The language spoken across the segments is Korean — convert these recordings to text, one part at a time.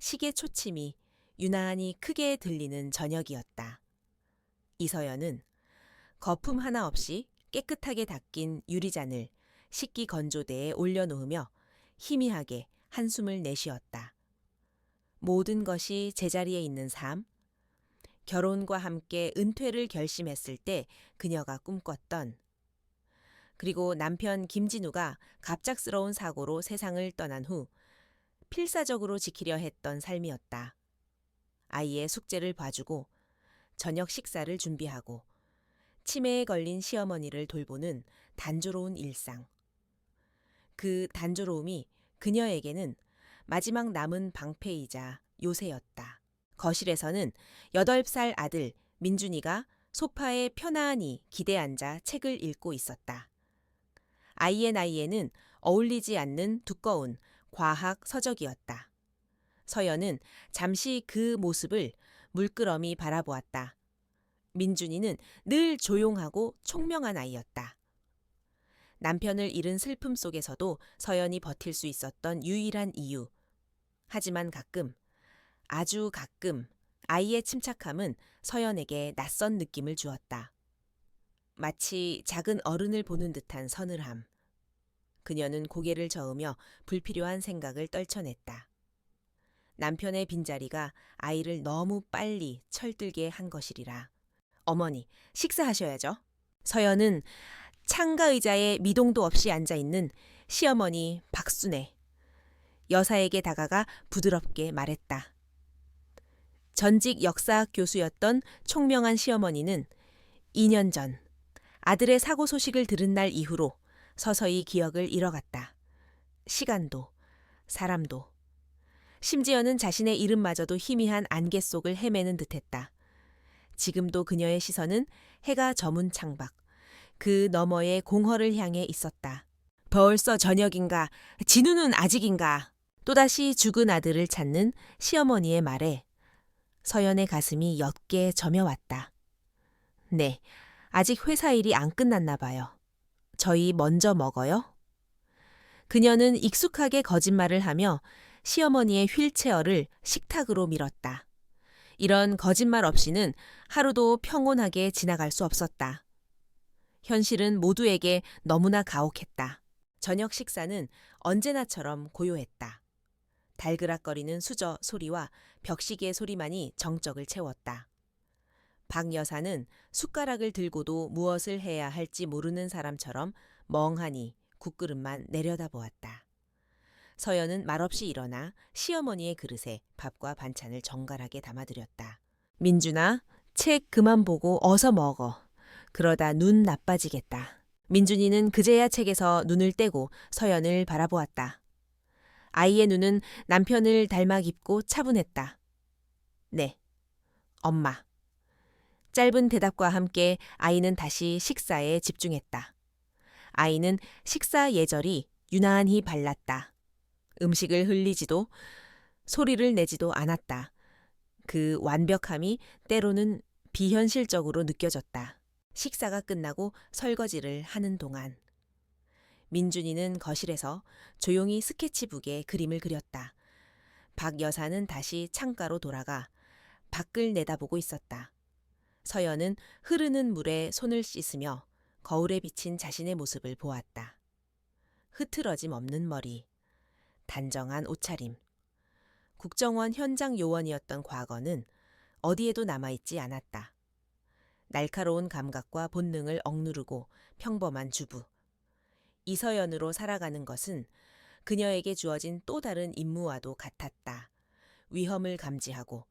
시계 초침이 유난히 크게 들리는 저녁이었다. 이서연은 거품 하나 없이 깨끗하게 닦인 유리잔을 식기 건조대에 올려놓으며 희미하게 한숨을 내쉬었다. 모든 것이 제자리에 있는 삶, 결혼과 함께 은퇴를 결심했을 때 그녀가 꿈꿨던, 그리고 남편 김진우가 갑작스러운 사고로 세상을 떠난 후 필사적으로 지키려 했던 삶이었다. 아이의 숙제를 봐주고 저녁 식사를 준비하고 치매에 걸린 시어머니를 돌보는 단조로운 일상. 그 단조로움이 그녀에게는 마지막 남은 방패이자 요새였다. 거실에서는 8살 아들 민준이가 소파에 편안히 기대 앉아 책을 읽고 있었다. 아이의 나이에는 어울리지 않는 두꺼운 과학 서적이었다. 서연은 잠시 그 모습을 물끄러미 바라보았다. 민준이는 늘 조용하고 총명한 아이였다. 남편을 잃은 슬픔 속에서도 서연이 버틸 수 있었던 유일한 이유. 하지만 가끔, 아주 가끔 아이의 침착함은 서연에게 낯선 느낌을 주었다. 마치 작은 어른을 보는 듯한 서늘함. 그녀는 고개를 저으며 불필요한 생각을 떨쳐냈다. 남편의 빈자리가 아이를 너무 빨리 철들게 한 것이리라. 어머니, 식사하셔야죠. 서연은 창가 의자에 미동도 없이 앉아있는 시어머니 박순애 여사에게 다가가 부드럽게 말했다. 전직 역사학 교수였던 총명한 시어머니는 2년 전 아들의 사고 소식을 들은 날 이후로 서서히 기억을 잃어갔다. 시간도, 사람도. 심지어는 자신의 이름마저도 희미한 안개 속을 헤매는 듯했다. 지금도 그녀의 시선은 해가 저문 창밖, 그 너머의 공허를 향해 있었다. 벌써 저녁인가? 진우는 아직인가? 또다시 죽은 아들을 찾는 시어머니의 말에 서연의 가슴이 옅게 저며왔다. 네, 아직 회사 일이 안 끝났나 봐요. 저희 먼저 먹어요? 그녀는 익숙하게 거짓말을 하며 시어머니의 휠체어를 식탁으로 밀었다. 이런 거짓말 없이는 하루도 평온하게 지나갈 수 없었다. 현실은 모두에게 너무나 가혹했다. 저녁 식사는 언제나처럼 고요했다. 달그락거리는 수저 소리와 벽시계 소리만이 정적을 채웠다. 박 여사는 숟가락을 들고도 무엇을 해야 할지 모르는 사람처럼 멍하니 국그릇만 내려다보았다. 서연은 말없이 일어나 시어머니의 그릇에 밥과 반찬을 정갈하게 담아드렸다. 민준아, 책 그만 보고 어서 먹어. 그러다 눈 나빠지겠다. 민준이는 그제야 책에서 눈을 떼고 서연을 바라보았다. 아이의 눈은 남편을 닮아 깊고 차분했다. 네, 엄마. 짧은 대답과 함께 아이는 다시 식사에 집중했다. 아이는 식사 예절이 유난히 발랐다. 음식을 흘리지도 소리를 내지도 않았다. 그 완벽함이 때로는 비현실적으로 느껴졌다. 식사가 끝나고 설거지를 하는 동안 민준이는 거실에서 조용히 스케치북에 그림을 그렸다. 박 여사는 다시 창가로 돌아가 밖을 내다보고 있었다. 서연은 흐르는 물에 손을 씻으며 거울에 비친 자신의 모습을 보았다. 흐트러짐 없는 머리, 단정한 옷차림. 국정원 현장 요원이었던 과거는 어디에도 남아있지 않았다. 날카로운 감각과 본능을 억누르고 평범한 주부. 이서연으로 살아가는 것은 그녀에게 주어진 또 다른 임무와도 같았다. 위험을 감지하고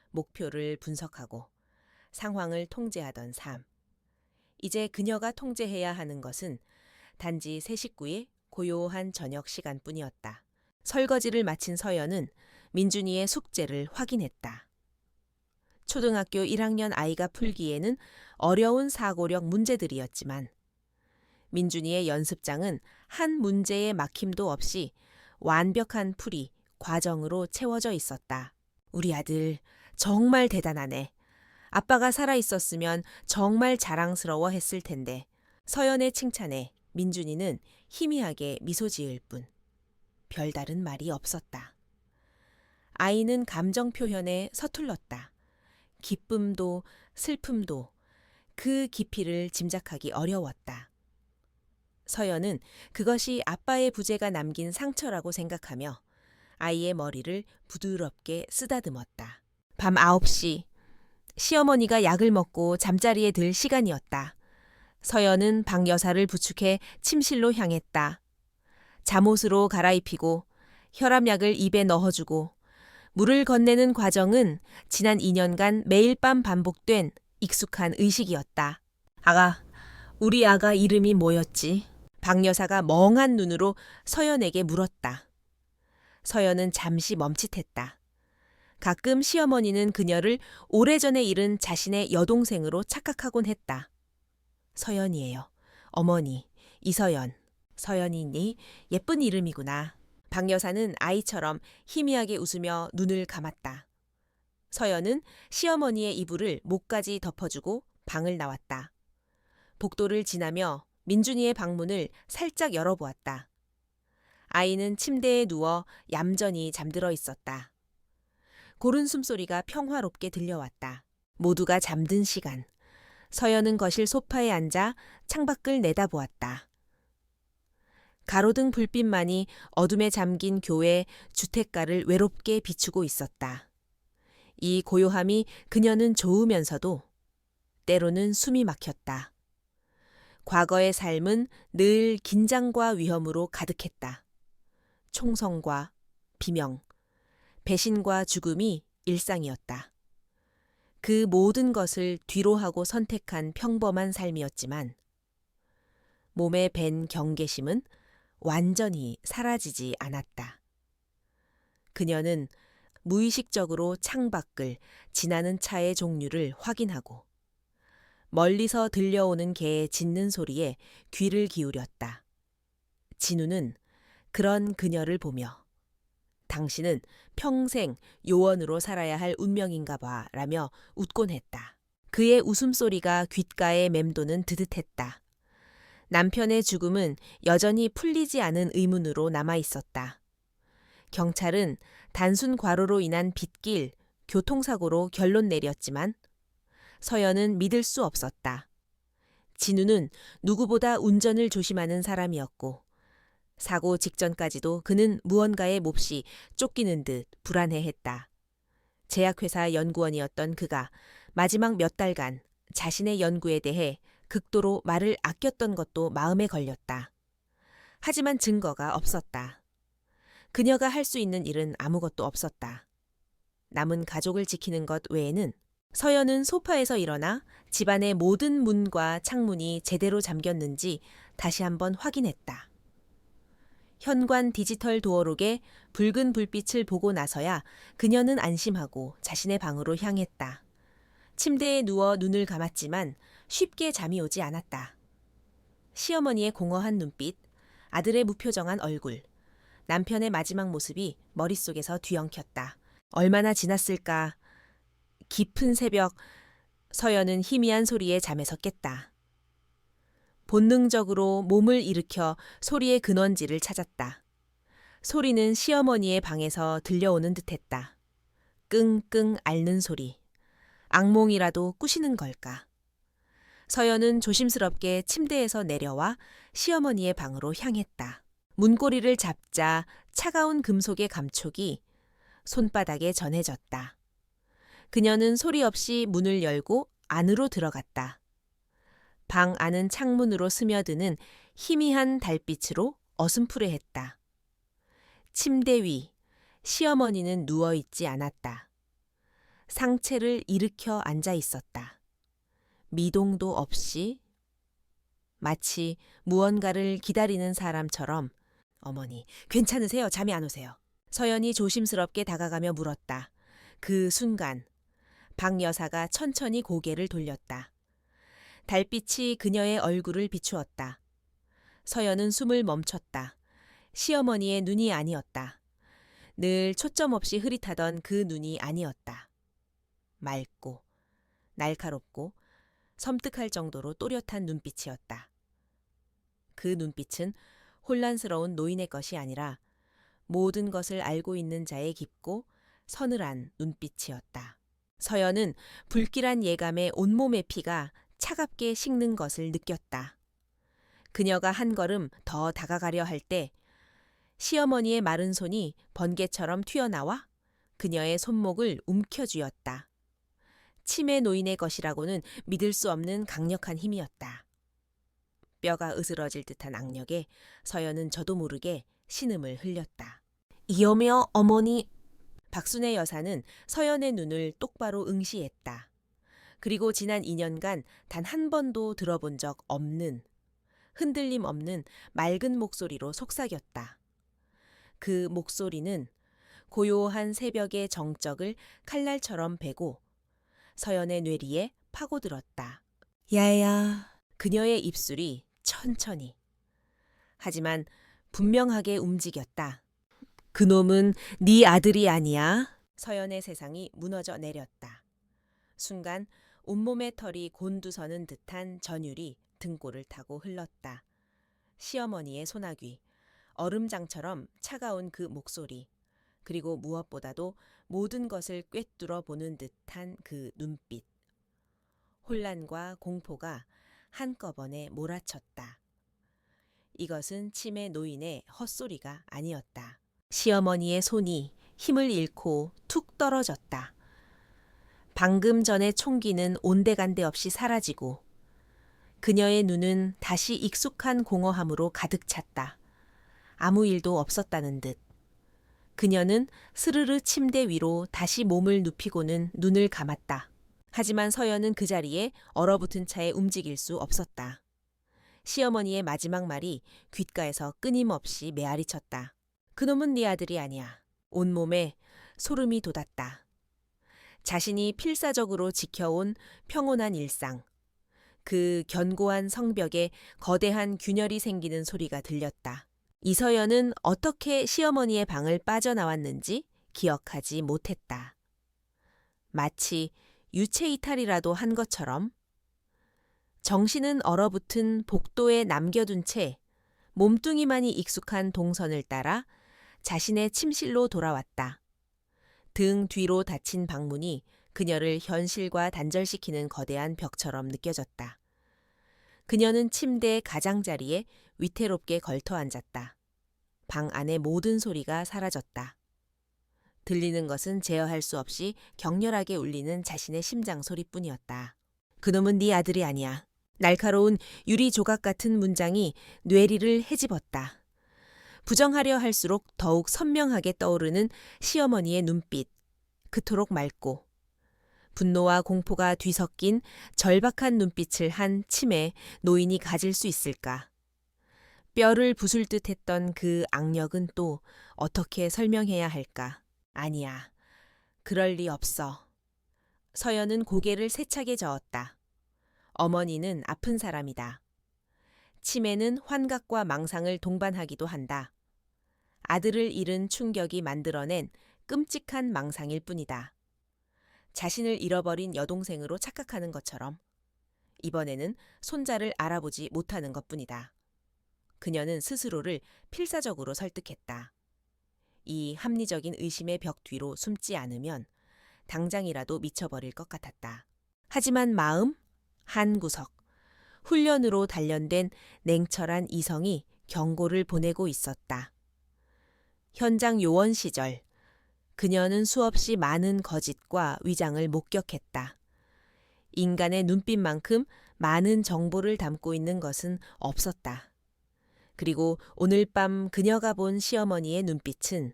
목표를 분석하고 상황을 통제하던 삶. 이제 그녀가 통제해야 하는 것은 단지 세 식구의 고요한 저녁 시간뿐이었다. 설거지를 마친 서연은 민준이의 숙제를 확인했다. 초등학교 1학년 아이가 풀기에는 어려운 사고력 문제들이었지만 민준이의 연습장은 한 문제의 막힘도 없이 완벽한 풀이 과정으로 채워져 있었다. 우리 아들 정말 대단하네. 아빠가 살아있었으면 정말 자랑스러워 했을 텐데. 서연의 칭찬에 민준이는 희미하게 미소 지을 뿐 별다른 말이 없었다. 아이는 감정 표현에 서툴렀다. 기쁨도 슬픔도 그 깊이를 짐작하기 어려웠다. 서연은 그것이 아빠의 부재가 남긴 상처라고 생각하며 아이의 머리를 부드럽게 쓰다듬었다. 밤 9시, 시어머니가 약을 먹고 잠자리에 들 시간이었다. 서연은 박 여사를 부축해 침실로 향했다. 잠옷으로 갈아입히고 혈압약을 입에 넣어주고 물을 건네는 과정은 지난 2년간 매일 밤 반복된 익숙한 의식이었다. 아가, 우리 아가 이름이 뭐였지? 박 여사가 멍한 눈으로 서연에게 물었다. 서연은 잠시 멈칫했다. 가끔 시어머니는 그녀를 오래전에 잃은 자신의 여동생으로 착각하곤 했다. 서연이에요. 어머니, 이서연. 서연이니 예쁜 이름이구나. 박 여사는 아이처럼 희미하게 웃으며 눈을 감았다. 서연은 시어머니의 이불을 목까지 덮어주고 방을 나왔다. 복도를 지나며 민준이의 방문을 살짝 열어보았다. 아이는 침대에 누워 얌전히 잠들어 있었다. 고른 숨소리가 평화롭게 들려왔다. 모두가 잠든 시간. 서연은 거실 소파에 앉아 창밖을 내다보았다. 가로등 불빛만이 어둠에 잠긴 교회 주택가를 외롭게 비추고 있었다. 이 고요함이 그녀는 좋으면서도 때로는 숨이 막혔다. 과거의 삶은 늘 긴장과 위험으로 가득했다. 총성과 비명, 배신과 죽음이 일상이었다. 그 모든 것을 뒤로하고 선택한 평범한 삶이었지만 몸에 밴 경계심은 완전히 사라지지 않았다. 그녀는 무의식적으로 창밖을 지나는 차의 종류를 확인하고 멀리서 들려오는 개의 짖는 소리에 귀를 기울였다. 진우는 그런 그녀를 보며 당신은 평생 요원으로 살아야 할 운명인가 봐 라며 웃곤 했다. 그의 웃음소리가 귓가에 맴도는 듯했다. 남편의 죽음은 여전히 풀리지 않은 의문으로 남아있었다. 경찰은 단순 과로로 인한 빗길, 교통사고로 결론 내렸지만 서연은 믿을 수 없었다. 진우는 누구보다 운전을 조심하는 사람이었고 사고 직전까지도 그는 무언가에 몹시 쫓기는 듯 불안해했다. 제약회사 연구원이었던 그가 마지막 몇 달간 자신의 연구에 대해 극도로 말을 아꼈던 것도 마음에 걸렸다. 하지만 증거가 없었다. 그녀가 할 수 있는 일은 아무것도 없었다. 남은 가족을 지키는 것 외에는 서연은 소파에서 일어나 집안의 모든 문과 창문이 제대로 잠겼는지 다시 한번 확인했다. 현관 디지털 도어록에 붉은 불빛을 보고 나서야 그녀는 안심하고 자신의 방으로 향했다. 침대에 누워 눈을 감았지만 쉽게 잠이 오지 않았다. 시어머니의 공허한 눈빛, 아들의 무표정한 얼굴, 남편의 마지막 모습이 머릿속에서 뒤엉켰다. 얼마나 지났을까. 깊은 새벽, 서연은 희미한 소리에 잠에서 깼다. 본능적으로 몸을 일으켜 소리의 근원지를 찾았다. 소리는 시어머니의 방에서 들려오는 듯했다. 끙끙 앓는 소리. 악몽이라도 꾸시는 걸까? 서연은 조심스럽게 침대에서 내려와 시어머니의 방으로 향했다. 문고리를 잡자 차가운 금속의 감촉이 손바닥에 전해졌다. 그녀는 소리 없이 문을 열고 안으로 들어갔다. 방 안은 창문으로 스며드는 희미한 달빛으로 어슴푸레했다. 침대 위, 시어머니는 누워있지 않았다. 상체를 일으켜 앉아 있었다. 미동도 없이 마치 무언가를 기다리는 사람처럼 어머니, 괜찮으세요? 잠이 안 오세요? 서연이 조심스럽게 다가가며 물었다. 그 순간 박 여사가 천천히 고개를 돌렸다. 달빛이 그녀의 얼굴을 비추었다. 서연은 숨을 멈췄다. 시어머니의 눈이 아니었다. 늘 초점 없이 흐릿하던 그 눈이 아니었다. 맑고 날카롭고 섬뜩할 정도로 또렷한 눈빛이었다. 그 눈빛은 혼란스러운 노인의 것이 아니라 모든 것을 알고 있는 자의 깊고 서늘한 눈빛이었다. 서연은 불길한 예감에 온몸의 피가 차갑게 식는 것을 느꼈다. 그녀가 한 걸음 더 다가가려 할 때 시어머니의 마른 손이 번개처럼 튀어나와 그녀의 손목을 움켜쥐었다. 치매 노인의 것이라고는 믿을 수 없는 강력한 힘이었다. 뼈가 으스러질 듯한 악력에 서연은 저도 모르게 신음을 흘렸다. 이여며 어머니. 박순애 여사는 서연의 눈을 똑바로 응시했다. 그리고 지난 2년간 단 한 번도 들어본 적 없는, 흔들림 없는 맑은 목소리로 속삭였다. 그 목소리는 고요한 새벽의 정적을 칼날처럼 베고 서연의 뇌리에 파고들었다. 야야. 그녀의 입술이 천천히, 하지만 분명하게 움직였다. 그놈은 네 아들이 아니야? 서연의 세상이 무너져 내렸다. 순간 온몸의 털이 곤두서는 듯한 전율이 등골을 타고 흘렀다. 시어머니의 소나귀, 얼음장처럼 차가운 그 목소리, 그리고 무엇보다도 모든 것을 꿰뚫어 보는 듯한 그 눈빛. 혼란과 공포가 한꺼번에 몰아쳤다. 이것은 치매 노인의 헛소리가 아니었다. 시어머니의 손이 힘을 잃고 툭 떨어졌다. 방금 전의 총기는 온데간데 없이 사라지고 그녀의 눈은 다시 익숙한 공허함으로 가득 찼다. 아무 일도 없었다는 듯. 그녀는 스르르 침대 위로 다시 몸을 눕히고는 눈을 감았다. 하지만 서연은 그 자리에 얼어붙은 차에 움직일 수 없었다. 시어머니의 마지막 말이 귓가에서 끊임없이 메아리쳤다. 그놈은 네 아들이 아니야. 온몸에 소름이 돋았다. 자신이 필사적으로 지켜온 평온한 일상, 그 견고한 성벽에 거대한 균열이 생기는 소리가 들렸다. 이서연은 어떻게 시어머니의 방을 빠져나왔는지 기억하지 못했다. 마치 유체 이탈이라도 한 것처럼 정신은 얼어붙은 복도에 남겨둔 채 몸뚱이만이 익숙한 동선을 따라 자신의 침실로 돌아왔다. 등 뒤로 닫힌 방문이 그녀를 현실과 단절시키는 거대한 벽처럼 느껴졌다. 그녀는 침대 가장자리에 위태롭게 걸터 앉았다. 방 안의 모든 소리가 사라졌다. 들리는 것은 제어할 수 없이 격렬하게 울리는 자신의 심장 소리뿐이었다. 그놈은 네 아들이 아니야. 날카로운 유리 조각 같은 문장이 뇌리를 헤집었다. 부정하려 할수록 더욱 선명하게 떠오르는 시어머니의 눈빛, 그토록 맑고 분노와 공포가 뒤섞인 절박한 눈빛을 한 치매 노인이 가질 수 있을까? 뼈를 부술 듯 했던 그 악력은 또 어떻게 설명해야 할까? 아니야, 그럴 리 없어. 서연은 고개를 세차게 저었다. 어머니는 아픈 사람이다. 치매는 환각과 망상을 동반하기도 한다. 아들을 잃은 충격이 만들어낸 끔찍한 망상일 뿐이다. 자신을 잃어버린 여동생으로 착각하는 것처럼 이번에는 손자를 알아보지 못하는 것뿐이다. 그녀는 스스로를 필사적으로 설득했다. 이 합리적인 의심의 벽 뒤로 숨지 않으면 당장이라도 미쳐버릴 것 같았다. 하지만 마음 한구석, 훈련으로 단련된 냉철한 이성이 경고를 보내고 있었다. 현장 요원 시절 그녀는 수없이 많은 거짓과 위장을 목격했다. 인간의 눈빛만큼 많은 정보를 담고 있는 것은 없었다. 그리고 오늘 밤 그녀가 본 시어머니의 눈빛은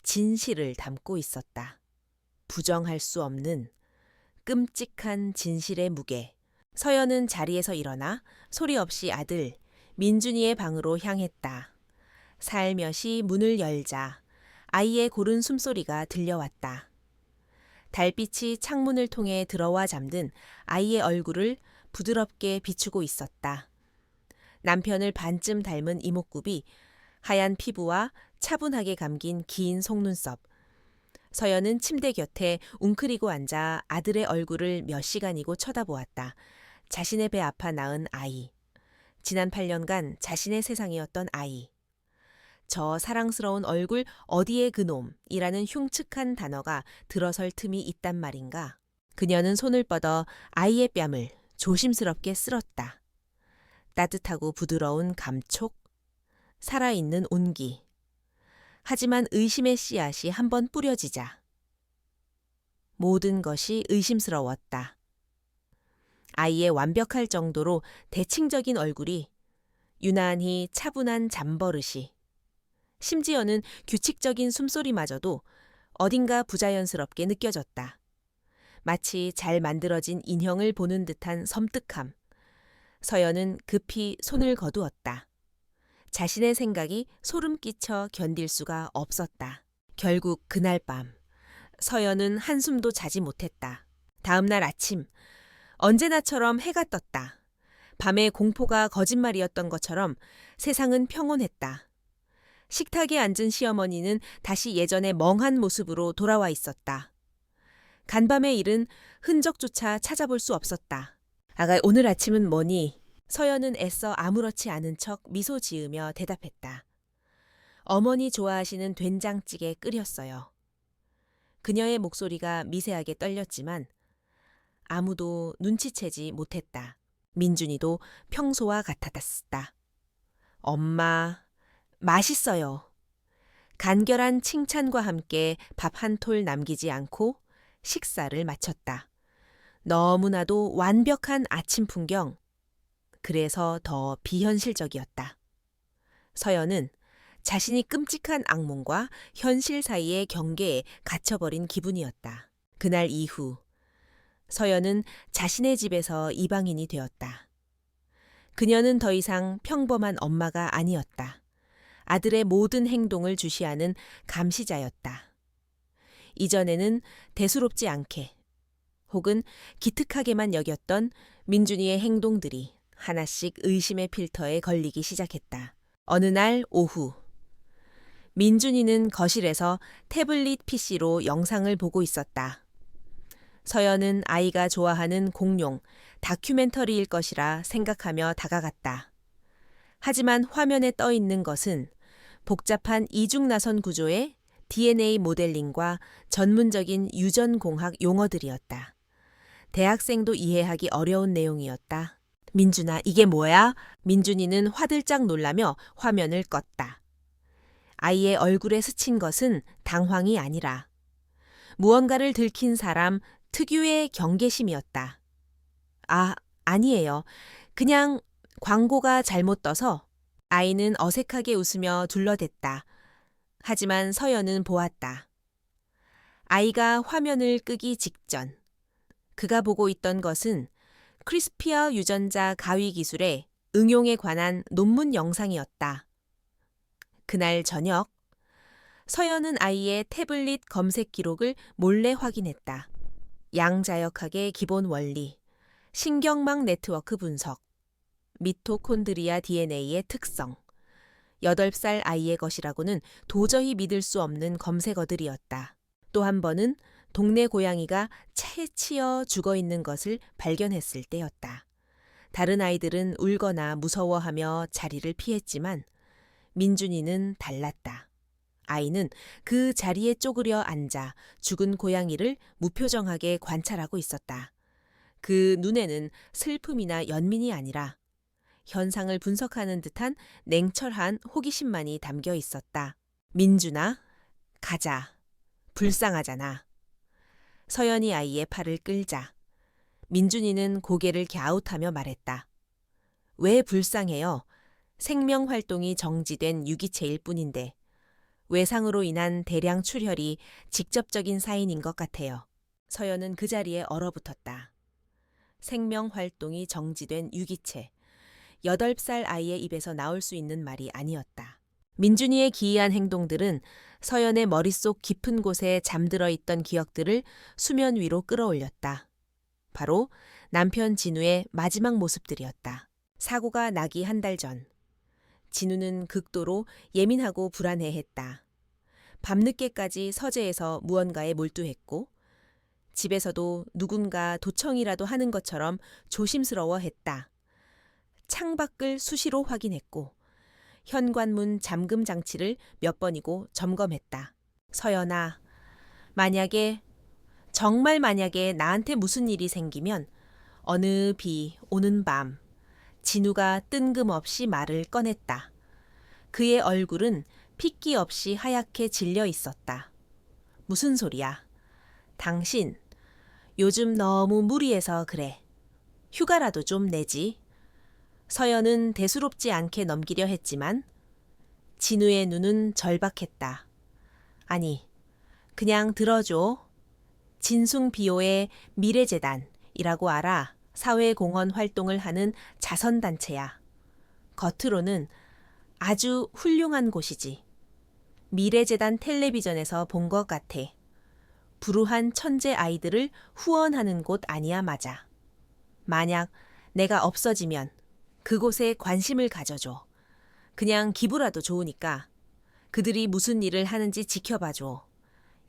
진실을 담고 있었다. 부정할 수 없는 끔찍한 진실의 무게. 서연은 자리에서 일어나 소리 없이 아들 민준이의 방으로 향했다. 살며시 문을 열자 아이의 고른 숨소리가 들려왔다. 달빛이 창문을 통해 들어와 잠든 아이의 얼굴을 부드럽게 비추고 있었다. 남편을 반쯤 닮은 이목구비, 하얀 피부와 차분하게 감긴 긴 속눈썹. 서연은 침대 곁에 웅크리고 앉아 아들의 얼굴을 몇 시간이고 쳐다보았다. 자신의 배 아파 낳은 아이. 지난 8년간 자신의 세상이었던 아이. 저 사랑스러운 얼굴 어디에 그놈이라는 흉측한 단어가 들어설 틈이 있단 말인가. 그녀는 손을 뻗어 아이의 뺨을 조심스럽게 쓸었다. 따뜻하고 부드러운 감촉, 살아있는 온기. 하지만 의심의 씨앗이 한번 뿌려지자 모든 것이 의심스러웠다. 아이의 완벽할 정도로 대칭적인 얼굴이 유난히 차분한 잠버릇이, 심지어는 규칙적인 숨소리마저도 어딘가 부자연스럽게 느껴졌다. 마치 잘 만들어진 인형을 보는 듯한 섬뜩함. 서연은 급히 손을 거두었다. 자신의 생각이 소름 끼쳐 견딜 수가 없었다. 결국 그날 밤 서연은 한숨도 자지 못했다. 다음 날 아침 언제나처럼 해가 떴다. 밤의 공포가 거짓말이었던 것처럼 세상은 평온했다. 식탁에 앉은 시어머니는 다시 예전의 멍한 모습으로 돌아와 있었다. 간밤의 일은 흔적조차 찾아볼 수 없었다. 아가, 오늘 아침은 뭐니? 서연은 애써 아무렇지 않은 척 미소 지으며 대답했다. 어머니 좋아하시는 된장찌개 끓였어요. 그녀의 목소리가 미세하게 떨렸지만 아무도 눈치채지 못했다. 민준이도 평소와 같았다. 엄마, 맛있어요. 간결한 칭찬과 함께 밥 한 톨 남기지 않고 식사를 마쳤다. 너무나도 완벽한 아침 풍경. 그래서 더 비현실적이었다. 서연은 자신이 끔찍한 악몽과 현실 사이의 경계에 갇혀버린 기분이었다. 그날 이후 서연은 자신의 집에서 이방인이 되었다. 그녀는 더 이상 평범한 엄마가 아니었다. 아들의 모든 행동을 주시하는 감시자였다. 이전에는 대수롭지 않게 혹은 기특하게만 여겼던 민준이의 행동들이 하나씩 의심의 필터에 걸리기 시작했다. 어느 날 오후 민준이는 거실에서 태블릿 PC로 영상을 보고 있었다. 서연은 아이가 좋아하는 공룡, 다큐멘터리일 것이라 생각하며 다가갔다. 하지만 화면에 떠 있는 것은 복잡한 이중나선 구조의 DNA 모델링과 전문적인 유전공학 용어들이었다. 대학생도 이해하기 어려운 내용이었다. 민준아, 이게 뭐야? 민준이는 화들짝 놀라며 화면을 껐다. 아이의 얼굴에 스친 것은 당황이 아니라 무언가를 들킨 사람 특유의 경계심이었다. 아, 아니에요. 그냥 광고가 잘못 떠서. 아이는 어색하게 웃으며 둘러댔다. 하지만 서연은 보았다. 아이가 화면을 끄기 직전 그가 보고 있던 것은 크리스피어 유전자 가위 기술의 응용에 관한 논문 영상이었다. 그날 저녁 서연은 아이의 태블릿 검색 기록을 몰래 확인했다. 양자역학의 기본 원리, 신경망 네트워크 분석, 미토콘드리아 DNA의 특성, 8살 아이의 것이라고는 도저히 믿을 수 없는 검색어들이었다. 또 한 번은 동네 고양이가 차에 치여 죽어있는 것을 발견했을 때였다. 다른 아이들은 울거나 무서워하며 자리를 피했지만 민준이는 달랐다. 아이는 그 자리에 쪼그려 앉아 죽은 고양이를 무표정하게 관찰하고 있었다. 그 눈에는 슬픔이나 연민이 아니라 현상을 분석하는 듯한 냉철한 호기심만이 담겨 있었다. 민준아, 가자. 불쌍하잖아. 서연이 아이의 팔을 끌자 민준이는 고개를 갸웃하며 말했다. 왜 불쌍해요? 생명 활동이 정지된 유기체일 뿐인데 외상으로 인한 대량 출혈이 직접적인 사인인 것 같아요. 서연은 그 자리에 얼어붙었다. 생명 활동이 정지된 유기체. 8살 아이의 입에서 나올 수 있는 말이 아니었다. 민준이의 기이한 행동들은 서연의 머릿속 깊은 곳에 잠들어 있던 기억들을 수면 위로 끌어올렸다. 바로 남편 진우의 마지막 모습들이었다. 사고가 나기 한 달 전. 진우는 극도로 예민하고 불안해했다. 밤늦게까지 서재에서 무언가에 몰두했고 집에서도 누군가 도청이라도 하는 것처럼 조심스러워했다. 창밖을 수시로 확인했고 현관문 잠금 장치를 몇 번이고 점검했다. 서연아, 만약에, 정말 만약에 나한테 무슨 일이 생기면 어느 비 오는 밤, 진우가 뜬금없이 말을 꺼냈다. 그의 얼굴은 핏기 없이 하얗게 질려 있었다. 무슨 소리야? 당신, 요즘 너무 무리해서 그래. 휴가라도 좀 내지. 서연은 대수롭지 않게 넘기려 했지만 진우의 눈은 절박했다. 아니, 그냥 들어줘. 진숭비호의 미래재단이라고 알아. 사회공헌 활동을 하는 자선단체야. 겉으로는 아주 훌륭한 곳이지. 미래재단 텔레비전에서 본 것 같아. 불우한 천재 아이들을 후원하는 곳 아니야 맞아. 만약 내가 없어지면 그곳에 관심을 가져줘. 그냥 기부라도 좋으니까 그들이 무슨 일을 하는지 지켜봐줘.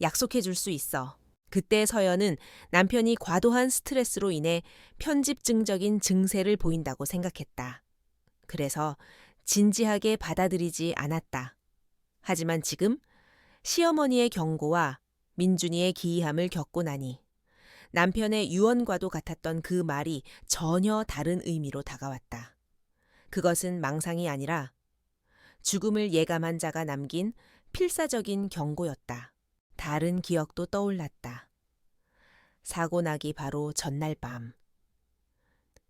약속해 줄 수 있어. 그때 서연은 남편이 과도한 스트레스로 인해 편집증적인 증세를 보인다고 생각했다. 그래서 진지하게 받아들이지 않았다. 하지만 지금 시어머니의 경고와 민준이의 기이함을 겪고 나니 남편의 유언과도 같았던 그 말이 전혀 다른 의미로 다가왔다. 그것은 망상이 아니라 죽음을 예감한 자가 남긴 필사적인 경고였다. 다른 기억도 떠올랐다. 사고 나기 바로 전날 밤.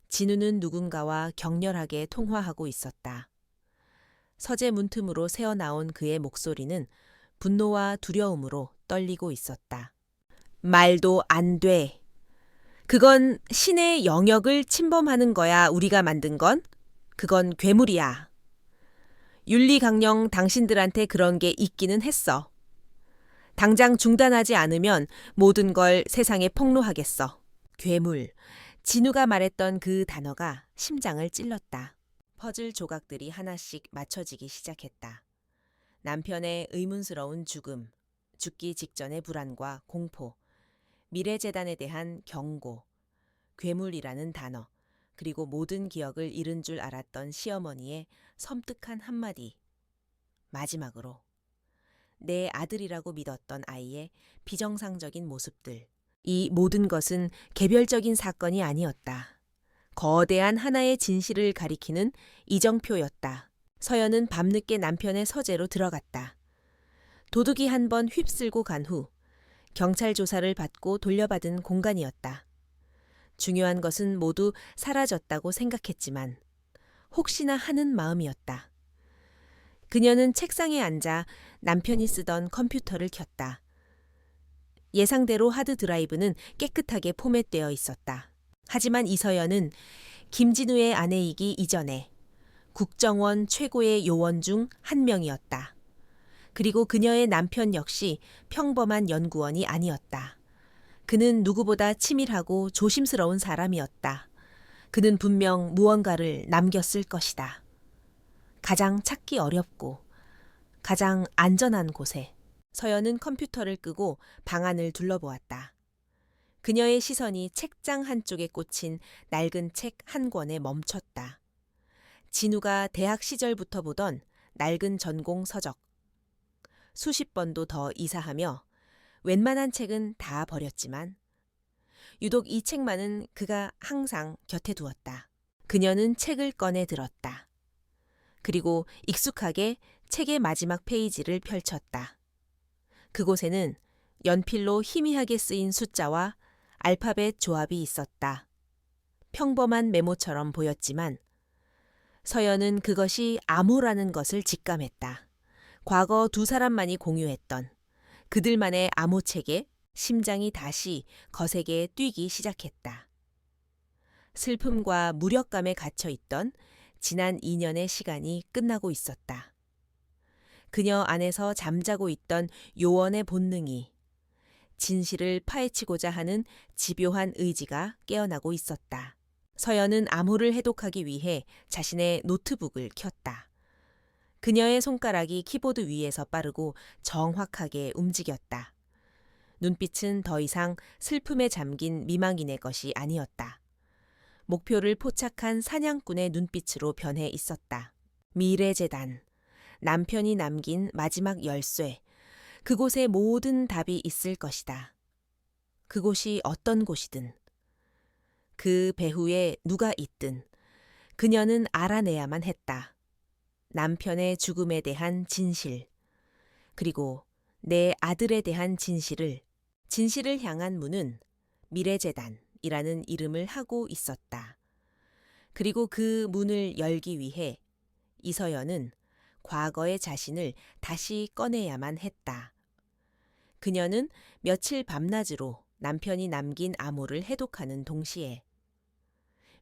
진우는 누군가와 격렬하게 통화하고 있었다. 서재 문틈으로 새어나온 그의 목소리는 분노와 두려움으로 떨리고 있었다. 말도 안 돼. 그건 신의 영역을 침범하는 거야, 우리가 만든 건. 그건 괴물이야. 윤리강령 당신들한테 그런 게 있기는 했어. 당장 중단하지 않으면 모든 걸 세상에 폭로하겠어. 괴물. 진우가 말했던 그 단어가 심장을 찔렀다. 퍼즐 조각들이 하나씩 맞춰지기 시작했다. 남편의 의문스러운 죽음, 죽기 직전의 불안과 공포, 미래재단에 대한 경고, 괴물이라는 단어, 그리고 모든 기억을 잃은 줄 알았던 시어머니의 섬뜩한 한마디. 마지막으로 내 아들이라고 믿었던 아이의 비정상적인 모습들. 이 모든 것은 개별적인 사건이 아니었다. 거대한 하나의 진실을 가리키는 이정표였다. 서연은 밤늦게 남편의 서재로 들어갔다. 도둑이 한 번 휩쓸고 간 후 경찰 조사를 받고 돌려받은 공간이었다. 중요한 것은 모두 사라졌다고 생각했지만 혹시나 하는 마음이었다. 그녀는 책상에 앉아 남편이 쓰던 컴퓨터를 켰다. 예상대로 하드 드라이브는 깨끗하게 포맷되어 있었다. 하지만 이서연은 김진우의 아내이기 이전에 국정원 최고의 요원 중 한 명이었다. 그리고 그녀의 남편 역시 평범한 연구원이 아니었다. 그는 누구보다 치밀하고 조심스러운 사람이었다. 그는 분명 무언가를 남겼을 것이다. 가장 찾기 어렵고 가장 안전한 곳에. 서연은 컴퓨터를 끄고 방안을 둘러보았다. 그녀의 시선이 책장 한쪽에 꽂힌 낡은 책 한 권에 멈췄다. 진우가 대학 시절부터 보던 낡은 전공 서적. 수십 번도 더 이사하며 웬만한 책은 다 버렸지만 유독 이 책만은 그가 항상 곁에 두었다. 그녀는 책을 꺼내 들었다. 그리고 익숙하게 책의 마지막 페이지를 펼쳤다. 그곳에는 연필로 희미하게 쓰인 숫자와 알파벳 조합이 있었다. 평범한 메모처럼 보였지만 서연은 그것이 암호라는 것을 직감했다. 과거 두 사람만이 공유했던 그들만의 암호책에 심장이 다시 거세게 뛰기 시작했다. 슬픔과 무력감에 갇혀있던 지난 2년의 시간이 끝나고 있었다. 그녀 안에서 잠자고 있던 요원의 본능이, 진실을 파헤치고자 하는 집요한 의지가 깨어나고 있었다. 서연은 암호를 해독하기 위해 자신의 노트북을 켰다. 그녀의 손가락이 키보드 위에서 빠르고 정확하게 움직였다. 눈빛은 더 이상 슬픔에 잠긴 미망인의 것이 아니었다. 목표를 포착한 사냥꾼의 눈빛으로 변해 있었다. 미래재단, 남편이 남긴 마지막 열쇠, 그곳에 모든 답이 있을 것이다. 그곳이 어떤 곳이든, 그 배후에 누가 있든 그녀는 알아내야만 했다. 남편의 죽음에 대한 진실, 그리고 내 아들에 대한 진실을 향한 문은 미래재단이라는 이름을 하고 있었다. 그리고 그 문을 열기 위해 이서연은 과거의 자신을 다시 꺼내야만 했다. 그녀는 며칠 밤낮으로 남편이 남긴 암호를 해독하는 동시에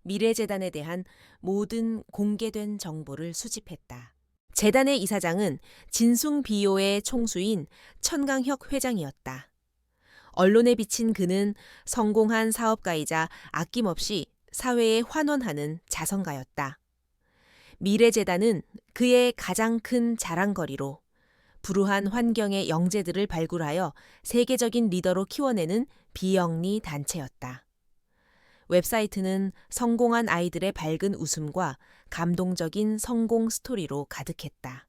미래재단에 대한 모든 공개된 정보를 수집했다. 재단의 이사장은 진숭비요의 총수인 천강혁 회장이었다. 언론에 비친 그는 성공한 사업가이자 아낌없이 사회에 환원하는 자선가였다. 미래재단은 그의 가장 큰 자랑거리로 불우한 환경의 영재들을 발굴하여 세계적인 리더로 키워내는 비영리 단체였다. 웹사이트는 성공한 아이들의 밝은 웃음과 감동적인 성공 스토리로 가득했다.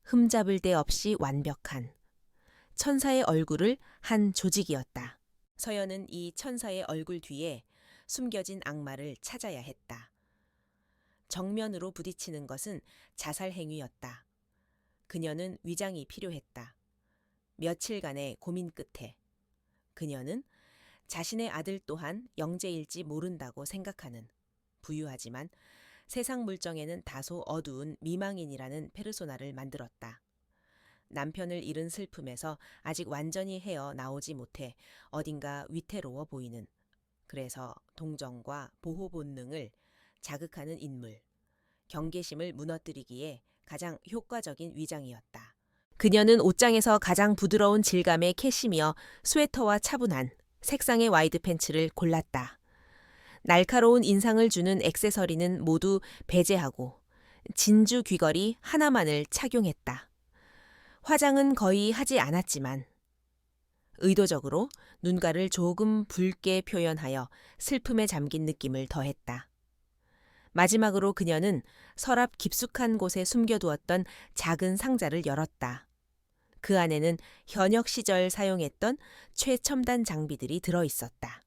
흠잡을 데 없이 완벽한 천사의 얼굴을 한 조직이었다. 서연은 이 천사의 얼굴 뒤에 숨겨진 악마를 찾아야 했다. 정면으로 부딪히는 것은 자살 행위였다. 그녀는 위장이 필요했다. 며칠간의 고민 끝에 그녀는 자신의 아들 또한 영재일지 모른다고 생각하는 부유하지만 세상 물정에는 다소 어두운 미망인이라는 페르소나를 만들었다. 남편을 잃은 슬픔에서 아직 완전히 헤어나오지 못해 어딘가 위태로워 보이는, 그래서 동정과 보호 본능을 자극하는 인물, 경계심을 무너뜨리기에 가장 효과적인 위장이었다. 그녀는 옷장에서 가장 부드러운 질감의 캐시미어 스웨터와 차분한 색상의 와이드 팬츠를 골랐다. 날카로운 인상을 주는 액세서리는 모두 배제하고 진주 귀걸이 하나만을 착용했다. 화장은 거의 하지 않았지만 의도적으로 눈가를 조금 붉게 표현하여 슬픔에 잠긴 느낌을 더했다. 마지막으로 그녀는 서랍 깊숙한 곳에 숨겨두었던 작은 상자를 열었다. 그 안에는 현역 시절 사용했던 최첨단 장비들이 들어있었다.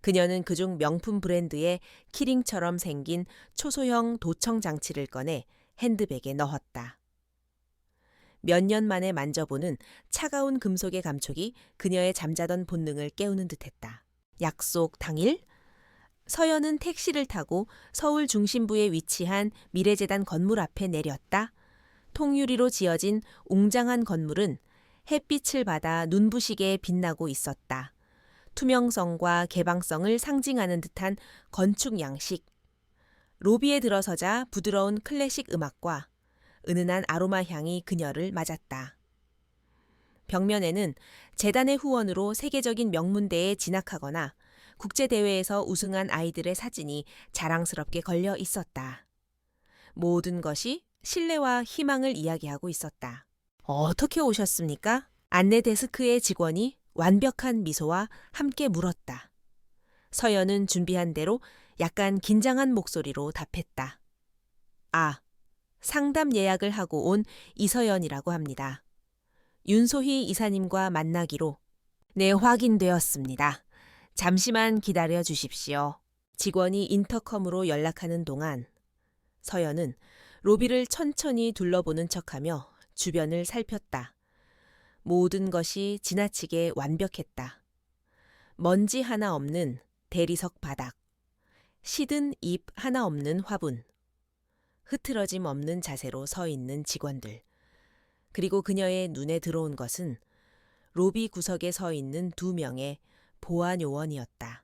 그녀는 그중 명품 브랜드의 키링처럼 생긴 초소형 도청 장치를 꺼내 핸드백에 넣었다. 몇 년 만에 만져보는 차가운 금속의 감촉이 그녀의 잠자던 본능을 깨우는 듯했다. 약속 당일, 서연은 택시를 타고 서울 중심부에 위치한 미래재단 건물 앞에 내렸다. 통유리로 지어진 웅장한 건물은 햇빛을 받아 눈부시게 빛나고 있었다. 투명성과 개방성을 상징하는 듯한 건축 양식. 로비에 들어서자 부드러운 클래식 음악과 은은한 아로마 향이 그녀를 맞았다. 벽면에는 재단의 후원으로 세계적인 명문대에 진학하거나 국제대회에서 우승한 아이들의 사진이 자랑스럽게 걸려 있었다. 모든 것이 신뢰와 희망을 이야기하고 있었다. 어떻게 오셨습니까? 안내 데스크의 직원이 완벽한 미소와 함께 물었다. 서연은 준비한 대로 약간 긴장한 목소리로 답했다. 아, 상담 예약을 하고 온 이서연이라고 합니다. 윤소희 이사님과 만나기로. 네, 확인되었습니다. 잠시만 기다려 주십시오. 직원이 인터컴으로 연락하는 동안 서연은 로비를 천천히 둘러보는 척하며 주변을 살폈다. 모든 것이 지나치게 완벽했다. 먼지 하나 없는 대리석 바닥, 시든 잎 하나 없는 화분, 흐트러짐 없는 자세로 서 있는 직원들, 그리고 그녀의 눈에 들어온 것은 로비 구석에 서 있는 2명의 보안 요원이었다.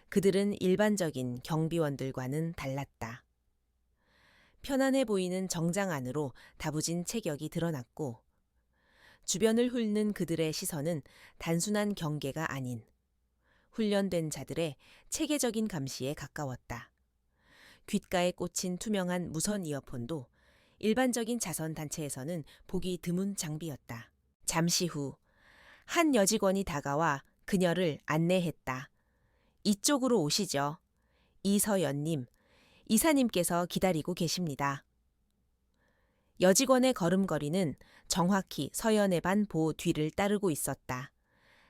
그들은 일반적인 경비원들과는 달랐다. 편안해 보이는 정장 안으로 다부진 체격이 드러났고 주변을 훑는 그들의 시선은 단순한 경계가 아닌 훈련된 자들의 체계적인 감시에 가까웠다. 귓가에 꽂힌 투명한 무선 이어폰도 일반적인 자선단체에서는 보기 드문 장비였다. 잠시 후 한 여직원이 다가와 그녀를 안내했다. 이쪽으로 오시죠. 이서연님, 이사님께서 기다리고 계십니다. 여직원의 걸음걸이는 정확히 서연의 반 보 뒤를 따르고 있었다.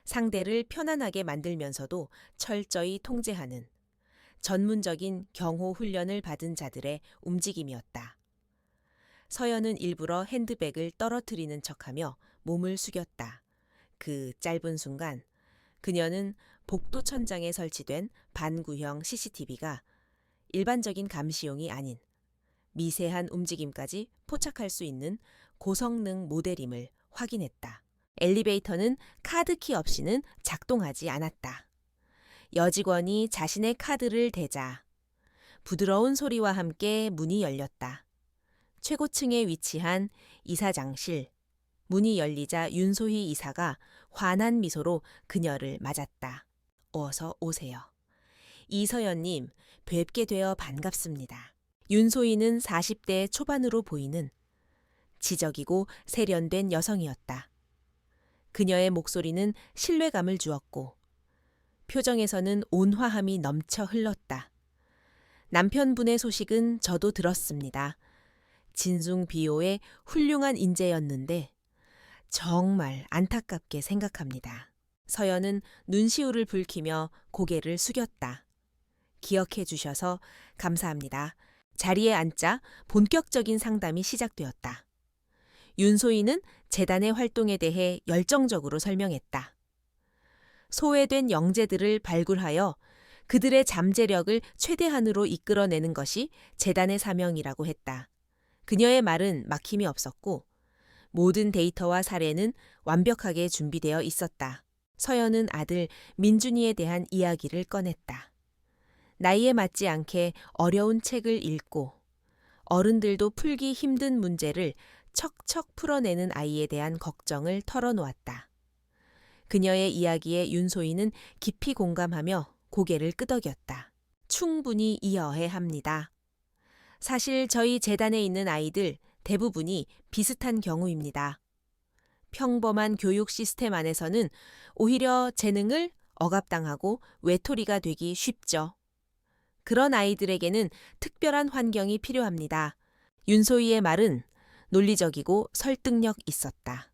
상대를 편안하게 만들면서도 철저히 통제하는 전문적인 경호 훈련을 받은 자들의 움직임이었다. 서연은 일부러 핸드백을 떨어뜨리는 척하며 몸을 숙였다. 그 짧은 순간 그녀는 복도 천장에 설치된 반구형 CCTV가 일반적인 감시용이 아닌 미세한 움직임까지 포착할 수 있는 고성능 모델임을 확인했다. 엘리베이터는 카드키 없이는 작동하지 않았다. 여직원이 자신의 카드를 대자 부드러운 소리와 함께 문이 열렸다. 최고층에 위치한 이사장실. 문이 열리자 윤소희 이사가 환한 미소로 그녀를 맞았다. 어서 오세요. 이서연님, 뵙게 되어 반갑습니다. 윤소희는 40대 초반으로 보이는 지적이고 세련된 여성이었다. 그녀의 목소리는 신뢰감을 주었고 표정에서는 온화함이 넘쳐 흘렀다. 남편분의 소식은 저도 들었습니다. 진숭비호의 훌륭한 인재였는데 정말 안타깝게 생각합니다. 서연은 눈시울을 붉히며 고개를 숙였다. 기억해 주셔서 감사합니다. 자리에 앉자 본격적인 상담이 시작되었다. 윤소희는 재단의 활동에 대해 열정적으로 설명했다. 소외된 영재들을 발굴하여 그들의 잠재력을 최대한으로 이끌어내는 것이 재단의 사명이라고 했다. 그녀의 말은 막힘이 없었고 모든 데이터와 사례는 완벽하게 준비되어 있었다. 서연은 아들 민준이에 대한 이야기를 꺼냈다. 나이에 맞지 않게 어려운 책을 읽고 어른들도 풀기 힘든 문제를 척척 풀어내는 아이에 대한 걱정을 털어놓았다. 그녀의 이야기에 윤소희는 깊이 공감하며 고개를 끄덕였다. 충분히 이해해 합니다. 사실 저희 재단에 있는 아이들 대부분이 비슷한 경우입니다. 평범한 교육 시스템 안에서는 오히려 재능을 억압당하고 외톨이가 되기 쉽죠. 그런 아이들에게는 특별한 환경이 필요합니다. 윤소희의 말은 논리적이고 설득력 있었다.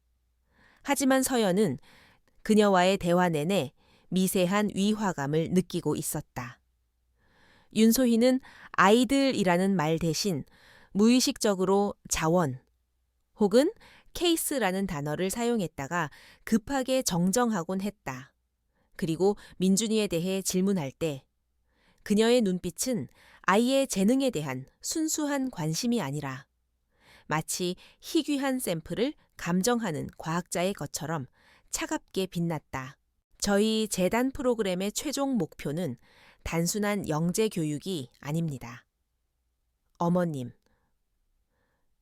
하지만 서연은 그녀와의 대화 내내 미세한 위화감을 느끼고 있었다. 윤소희는 아이들이라는 말 대신 무의식적으로 자원 혹은 케이스라는 단어를 사용했다가 급하게 정정하곤 했다. 그리고 민준이에 대해 질문할 때 그녀의 눈빛은 아이의 재능에 대한 순수한 관심이 아니라 마치 희귀한 샘플을 감정하는 과학자의 것처럼 차갑게 빛났다. 저희 재단 프로그램의 최종 목표는 단순한 영재 교육이 아닙니다. 어머님,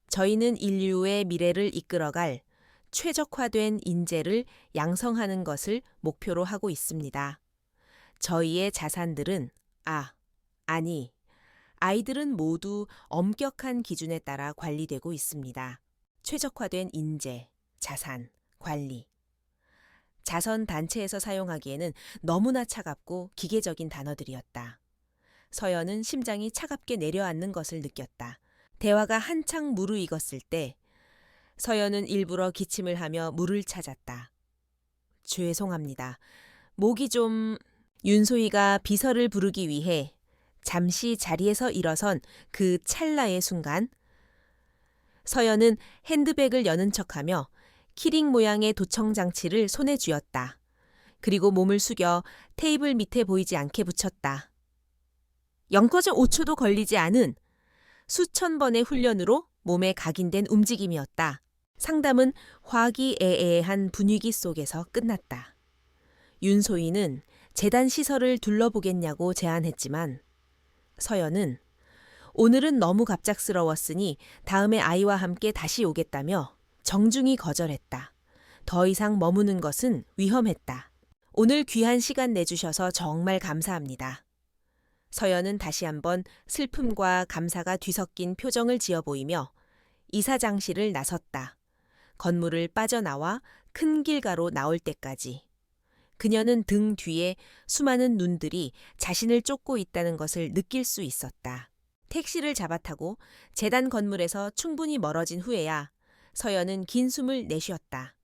저희는 인류의 미래를 이끌어갈 최적화된 인재를 양성하는 것을 목표로 하고 있습니다. 저희의 자산들은 아이들은 모두 엄격한 기준에 따라 관리되고 있습니다. 최적화된 인재, 자산, 관리. 자선 단체에서 사용하기에는 너무나 차갑고 기계적인 단어들이었다. 서연은 심장이 차갑게 내려앉는 것을 느꼈다. 대화가 한창 무르익었을 때 서연은 일부러 기침을 하며 물을 찾았다. 죄송합니다. 목이 좀... 윤소희가 비서를 부르기 위해 잠시 자리에서 일어선 그 찰나의 순간 서연은 핸드백을 여는 척하며 키링 모양의 도청 장치를 손에 쥐었다. 그리고 몸을 숙여 테이블 밑에 보이지 않게 붙였다. 영거저 5초도 걸리지 않은 수천 번의 훈련으로 몸에 각인된 움직임이었다. 상담은 화기애애한 분위기 속에서 끝났다. 윤소희는 재단 시설을 둘러보겠냐고 제안했지만 서연은 오늘은 너무 갑작스러웠으니 다음에 아이와 함께 다시 오겠다며 정중히 거절했다. 더 이상 머무는 것은 위험했다. 오늘 귀한 시간 내주셔서 정말 감사합니다. 서연은 다시 한번 슬픔과 감사가 뒤섞인 표정을 지어 보이며 이사장실을 나섰다. 건물을 빠져나와 큰 길가로 나올 때까지. 그녀는 등 뒤에 수많은 눈들이 자신을 쫓고 있다는 것을 느낄 수 있었다. 택시를 잡아타고 재단 건물에서 충분히 멀어진 후에야 서연은 긴 숨을 내쉬었다.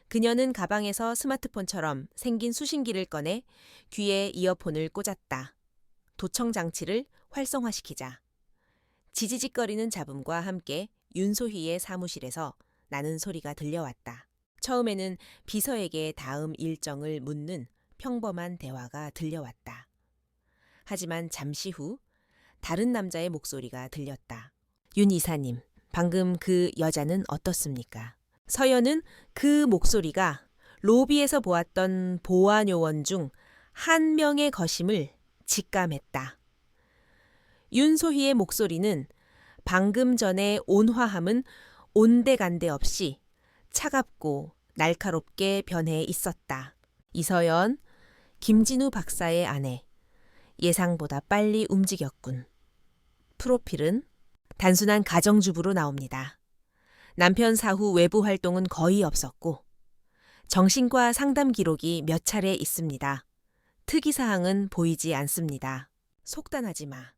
그녀는 가방에서 스마트폰처럼 생긴 수신기를 꺼내 귀에 이어폰을 꽂았다. 도청 장치를 활성화시키자. 지지직거리는 잡음과 함께 윤소희의 사무실에서 나는 소리가 들려왔다. 처음에는 비서에게 다음 일정을 묻는 평범한 대화가 들려왔다. 하지만 잠시 후 다른 남자의 목소리가 들렸다. 윤 이사님, 방금 그 여자는 어떻습니까? 서연은 그 목소리가 로비에서 보았던 보안 요원 중 한 명의 것임을 직감했다. 윤소희의 목소리는 방금 전의 온화함은 온데간데 없이 차갑고 날카롭게 변해 있었다. 이서연, 김진우 박사의 아내. 예상보다 빨리 움직였군. 프로필은 단순한 가정주부로 나옵니다. 남편 사후 외부 활동은 거의 없었고 정신과 상담 기록이 몇 차례 있습니다. 특이사항은 보이지 않습니다. 속단하지 마.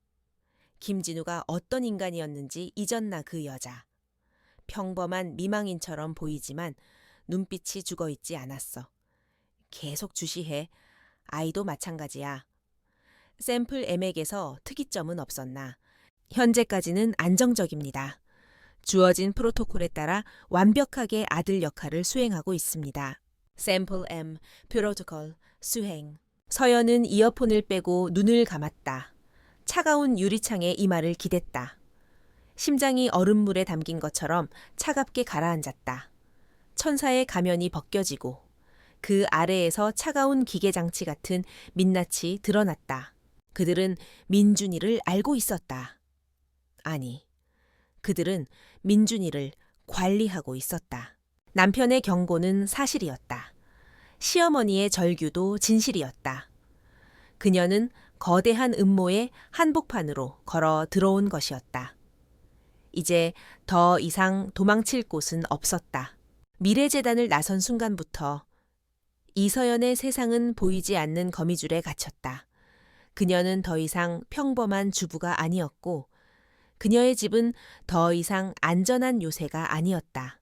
김진우가 어떤 인간이었는지 잊었나 그 여자. 평범한 미망인처럼 보이지만 눈빛이 죽어있지 않았어. 계속 주시해. 아이도 마찬가지야. 샘플 M액에서 특이점은 없었나. 현재까지는 안정적입니다. 주어진 프로토콜에 따라 완벽하게 아들 역할을 수행하고 있습니다. 샘플 M, 프로토콜, 수행. 서연은 이어폰을 빼고 눈을 감았다. 차가운 유리창에 이마를 기댔다. 심장이 얼음물에 담긴 것처럼 차갑게 가라앉았다. 천사의 가면이 벗겨지고 그 아래에서 차가운 기계장치 같은 민낯이 드러났다. 그들은 민준이를 알고 있었다. 아니, 그들은 민준이를 관리하고 있었다. 남편의 경고는 사실이었다. 시어머니의 절규도 진실이었다. 그녀는 거대한 음모의 한복판으로 걸어 들어온 것이었다. 이제 더 이상 도망칠 곳은 없었다. 미래재단을 나선 순간부터 이서연의 세상은 보이지 않는 거미줄에 갇혔다. 그녀는 더 이상 평범한 주부가 아니었고 그녀의 집은 더 이상 안전한 요새가 아니었다.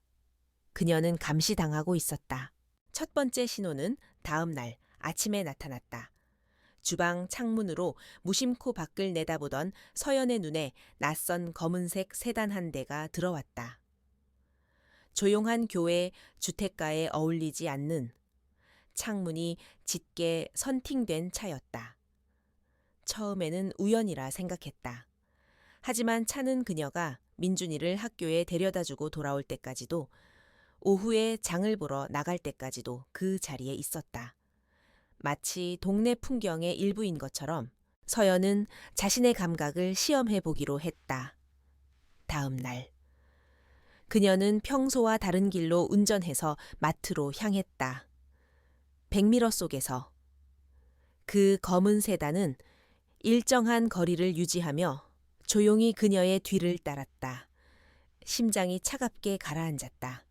그녀는 감시당하고 있었다. 첫 번째 신호는 다음 날 아침에 나타났다. 주방 창문으로 무심코 밖을 내다보던 서연의 눈에 낯선 검은색 세단 한 대가 들어왔다. 조용한 교회 주택가에 어울리지 않는 창문이 짙게 선팅된 차였다. 처음에는 우연이라 생각했다. 하지만 차는 그녀가 민준이를 학교에 데려다주고 돌아올 때까지도 오후에 장을 보러 나갈 때까지도 그 자리에 있었다. 마치 동네 풍경의 일부인 것처럼 서연은 자신의 감각을 시험해 보기로 했다. 다음 날 그녀는 평소와 다른 길로 운전해서 마트로 향했다. 백미러 속에서 그 검은 세단은 일정한 거리를 유지하며 조용히 그녀의 뒤를 따랐다. 심장이 차갑게 가라앉았다.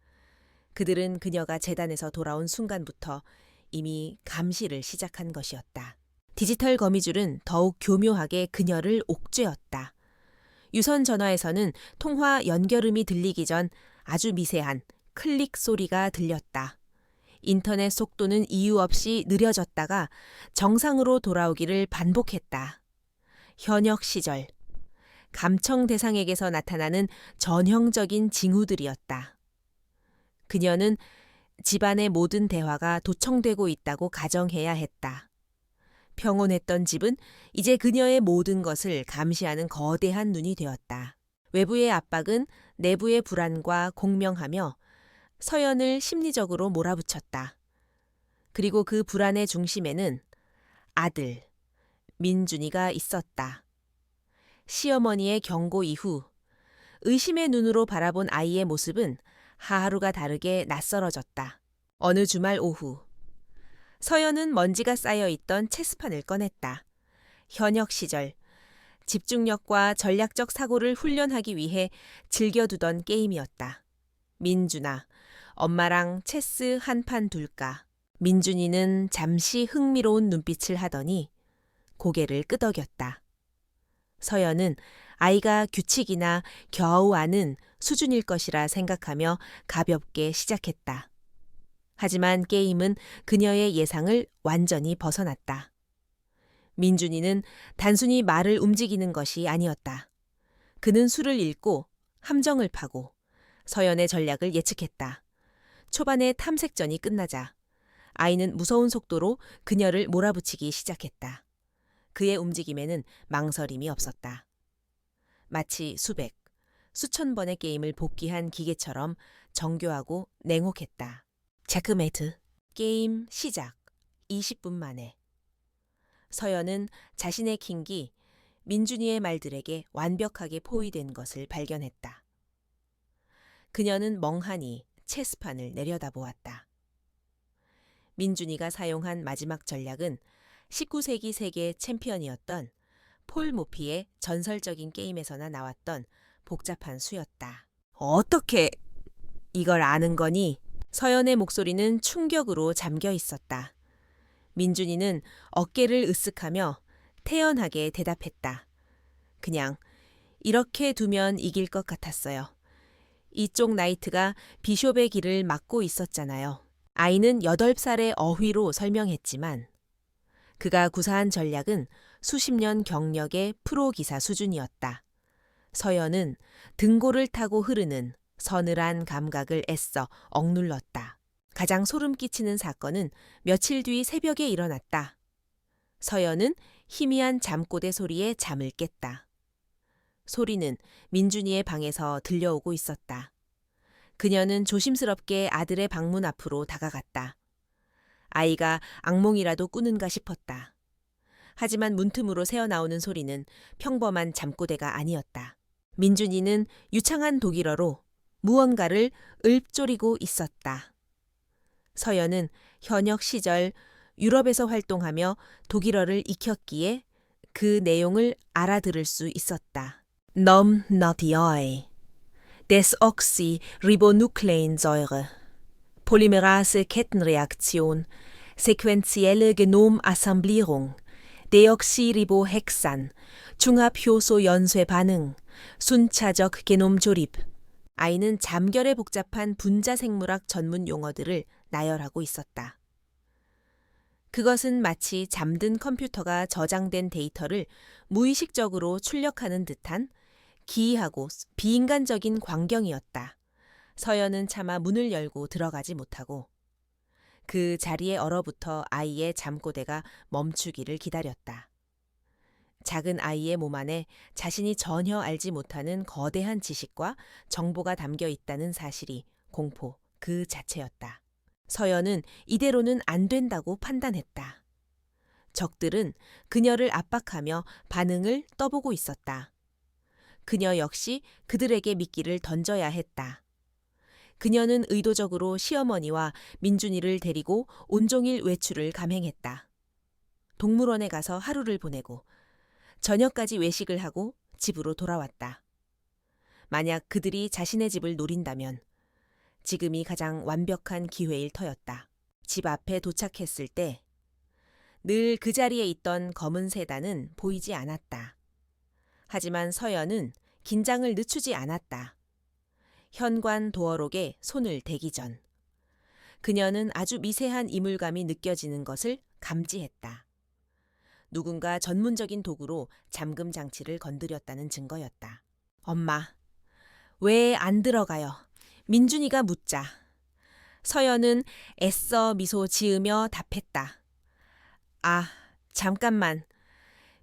그들은 그녀가 재단에서 돌아온 순간부터 이미 감시를 시작한 것이었다. 디지털 거미줄은 더욱 교묘하게 그녀를 옥죄었다. 유선 전화에서는 통화 연결음이 들리기 전 아주 미세한 클릭 소리가 들렸다. 인터넷 속도는 이유 없이 느려졌다가 정상으로 돌아오기를 반복했다. 현역 시절, 감청 대상에게서 나타나는 전형적인 징후들이었다. 그녀는 집안의 모든 대화가 도청되고 있다고 가정해야 했다. 평온했던 집은 이제 그녀의 모든 것을 감시하는 거대한 눈이 되었다. 외부의 압박은 내부의 불안과 공명하며 서연을 심리적으로 몰아붙였다. 그리고 그 불안의 중심에는 아들, 민준이가 있었다. 시어머니의 경고 이후 의심의 눈으로 바라본 아이의 모습은 하루가 다르게 낯설어졌다. 어느 주말 오후 서연은 먼지가 쌓여있던 체스판을 꺼냈다. 현역 시절 집중력과 전략적 사고를 훈련하기 위해 즐겨두던 게임이었다. 민준아, 엄마랑 체스 한 판 둘까? 민준이는 잠시 흥미로운 눈빛을 하더니 고개를 끄덕였다. 서연은 아이가 규칙이나 겨우 아는 수준일 것이라 생각하며 가볍게 시작했다. 하지만 게임은 그녀의 예상을 완전히 벗어났다. 민준이는 단순히 말을 움직이는 것이 아니었다. 그는 수를 읽고 함정을 파고 서연의 전략을 예측했다. 초반의 탐색전이 끝나자 아이는 무서운 속도로 그녀를 몰아붙이기 시작했다. 그의 움직임에는 망설임이 없었다. 마치 수백, 수천 번의 게임을 복귀한 기계처럼 정교하고 냉혹했다. 체크메이트. 게임 시작 20분 만에. 서연은 자신의 킹기 민준이의 말들에게 완벽하게 포위된 것을 발견했다. 그녀는 멍하니 체스판을 내려다보았다. 민준이가 사용한 마지막 전략은 19세기 세계 챔피언이었던 폴 모피의 전설적인 게임에서나 나왔던 복잡한 수였다. 어떻게 이걸 아는 거니? 서연의 목소리는 충격으로 잠겨 있었다. 민준이는 어깨를 으쓱하며 태연하게 대답했다. 그냥 이렇게 두면 이길 것 같았어요. 이쪽 나이트가 비숍의 길을 막고 있었잖아요. 아이는 8살의 어휘로 설명했지만 그가 구사한 전략은 수십 년 경력의 프로 기사 수준이었다. 서연은 등골을 타고 흐르는 서늘한 감각을 애써 억눌렀다. 가장 소름 끼치는 사건은 며칠 뒤 새벽에 일어났다. 서연은 희미한 잠꼬대 소리에 잠을 깼다. 소리는 민준이의 방에서 들려오고 있었다. 그녀는 조심스럽게 아들의 방문 앞으로 다가갔다. 아이가 악몽이라도 꾸는가 싶었다. 하지만 문틈으로 새어나오는 소리는 평범한 잠꼬대가 아니었다. 민준이는 유창한 독일어로 무언가를 읊조리고 있었다. 서연은 현역 시절 유럽에서 활동하며 독일어를 익혔기에 그 내용을 알아들을 수 있었다. Nom Nadioi Desoxyribonukleinsäure Polymerase-Kettenreaktion Sequentielle Genomassemblierung Deoxyribohexan 중합효소 연쇄 반응 순차적 게놈 조립. 아이는 잠결에 복잡한 분자생물학 전문 용어들을 나열하고 있었다. 그것은 마치 잠든 컴퓨터가 저장된 데이터를 무의식적으로 출력하는 듯한 기이하고 비인간적인 광경이었다. 서연은 차마 문을 열고 들어가지 못하고 그 자리에 얼어붙어 아이의 잠꼬대가 멈추기를 기다렸다. 작은 아이의 몸 안에 자신이 전혀 알지 못하는 거대한 지식과 정보가 담겨 있다는 사실이 공포 그 자체였다. 서연은 이대로는 안 된다고 판단했다. 적들은 그녀를 압박하며 반응을 떠보고 있었다. 그녀 역시 그들에게 미끼를 던져야 했다. 그녀는 의도적으로 시어머니와 민준이를 데리고 온종일 외출을 감행했다. 동물원에 가서 하루를 보내고 저녁까지 외식을 하고 집으로 돌아왔다. 만약 그들이 자신의 집을 노린다면 지금이 가장 완벽한 기회일 터였다. 집 앞에 도착했을 때 늘 그 자리에 있던 검은 세단은 보이지 않았다. 하지만 서연은 긴장을 늦추지 않았다. 현관 도어록에 손을 대기 전 그녀는 아주 미세한 이물감이 느껴지는 것을 감지했다. 누군가 전문적인 도구로 잠금 장치를 건드렸다는 증거였다. 엄마, 왜 안 들어가요? 민준이가 묻자. 서연은 애써 미소 지으며 답했다. 아, 잠깐만.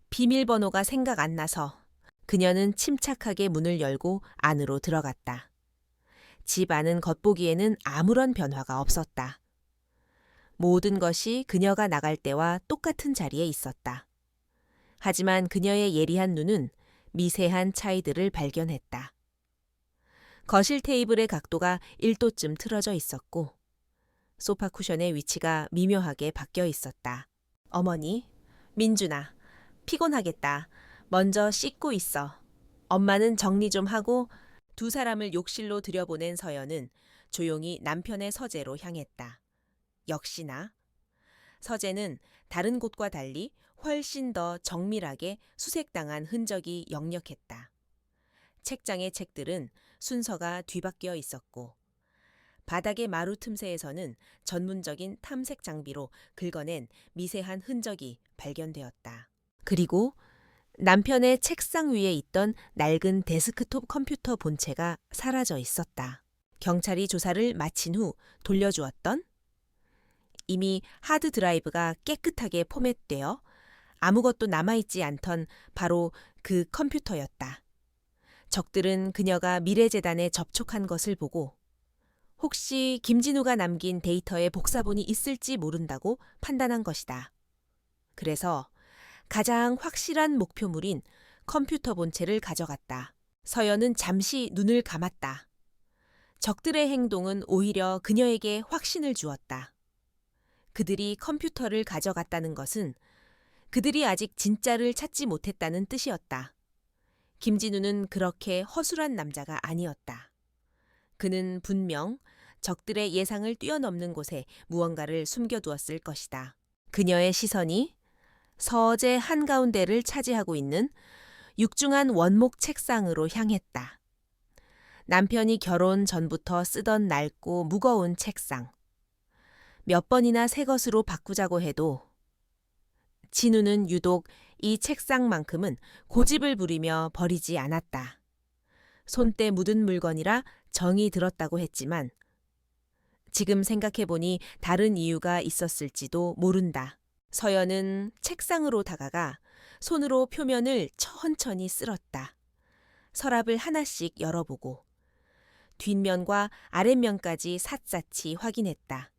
비밀번호가 생각 안 나서. 그녀는 침착하게 문을 열고 안으로 들어갔다. 집 안은 겉보기에는 아무런 변화가 없었다. 모든 것이 그녀가 나갈 때와 똑같은 자리에 있었다. 하지만 그녀의 예리한 눈은 미세한 차이들을 발견했다. 거실 테이블의 각도가 1도쯤 틀어져 있었고 소파 쿠션의 위치가 미묘하게 바뀌어 있었다. 어머니, 민준아, 피곤하겠다. 먼저 씻고 있어. 엄마는 정리 좀 하고. 두 사람을 욕실로 들여보낸 서연은 조용히 남편의 서재로 향했다. 역시나 서재는 다른 곳과 달리 훨씬 더 정밀하게 수색당한 흔적이 역력했다. 책장의 책들은 순서가 뒤바뀌어 있었고 바닥의 마루 틈새에서는 전문적인 탐색 장비로 긁어낸 미세한 흔적이 발견되었다. 그리고 남편의 책상 위에 있던 낡은 데스크톱 컴퓨터 본체가 사라져 있었다. 경찰이 조사를 마친 후 돌려주었던 이미 하드 드라이브가 깨끗하게 포맷되어 아무것도 남아있지 않던 바로 그 컴퓨터였다. 적들은 그녀가 미래재단에 접촉한 것을 보고 혹시 김진우가 남긴 데이터에 복사본이 있을지 모른다고 판단한 것이다. 그래서 가장 확실한 목표물인 컴퓨터 본체를 가져갔다. 서연은 잠시 눈을 감았다. 적들의 행동은 오히려 그녀에게 확신을 주었다. 그들이 컴퓨터를 가져갔다는 것은 그들이 아직 진짜를 찾지 못했다는 뜻이었다. 김진우는 그렇게 허술한 남자가 아니었다. 그는 분명 적들의 예상을 뛰어넘는 곳에 무언가를 숨겨두었을 것이다. 그녀의 시선이 서재 한가운데를 차지하고 있는 육중한 원목 책상으로 향했다. 남편이 결혼 전부터 쓰던 낡고 무거운 책상. 몇 번이나 새 것으로 바꾸자고 해도 진우는 유독 이 책상만큼은 고집을 부리며 버리지 않았다. 손때 묻은 물건이라 정이 들었다고 했지만 지금 생각해보니 다른 이유가 있었을지도 모른다. 서연은 책상으로 다가가 손으로 표면을 천천히 쓸었다. 서랍을 하나씩 열어보고 뒷면과 아랫면까지 샅샅이 확인했다.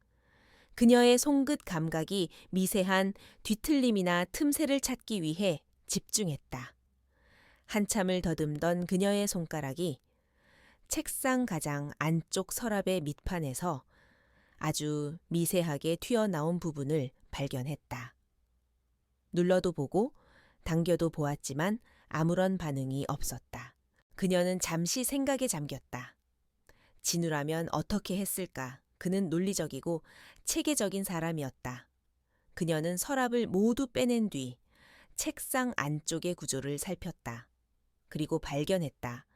그녀의 손끝 감각이 미세한 뒤틀림이나 틈새를 찾기 위해 집중했다. 한참을 더듬던 그녀의 손가락이 책상 가장 안쪽 서랍의 밑판에서 아주 미세하게 튀어나온 부분을 발견했다. 눌러도 보고 당겨도 보았지만 아무런 반응이 없었다. 그녀는 잠시 생각에 잠겼다. 진우라면 어떻게 했을까? 그는 논리적이고 체계적인 사람이었다. 그녀는 서랍을 모두 빼낸 뒤 책상 안쪽의 구조를 살폈다. 그리고 발견했다.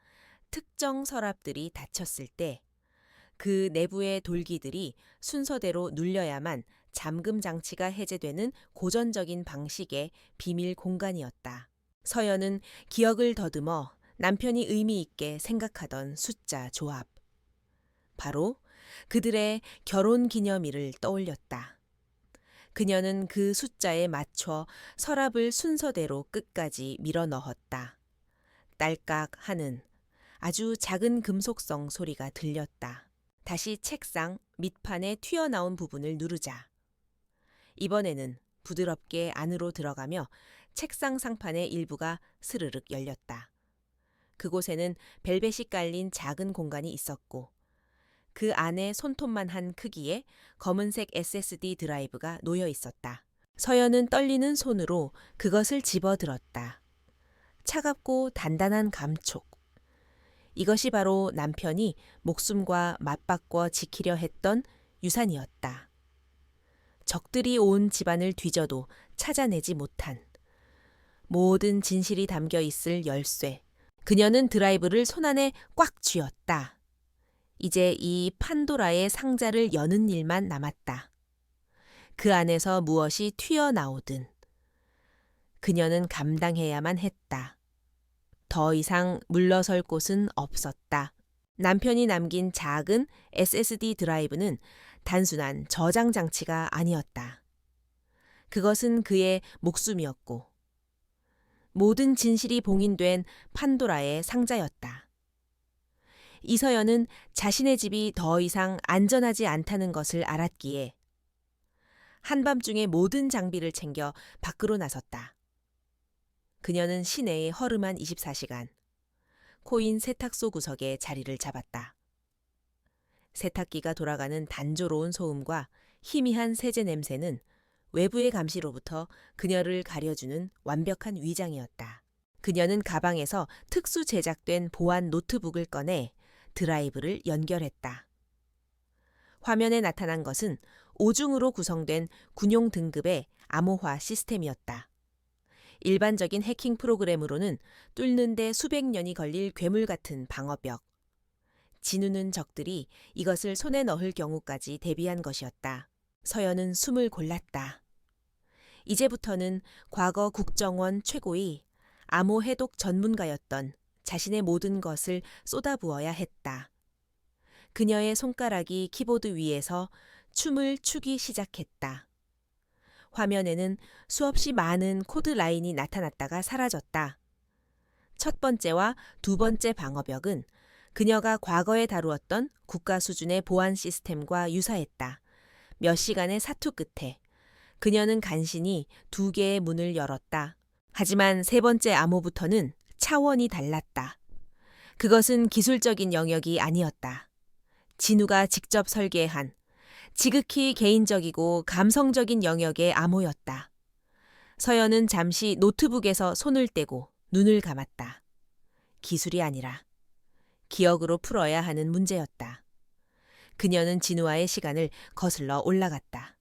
특정 서랍들이 닫혔을 때 그 내부의 돌기들이 순서대로 눌려야만 잠금 장치가 해제되는 고전적인 방식의 비밀 공간이었다. 서연은 기억을 더듬어 남편이 의미 있게 생각하던 숫자 조합. 바로 그들의 결혼 기념일을 떠올렸다. 그녀는 그 숫자에 맞춰 서랍을 순서대로 끝까지 밀어 넣었다. 딸깍 하는 아주 작은 금속성 소리가 들렸다. 다시 책상 밑판에 튀어나온 부분을 누르자. 이번에는 부드럽게 안으로 들어가며 책상 상판의 일부가 스르륵 열렸다. 그곳에는 벨벳이 깔린 작은 공간이 있었고 그 안에 손톱만 한 크기의 검은색 SSD 드라이브가 놓여 있었다. 서연은 떨리는 손으로 그것을 집어들었다. 차갑고 단단한 감촉. 이것이 바로 남편이 목숨과 맞바꿔 지키려 했던 유산이었다. 적들이 온 집안을 뒤져도 찾아내지 못한 모든 진실이 담겨 있을 열쇠. 그녀는 드라이브를 손안에 꽉 쥐었다. 이제 이 판도라의 상자를 여는 일만 남았다. 그 안에서 무엇이 튀어나오든 그녀는 감당해야만 했다. 더 이상 물러설 곳은 없었다. 남편이 남긴 작은 SSD 드라이브는 단순한 저장 장치가 아니었다. 그것은 그의 목숨이었고 모든 진실이 봉인된 판도라의 상자였다. 이서연은 자신의 집이 더 이상 안전하지 않다는 것을 알았기에 한밤중에 모든 장비를 챙겨 밖으로 나섰다. 그녀는 시내의 허름한 24시간, 코인 세탁소 구석에 자리를 잡았다. 세탁기가 돌아가는 단조로운 소음과 희미한 세제 냄새는 외부의 감시로부터 그녀를 가려주는 완벽한 위장이었다. 그녀는 가방에서 특수 제작된 보안 노트북을 꺼내 드라이브를 연결했다. 화면에 나타난 것은 5중으로 구성된 군용 등급의 암호화 시스템이었다. 일반적인 해킹 프로그램으로는 뚫는데 수백 년이 걸릴 괴물 같은 방어벽. 진우는 적들이 이것을 손에 넣을 경우까지 대비한 것이었다. 서연은 숨을 골랐다. 이제부터는 과거 국정원 최고의 암호 해독 전문가였던 자신의 모든 것을 쏟아부어야 했다. 그녀의 손가락이 키보드 위에서 춤을 추기 시작했다. 화면에는 수없이 많은 코드 라인이 나타났다가 사라졌다. 첫 번째와 두 번째 방어벽은 그녀가 과거에 다루었던 국가 수준의 보안 시스템과 유사했다. 몇 시간의 사투 끝에 그녀는 간신히 두 개의 문을 열었다. 하지만 세 번째 암호부터는 차원이 달랐다. 그것은 기술적인 영역이 아니었다. 진우가 직접 설계한 지극히 개인적이고 감성적인 영역의 암호였다. 서연은 잠시 노트북에서 손을 떼고 눈을 감았다. 기술이 아니라 기억으로 풀어야 하는 문제였다. 그녀는 진우와의 시간을 거슬러 올라갔다.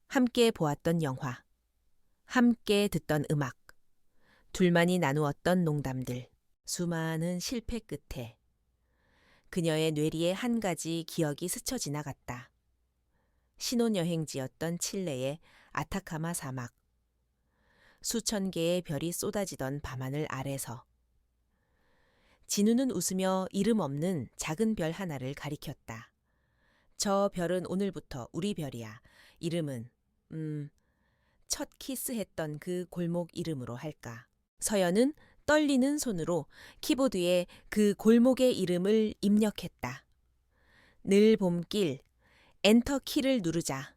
함께 보았던 영화, 함께 듣던 음악, 둘만이 나누었던 농담들, 수많은 실패 끝에 그녀의 뇌리에 한 가지 기억이 스쳐 지나갔다. 신혼여행지였던 칠레의 아타카마 사막, 수천 개의 별이 쏟아지던 밤하늘 아래서 진우는 웃으며 이름 없는 작은 별 하나를 가리켰다. 저 별은 오늘부터 우리 별이야. 이름은 첫 키스했던 그 골목 이름으로 할까. 서연은 떨리는 손으로 키보드에 그 골목의 이름을 입력했다. 늘 봄길, 엔터 키를 누르자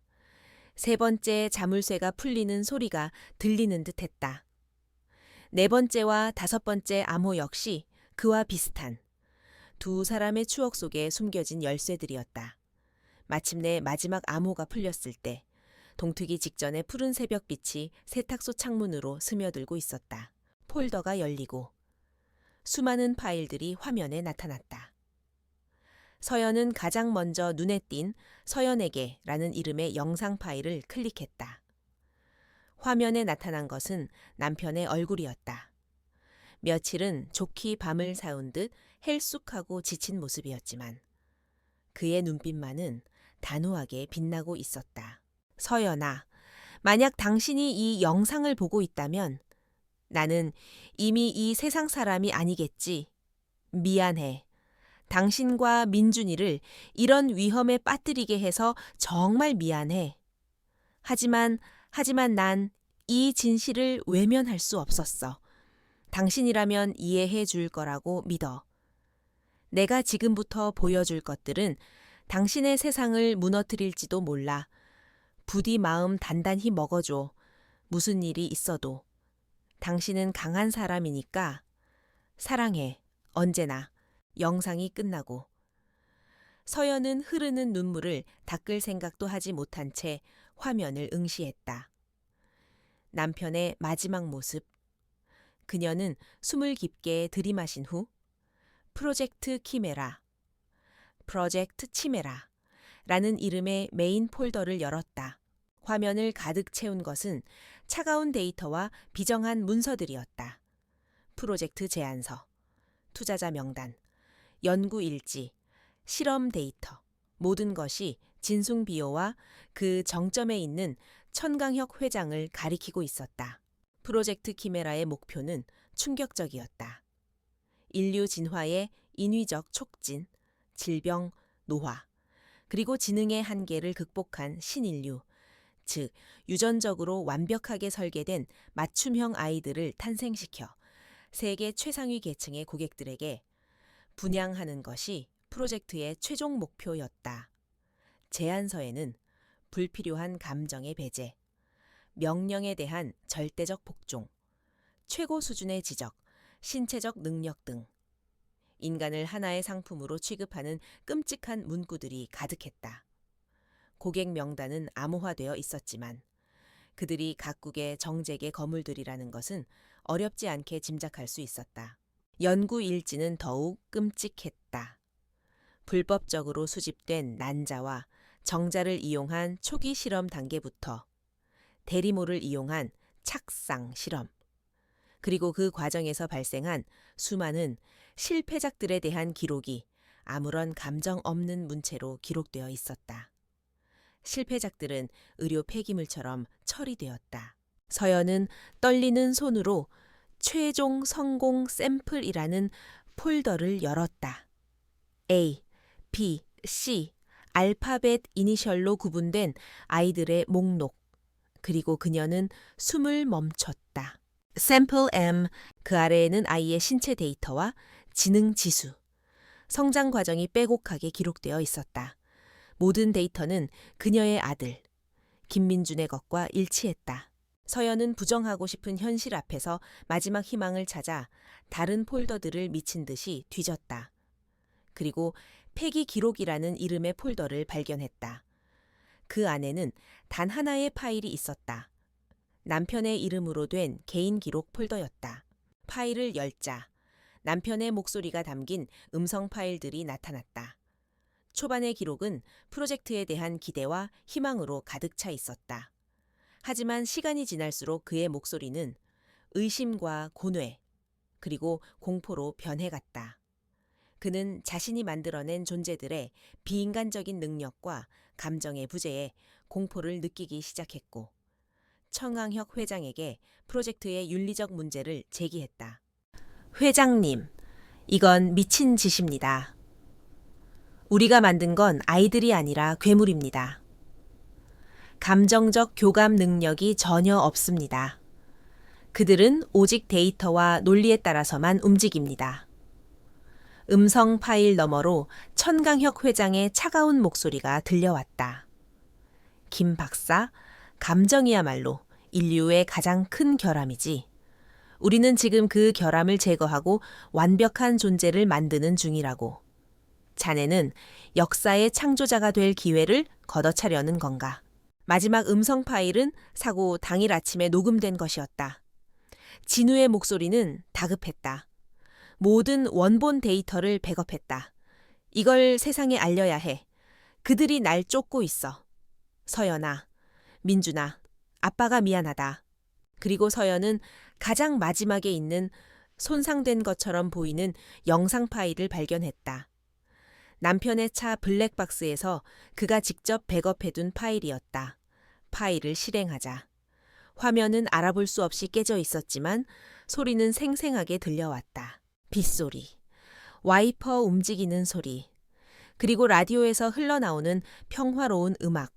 세 번째 자물쇠가 풀리는 소리가 들리는 듯했다. 네 번째와 다섯 번째 암호 역시 그와 비슷한 두 사람의 추억 속에 숨겨진 열쇠들이었다. 마침내 마지막 암호가 풀렸을 때 동트기 직전의 푸른 새벽빛이 세탁소 창문으로 스며들고 있었다. 폴더가 열리고 수많은 파일들이 화면에 나타났다. 서연은 가장 먼저 눈에 띈 서연에게라는 이름의 영상 파일을 클릭했다. 화면에 나타난 것은 남편의 얼굴이었다. 며칠은 좋게 밤을 새운 듯 헬쑥하고 지친 모습이었지만 그의 눈빛만은 단호하게 빛나고 있었다. 서연아, 만약 당신이 이 영상을 보고 있다면 나는 이미 이 세상 사람이 아니겠지. 미안해. 당신과 민준이를 이런 위험에 빠뜨리게 해서 정말 미안해. 하지만 난 이 진실을 외면할 수 없었어. 당신이라면 이해해 줄 거라고 믿어. 내가 지금부터 보여줄 것들은 당신의 세상을 무너뜨릴지도 몰라. 부디 마음 단단히 먹어줘. 무슨 일이 있어도. 당신은 강한 사람이니까 사랑해. 언제나. 영상이 끝나고 서연은 흐르는 눈물을 닦을 생각도 하지 못한 채 화면을 응시했다. 남편의 마지막 모습. 그녀는 숨을 깊게 들이마신 후 프로젝트 치메라 라는 이름의 메인 폴더를 열었다. 화면을 가득 채운 것은 차가운 데이터와 비정한 문서들이었다. 프로젝트 제안서, 투자자 명단, 연구 일지, 실험 데이터, 모든 것이 진숭비호와 그 정점에 있는 천강혁 회장을 가리키고 있었다. 프로젝트 키메라의 목표는 충격적이었다. 인류 진화의 인위적 촉진, 질병, 노화, 그리고 지능의 한계를 극복한 신인류, 즉 유전적으로 완벽하게 설계된 맞춤형 아이들을 탄생시켜 세계 최상위 계층의 고객들에게 분양하는 것이 프로젝트의 최종 목표였다. 제안서에는 불필요한 감정의 배제, 명령에 대한 절대적 복종, 최고 수준의 지적, 신체적 능력 등 인간을 하나의 상품으로 취급하는 끔찍한 문구들이 가득했다. 고객 명단은 암호화되어 있었지만 그들이 각국의 정재계 거물들이라는 것은 어렵지 않게 짐작할 수 있었다. 연구 일지는 더욱 끔찍했다. 불법적으로 수집된 난자와 정자를 이용한 초기 실험 단계부터 대리모를 이용한 착상 실험, 그리고 그 과정에서 발생한 수많은 실패작들에 대한 기록이 아무런 감정 없는 문체로 기록되어 있었다. 실패작들은 의료 폐기물처럼 처리되었다. 서연은 떨리는 손으로 최종 성공 샘플이라는 폴더를 열었다. A, B, C, 알파벳 이니셜로 구분된 아이들의 목록. 그리고 그녀는 숨을 멈췄다. 샘플 M, 그 아래에는 아이의 신체 데이터와 지능 지수, 성장 과정이 빼곡하게 기록되어 있었다. 모든 데이터는 그녀의 아들, 김민준의 것과 일치했다. 서연은 부정하고 싶은 현실 앞에서 마지막 희망을 찾아 다른 폴더들을 미친 듯이 뒤졌다. 그리고 폐기 기록이라는 이름의 폴더를 발견했다. 그 안에는 단 하나의 파일이 있었다. 남편의 이름으로 된 개인 기록 폴더였다. 파일을 열자 남편의 목소리가 담긴 음성 파일들이 나타났다. 초반의 기록은 프로젝트에 대한 기대와 희망으로 가득 차 있었다. 하지만 시간이 지날수록 그의 목소리는 의심과 고뇌, 그리고 공포로 변해갔다. 그는 자신이 만들어낸 존재들의 비인간적인 능력과 감정의 부재에 공포를 느끼기 시작했고, 청강혁 회장에게 프로젝트의 윤리적 문제를 제기했다. 회장님, 이건 미친 짓입니다. 우리가 만든 건 아이들이 아니라 괴물입니다. 감정적 교감 능력이 전혀 없습니다. 그들은 오직 데이터와 논리에 따라서만 움직입니다. 음성 파일 너머로 천강혁 회장의 차가운 목소리가 들려왔다. 김 박사, 감정이야말로 인류의 가장 큰 결함이지. 우리는 지금 그 결함을 제거하고 완벽한 존재를 만드는 중이라고. 자네는 역사의 창조자가 될 기회를 걷어차려는 건가? 마지막 음성 파일은 사고 당일 아침에 녹음된 것이었다. 진우의 목소리는 다급했다. 모든 원본 데이터를 백업했다. 이걸 세상에 알려야 해. 그들이 날 쫓고 있어. 서연아, 민준아, 아빠가 미안하다. 그리고 서연은 가장 마지막에 있는 손상된 것처럼 보이는 영상 파일을 발견했다. 남편의 차 블랙박스에서 그가 직접 백업해둔 파일이었다. 파일을 실행하자. 화면은 알아볼 수 없이 깨져 있었지만 소리는 생생하게 들려왔다. 빗소리, 와이퍼 움직이는 소리, 그리고 라디오에서 흘러나오는 평화로운 음악.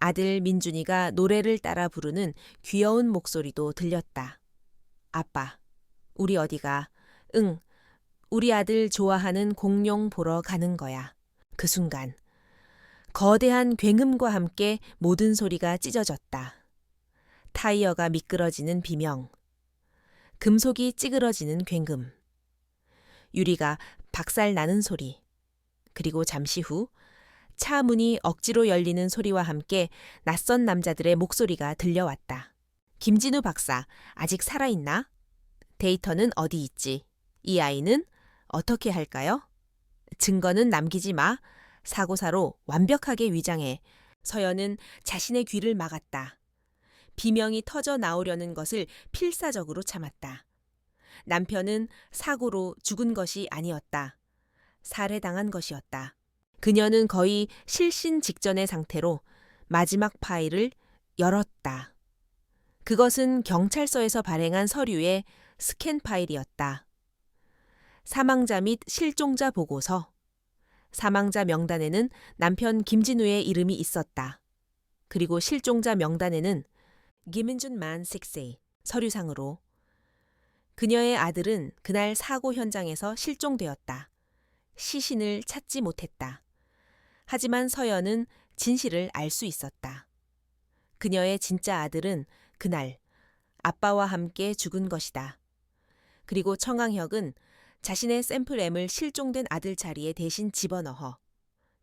아들 민준이가 노래를 따라 부르는 귀여운 목소리도 들렸다. 아빠, 우리 어디가? 응, 우리 아들 좋아하는 공룡 보러 가는 거야. 그 순간 거대한 굉음과 함께 모든 소리가 찢어졌다. 타이어가 미끄러지는 비명, 금속이 찌그러지는 굉음, 유리가 박살나는 소리, 그리고 잠시 후 차 문이 억지로 열리는 소리와 함께 낯선 남자들의 목소리가 들려왔다. 김진우 박사, 아직 살아있나? 데이터는 어디 있지? 이 아이는 어떻게 할까요? 증거는 남기지 마. 사고사로 완벽하게 위장해. 서연은 자신의 귀를 막았다. 비명이 터져 나오려는 것을 필사적으로 참았다. 남편은 사고로 죽은 것이 아니었다. 살해당한 것이었다. 그녀는 거의 실신 직전의 상태로 마지막 파일을 열었다. 그것은 경찰서에서 발행한 서류의 스캔 파일이었다. 사망자 및 실종자 보고서. 사망자 명단에는 남편 김진우의 이름이 있었다. 그리고 실종자 명단에는 김민준 만 6세 서류상으로. 그녀의 아들은 그날 사고 현장에서 실종되었다. 시신을 찾지 못했다. 하지만 서연은 진실을 알 수 있었다. 그녀의 진짜 아들은 그날 아빠와 함께 죽은 것이다. 그리고 청강혁은 자신의 샘플M을 실종된 아들 자리에 대신 집어넣어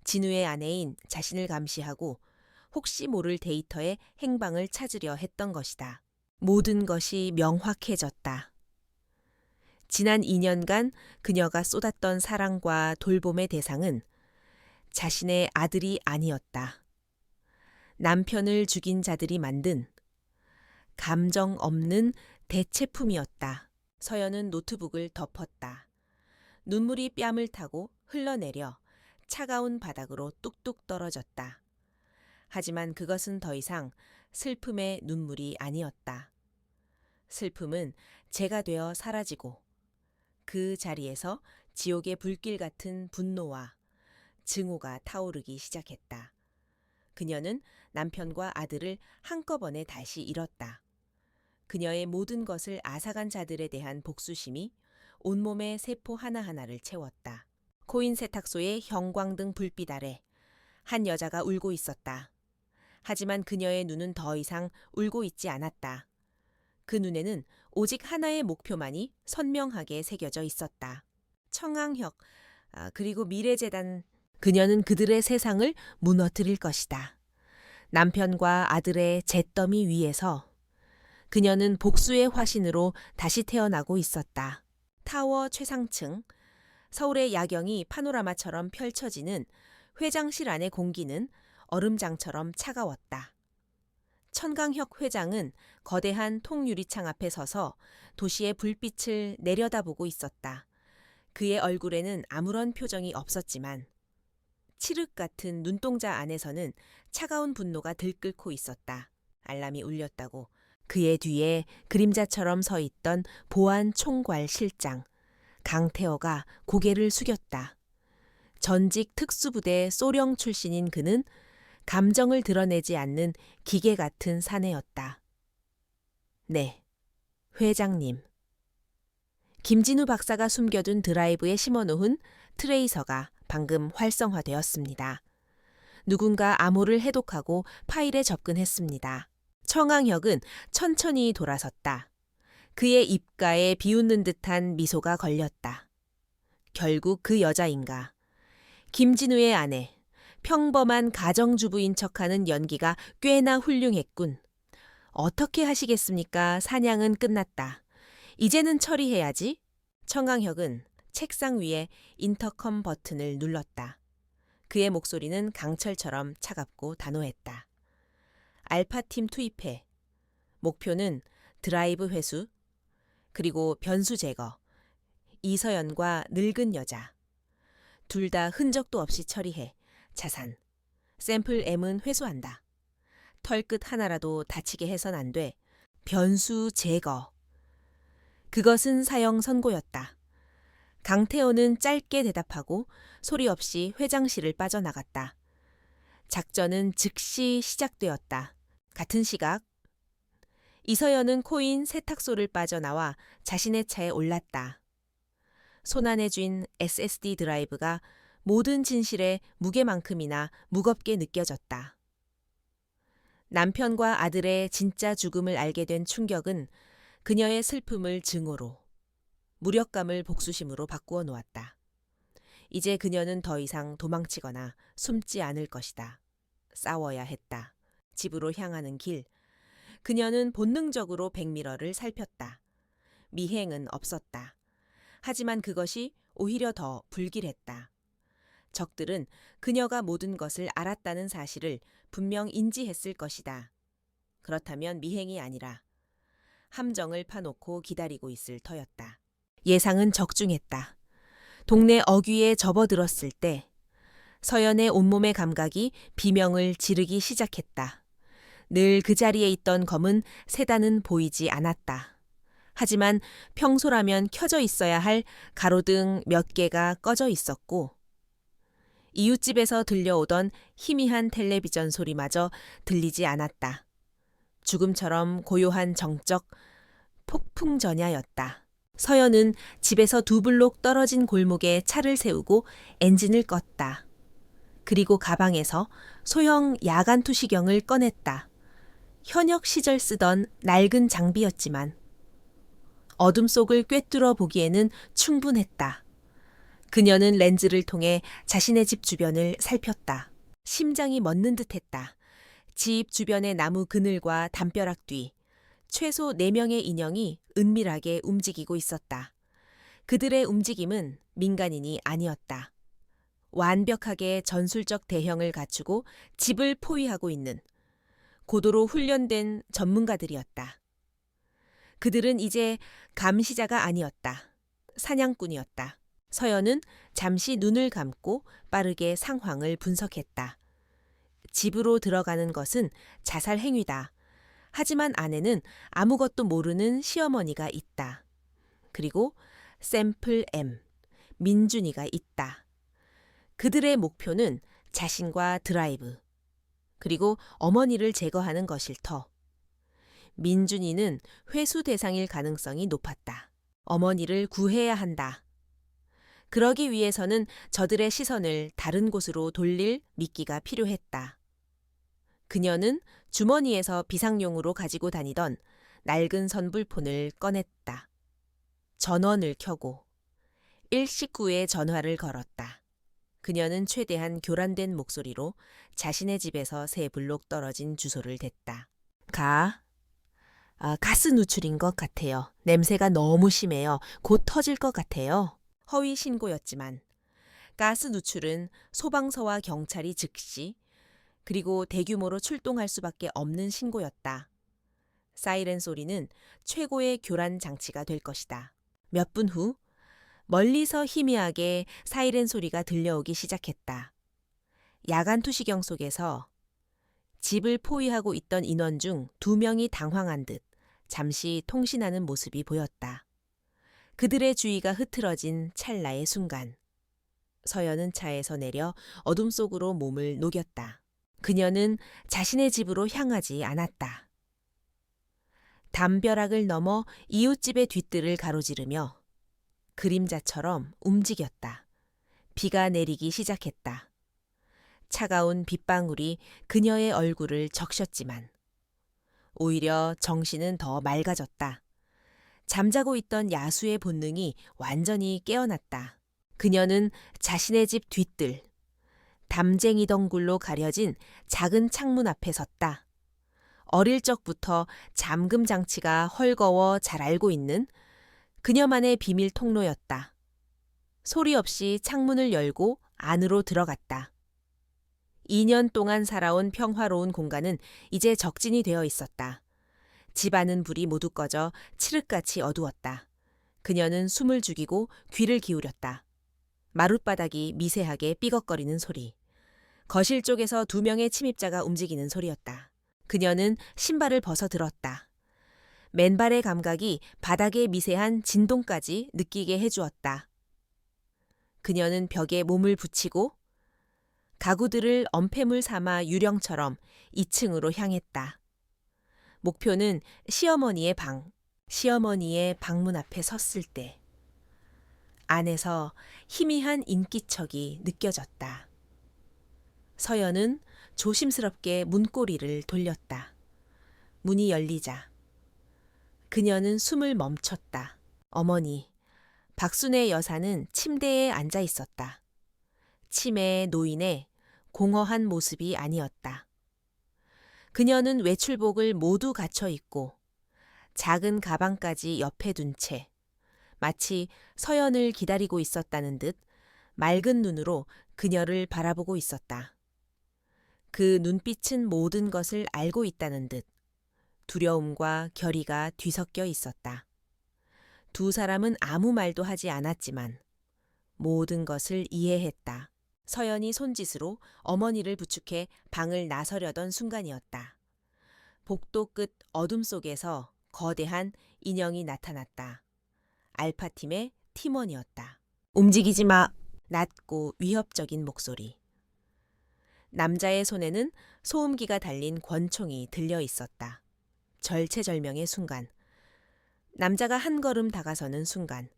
진우의 아내인 자신을 감시하고 혹시 모를 데이터의 행방을 찾으려 했던 것이다. 모든 것이 명확해졌다. 지난 2년간 그녀가 쏟았던 사랑과 돌봄의 대상은 자신의 아들이 아니었다. 남편을 죽인 자들이 만든 감정 없는 대체품이었다. 서연은 노트북을 덮었다. 눈물이 뺨을 타고 흘러내려 차가운 바닥으로 뚝뚝 떨어졌다. 하지만 그것은 더 이상 슬픔의 눈물이 아니었다. 슬픔은 재가 되어 사라지고 그 자리에서 지옥의 불길 같은 분노와 증오가 타오르기 시작했다. 그녀는 남편과 아들을 한꺼번에 다시 잃었다. 그녀의 모든 것을 앗아간 자들에 대한 복수심이 온몸의 세포 하나하나를 채웠다. 코인 세탁소의 형광등 불빛 아래 한 여자가 울고 있었다. 하지만 그녀의 눈은 더 이상 울고 있지 않았다. 그 눈에는 오직 하나의 목표만이 선명하게 새겨져 있었다. 청항혁, 그리고 미래재단. 그녀는 그들의 세상을 무너뜨릴 것이다. 남편과 아들의 잿더미 위에서 그녀는 복수의 화신으로 다시 태어나고 있었다. 타워 최상층, 서울의 야경이 파노라마처럼 펼쳐지는 회장실 안의 공기는 얼음장처럼 차가웠다. 천강혁 회장은 거대한 통유리창 앞에 서서 도시의 불빛을 내려다보고 있었다. 그의 얼굴에는 아무런 표정이 없었지만 칠흑 같은 눈동자 안에서는 차가운 분노가 들끓고 있었다. 알람이 울렸다고 그의 뒤에 그림자처럼 서 있던 보안 총괄 실장 강태어가 고개를 숙였다. 전직 특수부대 소령 출신인 그는 감정을 드러내지 않는 기계 같은 사내였다. 네, 회장님. 김진우 박사가 숨겨둔 드라이브에 심어놓은 트레이서가 방금 활성화되었습니다. 누군가 암호를 해독하고 파일에 접근했습니다. 청항혁은 천천히 돌아섰다. 그의 입가에 비웃는 듯한 미소가 걸렸다. 결국 그 여자인가. 김진우의 아내, 평범한 가정주부인 척하는 연기가 꽤나 훌륭했군. 어떻게 하시겠습니까? 사냥은 끝났다. 이제는 처리해야지. 청강혁은 책상 위에 인터컴 버튼을 눌렀다. 그의 목소리는 강철처럼 차갑고 단호했다. 알파팀 투입해. 목표는 드라이브 회수, 그리고 변수 제거. 이서연과 늙은 여자. 둘 다 흔적도 없이 처리해. 자산. 샘플 M은 회수한다. 털끝 하나라도 다치게 해선 안 돼. 변수 제거. 그것은 사형 선고였다. 강태호는 짧게 대답하고 소리 없이 회장실을 빠져나갔다. 작전은 즉시 시작되었다. 같은 시각 이서연은 코인 세탁소를 빠져나와 자신의 차에 올랐다. 손안에 쥔 SSD 드라이브가 모든 진실의 무게만큼이나 무겁게 느껴졌다. 남편과 아들의 진짜 죽음을 알게 된 충격은 그녀의 슬픔을 증오로, 무력감을 복수심으로 바꾸어 놓았다. 이제 그녀는 더 이상 도망치거나 숨지 않을 것이다. 싸워야 했다. 집으로 향하는 길, 그녀는 본능적으로 백미러를 살폈다. 미행은 없었다. 하지만 그것이 오히려 더 불길했다. 적들은 그녀가 모든 것을 알았다는 사실을 분명 인지했을 것이다. 그렇다면 미행이 아니라 함정을 파놓고 기다리고 있을 터였다. 예상은 적중했다. 동네 어귀에 접어들었을 때 서연의 온몸의 감각이 비명을 지르기 시작했다. 늘 그 자리에 있던 검은 세단은 보이지 않았다. 하지만 평소라면 켜져 있어야 할 가로등 몇 개가 꺼져 있었고 이웃집에서 들려오던 희미한 텔레비전 소리마저 들리지 않았다. 죽음처럼 고요한 정적 폭풍전야였다. 서연은 집에서 2블록 떨어진 골목에 차를 세우고 엔진을 껐다. 그리고 가방에서 소형 야간 투시경을 꺼냈다. 현역 시절 쓰던 낡은 장비였지만 어둠 속을 꿰뚫어 보기에는 충분했다. 그녀는 렌즈를 통해 자신의 집 주변을 살폈다. 심장이 멎는 듯했다. 집 주변의 나무 그늘과 담벼락 뒤 최소 4명의 인형이 은밀하게 움직이고 있었다. 그들의 움직임은 민간인이 아니었다. 완벽하게 전술적 대형을 갖추고 집을 포위하고 있는 고도로 훈련된 전문가들이었다. 그들은 이제 감시자가 아니었다. 사냥꾼이었다. 서연은 잠시 눈을 감고 빠르게 상황을 분석했다. 집으로 들어가는 것은 자살 행위다. 하지만 안에는 아무것도 모르는 시어머니가 있다. 그리고 샘플 M, 민준이가 있다. 그들의 목표는 자신과 드라이브, 그리고 어머니를 제거하는 것일 터. 민준이는 회수 대상일 가능성이 높았다. 어머니를 구해야 한다. 그러기 위해서는 저들의 시선을 다른 곳으로 돌릴 미끼가 필요했다. 그녀는 주머니에서 비상용으로 가지고 다니던 낡은 선불폰을 꺼냈다. 전원을 켜고 119에 전화를 걸었다. 그녀는 최대한 교란된 목소리로 자신의 집에서 3블록 떨어진 주소를 댔다. 가스 누출인 것 같아요. 냄새가 너무 심해요. 곧 터질 것 같아요. 허위 신고였지만 가스 누출은 소방서와 경찰이 즉시 그리고 대규모로 출동할 수밖에 없는 신고였다. 사이렌 소리는 최고의 교란 장치가 될 것이다. 몇 분 후 멀리서 희미하게 사이렌 소리가 들려오기 시작했다. 야간 투시경 속에서 집을 포위하고 있던 인원 중 2명이 당황한 듯 잠시 통신하는 모습이 보였다. 그들의 주의가 흐트러진 찰나의 순간 서연은 차에서 내려 어둠 속으로 몸을 녹였다. 그녀는 자신의 집으로 향하지 않았다. 담벼락을 넘어 이웃집의 뒷뜰을 가로지르며 그림자처럼 움직였다. 비가 내리기 시작했다. 차가운 빗방울이 그녀의 얼굴을 적셨지만 오히려 정신은 더 맑아졌다. 잠자고 있던 야수의 본능이 완전히 깨어났다. 그녀는 자신의 집 뒷뜰, 담쟁이 덩굴로 가려진 작은 창문 앞에 섰다. 어릴 적부터 잠금 장치가 헐거워 잘 알고 있는 그녀만의 비밀 통로였다. 소리 없이 창문을 열고 안으로 들어갔다. 2년 동안 살아온 평화로운 공간은 이제 적진이 되어 있었다. 집안은 불이 모두 꺼져 칠흑같이 어두웠다. 그녀는 숨을 죽이고 귀를 기울였다. 마룻바닥이 미세하게 삐걱거리는 소리. 거실 쪽에서 2명의 침입자가 움직이는 소리였다. 그녀는 신발을 벗어 들었다. 맨발의 감각이 바닥의 미세한 진동까지 느끼게 해주었다. 그녀는 벽에 몸을 붙이고 가구들을 엄폐물 삼아 유령처럼 2층으로 향했다. 목표는 시어머니의 방. 시어머니의 방문 앞에 섰을 때 안에서 희미한 인기척이 느껴졌다. 서연은 조심스럽게 문고리를 돌렸다. 문이 열리자 그녀는 숨을 멈췄다. 어머니, 박순애 여사는 침대에 앉아 있었다. 치매의 노인의 공허한 모습이 아니었다. 그녀는 외출복을 모두 갖춰 입고 작은 가방까지 옆에 둔 채 마치 서연을 기다리고 있었다는 듯 맑은 눈으로 그녀를 바라보고 있었다. 그 눈빛은 모든 것을 알고 있다는 듯 두려움과 결의가 뒤섞여 있었다. 2 사람은 아무 말도 하지 않았지만 모든 것을 이해했다. 서연이 손짓으로 어머니를 부축해 방을 나서려던 순간이었다. 복도 끝 어둠 속에서 거대한 인형이 나타났다. 알파팀의 팀원이었다. 움직이지 마. 낮고 위협적인 목소리. 남자의 손에는 소음기가 달린 권총이 들려 있었다. 절체절명의 순간. 남자가 한 걸음 다가서는 순간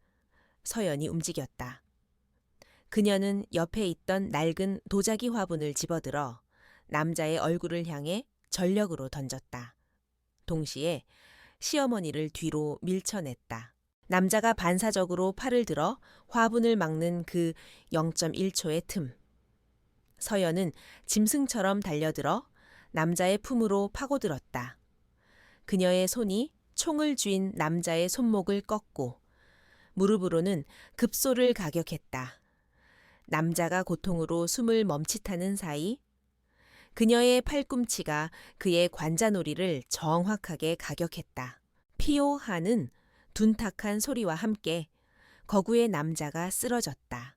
서연이 움직였다. 그녀는 옆에 있던 낡은 도자기 화분을 집어들어 남자의 얼굴을 향해 전력으로 던졌다. 동시에 시어머니를 뒤로 밀쳐냈다. 남자가 반사적으로 팔을 들어 화분을 막는 그 0.1초의 틈. 서연은 짐승처럼 달려들어 남자의 품으로 파고들었다. 그녀의 손이 총을 쥔 남자의 손목을 꺾고 무릎으로는 급소를 가격했다. 남자가 고통으로 숨을 멈칫하는 사이 그녀의 팔꿈치가 그의 관자놀이를 정확하게 가격했다. 피요 하는 둔탁한 소리와 함께 거구의 남자가 쓰러졌다.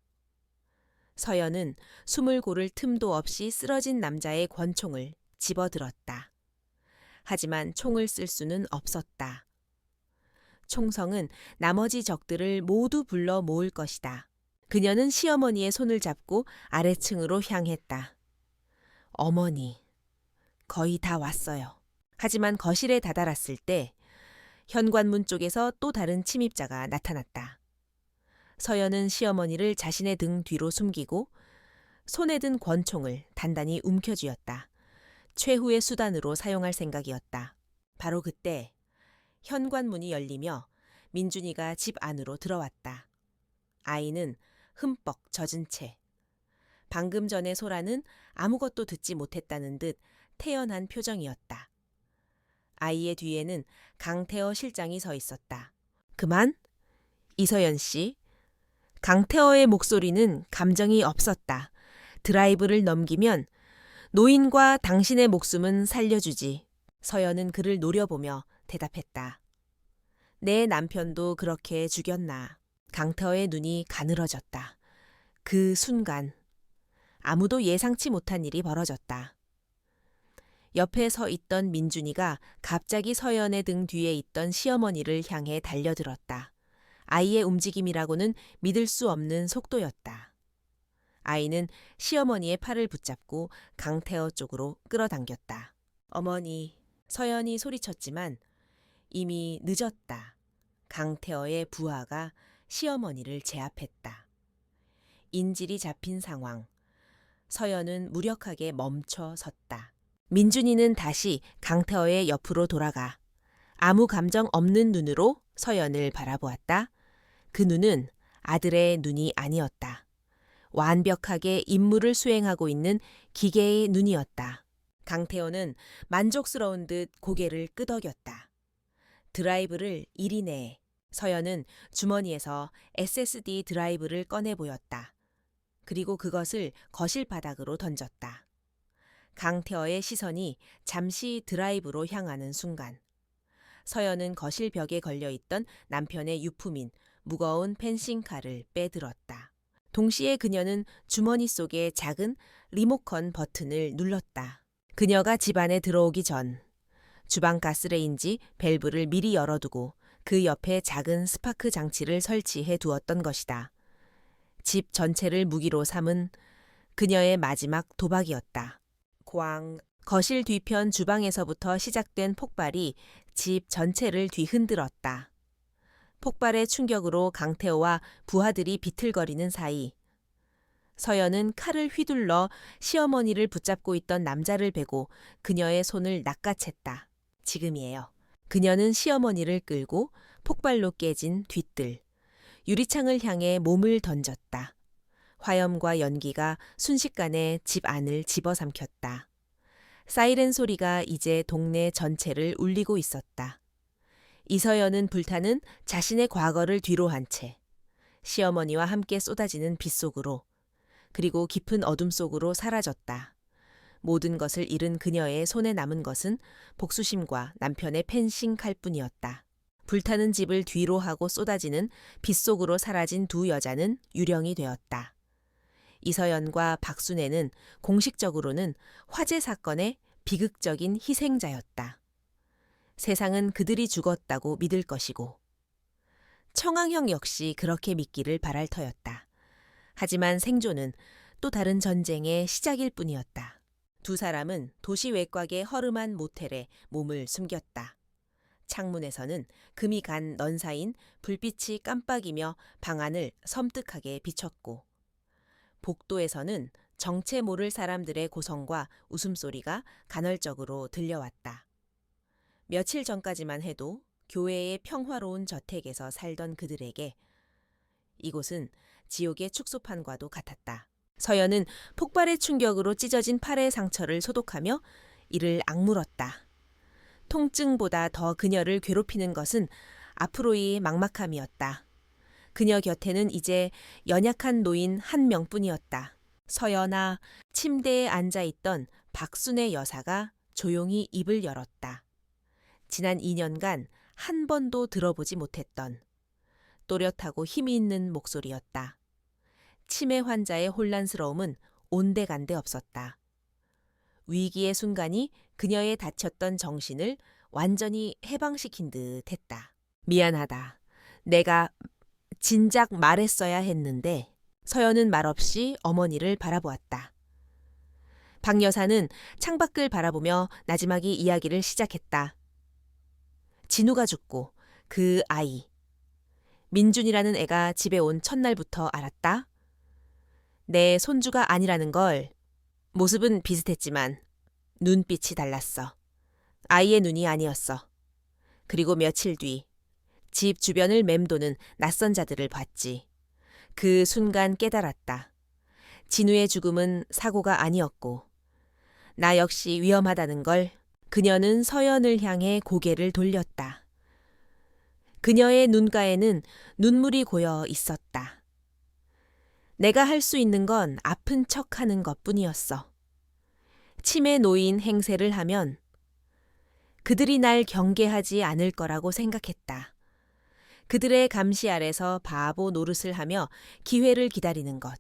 서연은 숨을 고를 틈도 없이 쓰러진 남자의 권총을 집어들었다. 하지만 총을 쓸 수는 없었다. 총성은 나머지 적들을 모두 불러 모을 것이다. 그녀는 시어머니의 손을 잡고 아래층으로 향했다. 어머니, 거의 다 왔어요. 하지만 거실에 다다랐을 때 현관문 쪽에서 또 다른 침입자가 나타났다. 서연은 시어머니를 자신의 등 뒤로 숨기고 손에 든 권총을 단단히 움켜쥐었다. 최후의 수단으로 사용할 생각이었다. 바로 그때 현관문이 열리며 민준이가 집 안으로 들어왔다. 아이는 흠뻑 젖은 채. 방금 전에 소라는 아무것도 듣지 못했다는 듯 태연한 표정이었다. 아이의 뒤에는 강태어 실장이 서 있었다. 그만? 이서연 씨. 강태어의 목소리는 감정이 없었다. 드라이브를 넘기면 노인과 당신의 목숨은 살려주지. 서연은 그를 노려보며 대답했다. 내 남편도 그렇게 죽였나. 강태어의 눈이 가늘어졌다. 그 순간 아무도 예상치 못한 일이 벌어졌다. 옆에 서 있던 민준이가 갑자기 서연의 등 뒤에 있던 시어머니를 향해 달려들었다. 아이의 움직임이라고는 믿을 수 없는 속도였다. 아이는 시어머니의 팔을 붙잡고 강태어 쪽으로 끌어당겼다. 어머니, 서연이 소리쳤지만 이미 늦었다. 강태어의 부하가 시어머니를 제압했다. 인질이 잡힌 상황. 서연은 무력하게 멈춰 섰다. 민준이는 다시 강태어의 옆으로 돌아가 아무 감정 없는 눈으로 서연을 바라보았다. 그 눈은 아들의 눈이 아니었다. 완벽하게 임무를 수행하고 있는 기계의 눈이었다. 강태호는 만족스러운 듯 고개를 끄덕였다. 드라이브를 1인 내에 서연은 주머니에서 SSD 드라이브를 꺼내 보였다. 그리고 그것을 거실 바닥으로 던졌다. 강태어의 시선이 잠시 드라이브로 향하는 순간 서연은 거실 벽에 걸려있던 남편의 유품인 무거운 펜싱칼을 빼들었다. 동시에 그녀는 주머니 속의 작은 리모컨 버튼을 눌렀다. 그녀가 집 안에 들어오기 전 주방 가스레인지 밸브를 미리 열어두고 그 옆에 작은 스파크 장치를 설치해 두었던 것이다. 집 전체를 무기로 삼은 그녀의 마지막 도박이었다. 꽝! 거실 뒤편 주방에서부터 시작된 폭발이 집 전체를 뒤흔들었다. 폭발의 충격으로 강태호와 부하들이 비틀거리는 사이 서연은 칼을 휘둘러 시어머니를 붙잡고 있던 남자를 베고 그녀의 손을 낚아챘다. 지금이에요. 그녀는 시어머니를 끌고 폭발로 깨진 뒤뜰, 유리창을 향해 몸을 던졌다. 화염과 연기가 순식간에 집 안을 집어삼켰다. 사이렌 소리가 이제 동네 전체를 울리고 있었다. 이서연은 불타는 자신의 과거를 뒤로 한 채 시어머니와 함께 쏟아지는 빛 속으로 그리고 깊은 어둠 속으로 사라졌다. 모든 것을 잃은 그녀의 손에 남은 것은 복수심과 남편의 펜싱 칼뿐이었다. 불타는 집을 뒤로 하고 쏟아지는 빛 속으로 사라진 두 여자는 유령이 되었다. 이서연과 박순애는 공식적으로는 화재 사건의 비극적인 희생자였다. 세상은 그들이 죽었다고 믿을 것이고 청왕형 역시 그렇게 믿기를 바랄 터였다. 하지만 생존은 또 다른 전쟁의 시작일 뿐이었다. 두 사람은 도시 외곽의 허름한 모텔에 몸을 숨겼다. 창문에서는 금이 간 넌사인 불빛이 깜빡이며 방 안을 섬뜩하게 비췄고 복도에서는 정체 모를 사람들의 고성과 웃음소리가 간헐적으로 들려왔다. 며칠 전까지만 해도 교회의 평화로운 저택에서 살던 그들에게 이곳은 지옥의 축소판과도 같았다. 서연은 폭발의 충격으로 찢어진 팔의 상처를 소독하며 이를 악물었다. 통증보다 더 그녀를 괴롭히는 것은 앞으로의 막막함이었다. 그녀 곁에는 이제 연약한 노인 한 명뿐이었다. 서연아, 침대에 앉아있던 박순애 여사가 조용히 입을 열었다. 지난 2년간 한 번도 들어보지 못했던 또렷하고 힘이 있는 목소리였다. 치매 환자의 혼란스러움은 온데간데 없었다. 위기의 순간이 그녀의 다쳤던 정신을 완전히 해방시킨 듯 했다. 미안하다. 내가 진작 말했어야 했는데. 서연은 말없이 어머니를 바라보았다. 박 여사는 창밖을 바라보며 나지막이 이야기를 시작했다. 진우가 죽고 그 아이. 민준이라는 애가 집에 온 첫날부터 알았다. 내 손주가 아니라는 걸. 모습은 비슷했지만 눈빛이 달랐어. 아이의 눈이 아니었어. 그리고 며칠 뒤 집 주변을 맴도는 낯선 자들을 봤지. 그 순간 깨달았다. 진우의 죽음은 사고가 아니었고 나 역시 위험하다는 걸. 그녀는 서연을 향해 고개를 돌렸다. 그녀의 눈가에는 눈물이 고여 있었다. 내가 할 수 있는 건 아픈 척하는 것뿐이었어. 치매 노인 행세를 하면 그들이 날 경계하지 않을 거라고 생각했다. 그들의 감시 아래서 바보 노릇을 하며 기회를 기다리는 것.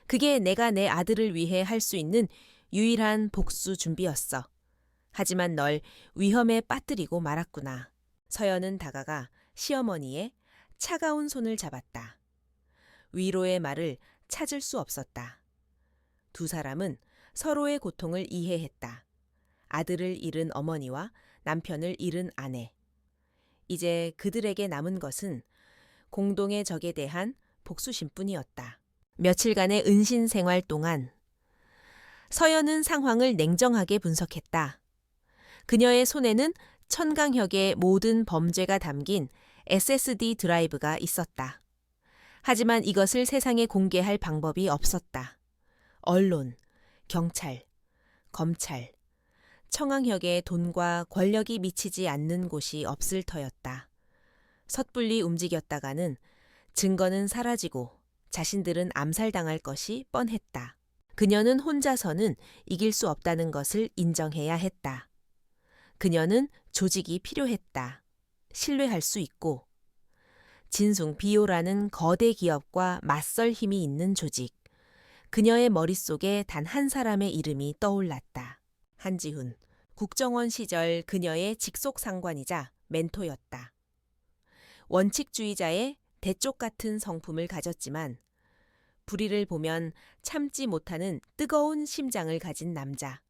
그게 내가 내 아들을 위해 할 수 있는 유일한 복수 준비였어. 하지만 널 위험에 빠뜨리고 말았구나. 서연은 다가가 시어머니의 차가운 손을 잡았다. 위로의 말을 찾을 수 없었다. 두 사람은 서로의 고통을 이해했다. 아들을 잃은 어머니와 남편을 잃은 아내. 이제 그들에게 남은 것은 공동의 적에 대한 복수심뿐이었다. 며칠간의 은신 생활 동안 서연은 상황을 냉정하게 분석했다. 그녀의 손에는 천강혁의 모든 범죄가 담긴 SSD 드라이브가 있었다. 하지만 이것을 세상에 공개할 방법이 없었다. 언론, 경찰, 검찰, 청강혁의 돈과 권력이 미치지 않는 곳이 없을 터였다. 섣불리 움직였다가는 증거는 사라지고 자신들은 암살당할 것이 뻔했다. 그녀는 혼자서는 이길 수 없다는 것을 인정해야 했다. 그녀는 조직이 필요했다. 신뢰할 수 있고. 진숭 비오라는 거대 기업과 맞설 힘이 있는 조직. 그녀의 머릿속에 단 한 사람의 이름이 떠올랐다. 한지훈, 국정원 시절 그녀의 직속 상관이자 멘토였다. 원칙주의자의 대쪽 같은 성품을 가졌지만 불의를 보면 참지 못하는 뜨거운 심장을 가진 남자.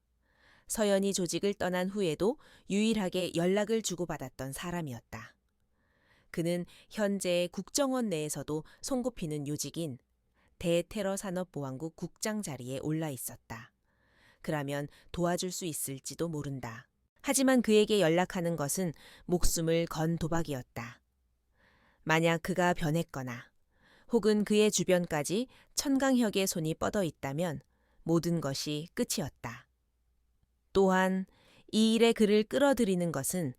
서연이 조직을 떠난 후에도 유일하게 연락을 주고받았던 사람이었다. 그는 현재 국정원 내에서도 손꼽히는 요직인 대테러산업보안국 국장 자리에 올라 있었다. 그라면 도와줄 수 있을지도 모른다. 하지만 그에게 연락하는 것은 목숨을 건 도박이었다. 만약 그가 변했거나 혹은 그의 주변까지 천강혁의 손이 뻗어 있다면 모든 것이 끝이었다. 또한 이 일에 그를 끌어들이는 것은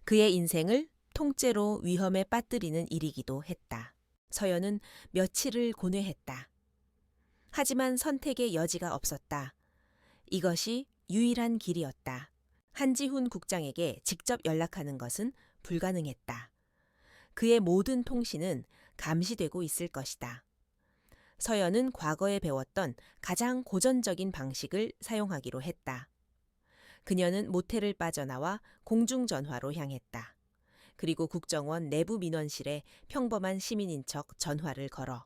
그의 인생을 통째로 위험에 빠뜨리는 일이기도 했다. 서연은 며칠을 고뇌했다. 하지만 선택의 여지가 없었다. 이것이 유일한 길이었다. 한지훈 국장에게 직접 연락하는 것은 불가능했다. 그의 모든 통신은 감시되고 있을 것이다. 서연은 과거에 배웠던 가장 고전적인 방식을 사용하기로 했다. 그녀는 모텔을 빠져나와 공중전화로 향했다. 그리고 국정원 내부 민원실에 평범한 시민인 척 전화를 걸어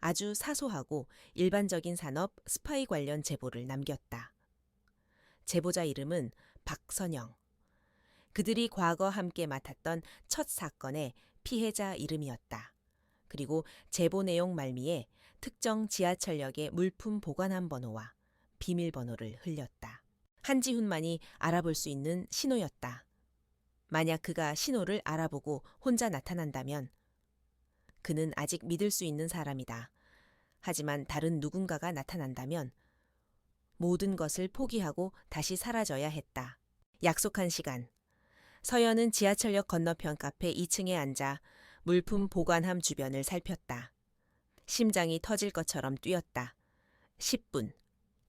아주 사소하고 일반적인 산업 스파이 관련 제보를 남겼다. 제보자 이름은 박선영. 그들이 과거 함께 맡았던 첫 사건의 피해자 이름이었다. 그리고 제보 내용 말미에 특정 지하철역의 물품 보관함 번호와 비밀번호를 흘렸다. 한지훈만이 알아볼 수 있는 신호였다. 만약 그가 신호를 알아보고 혼자 나타난다면 그는 아직 믿을 수 있는 사람이다. 하지만 다른 누군가가 나타난다면 모든 것을 포기하고 다시 사라져야 했다. 약속한 시간. 서연은 지하철역 건너편 카페 2층에 앉아 물품 보관함 주변을 살폈다. 심장이 터질 것처럼 뛰었다. 10분,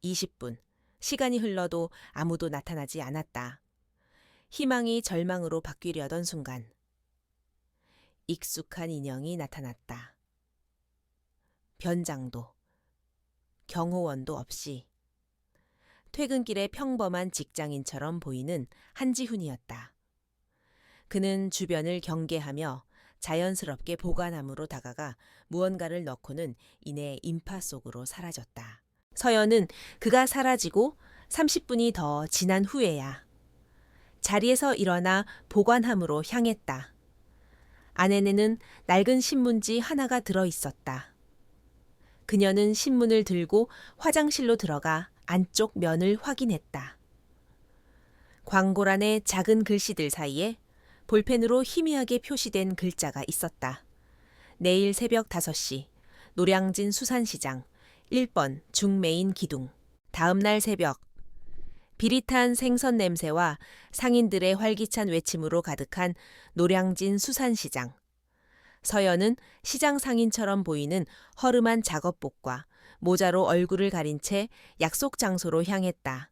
20분, 시간이 흘러도 아무도 나타나지 않았다. 희망이 절망으로 바뀌려던 순간 익숙한 인형이 나타났다. 변장도 경호원도 없이 퇴근길의 평범한 직장인처럼 보이는 한지훈이었다. 그는 주변을 경계하며 자연스럽게 보관함으로 다가가 무언가를 넣고는 이내 인파 속으로 사라졌다. 서연은 그가 사라지고 30분이 더 지난 후에야 자리에서 일어나 보관함으로 향했다. 안에는 낡은 신문지 하나가 들어 있었다. 그녀는 신문을 들고 화장실로 들어가 안쪽 면을 확인했다. 광고란의 작은 글씨들 사이에 볼펜으로 희미하게 표시된 글자가 있었다. 내일 새벽 5시 노량진 수산시장 1번 중메인 기둥. 다음 날 새벽 비릿한 생선 냄새와 상인들의 활기찬 외침으로 가득한 노량진 수산시장. 서연은 시장 상인처럼 보이는 허름한 작업복과 모자로 얼굴을 가린 채 약속 장소로 향했다.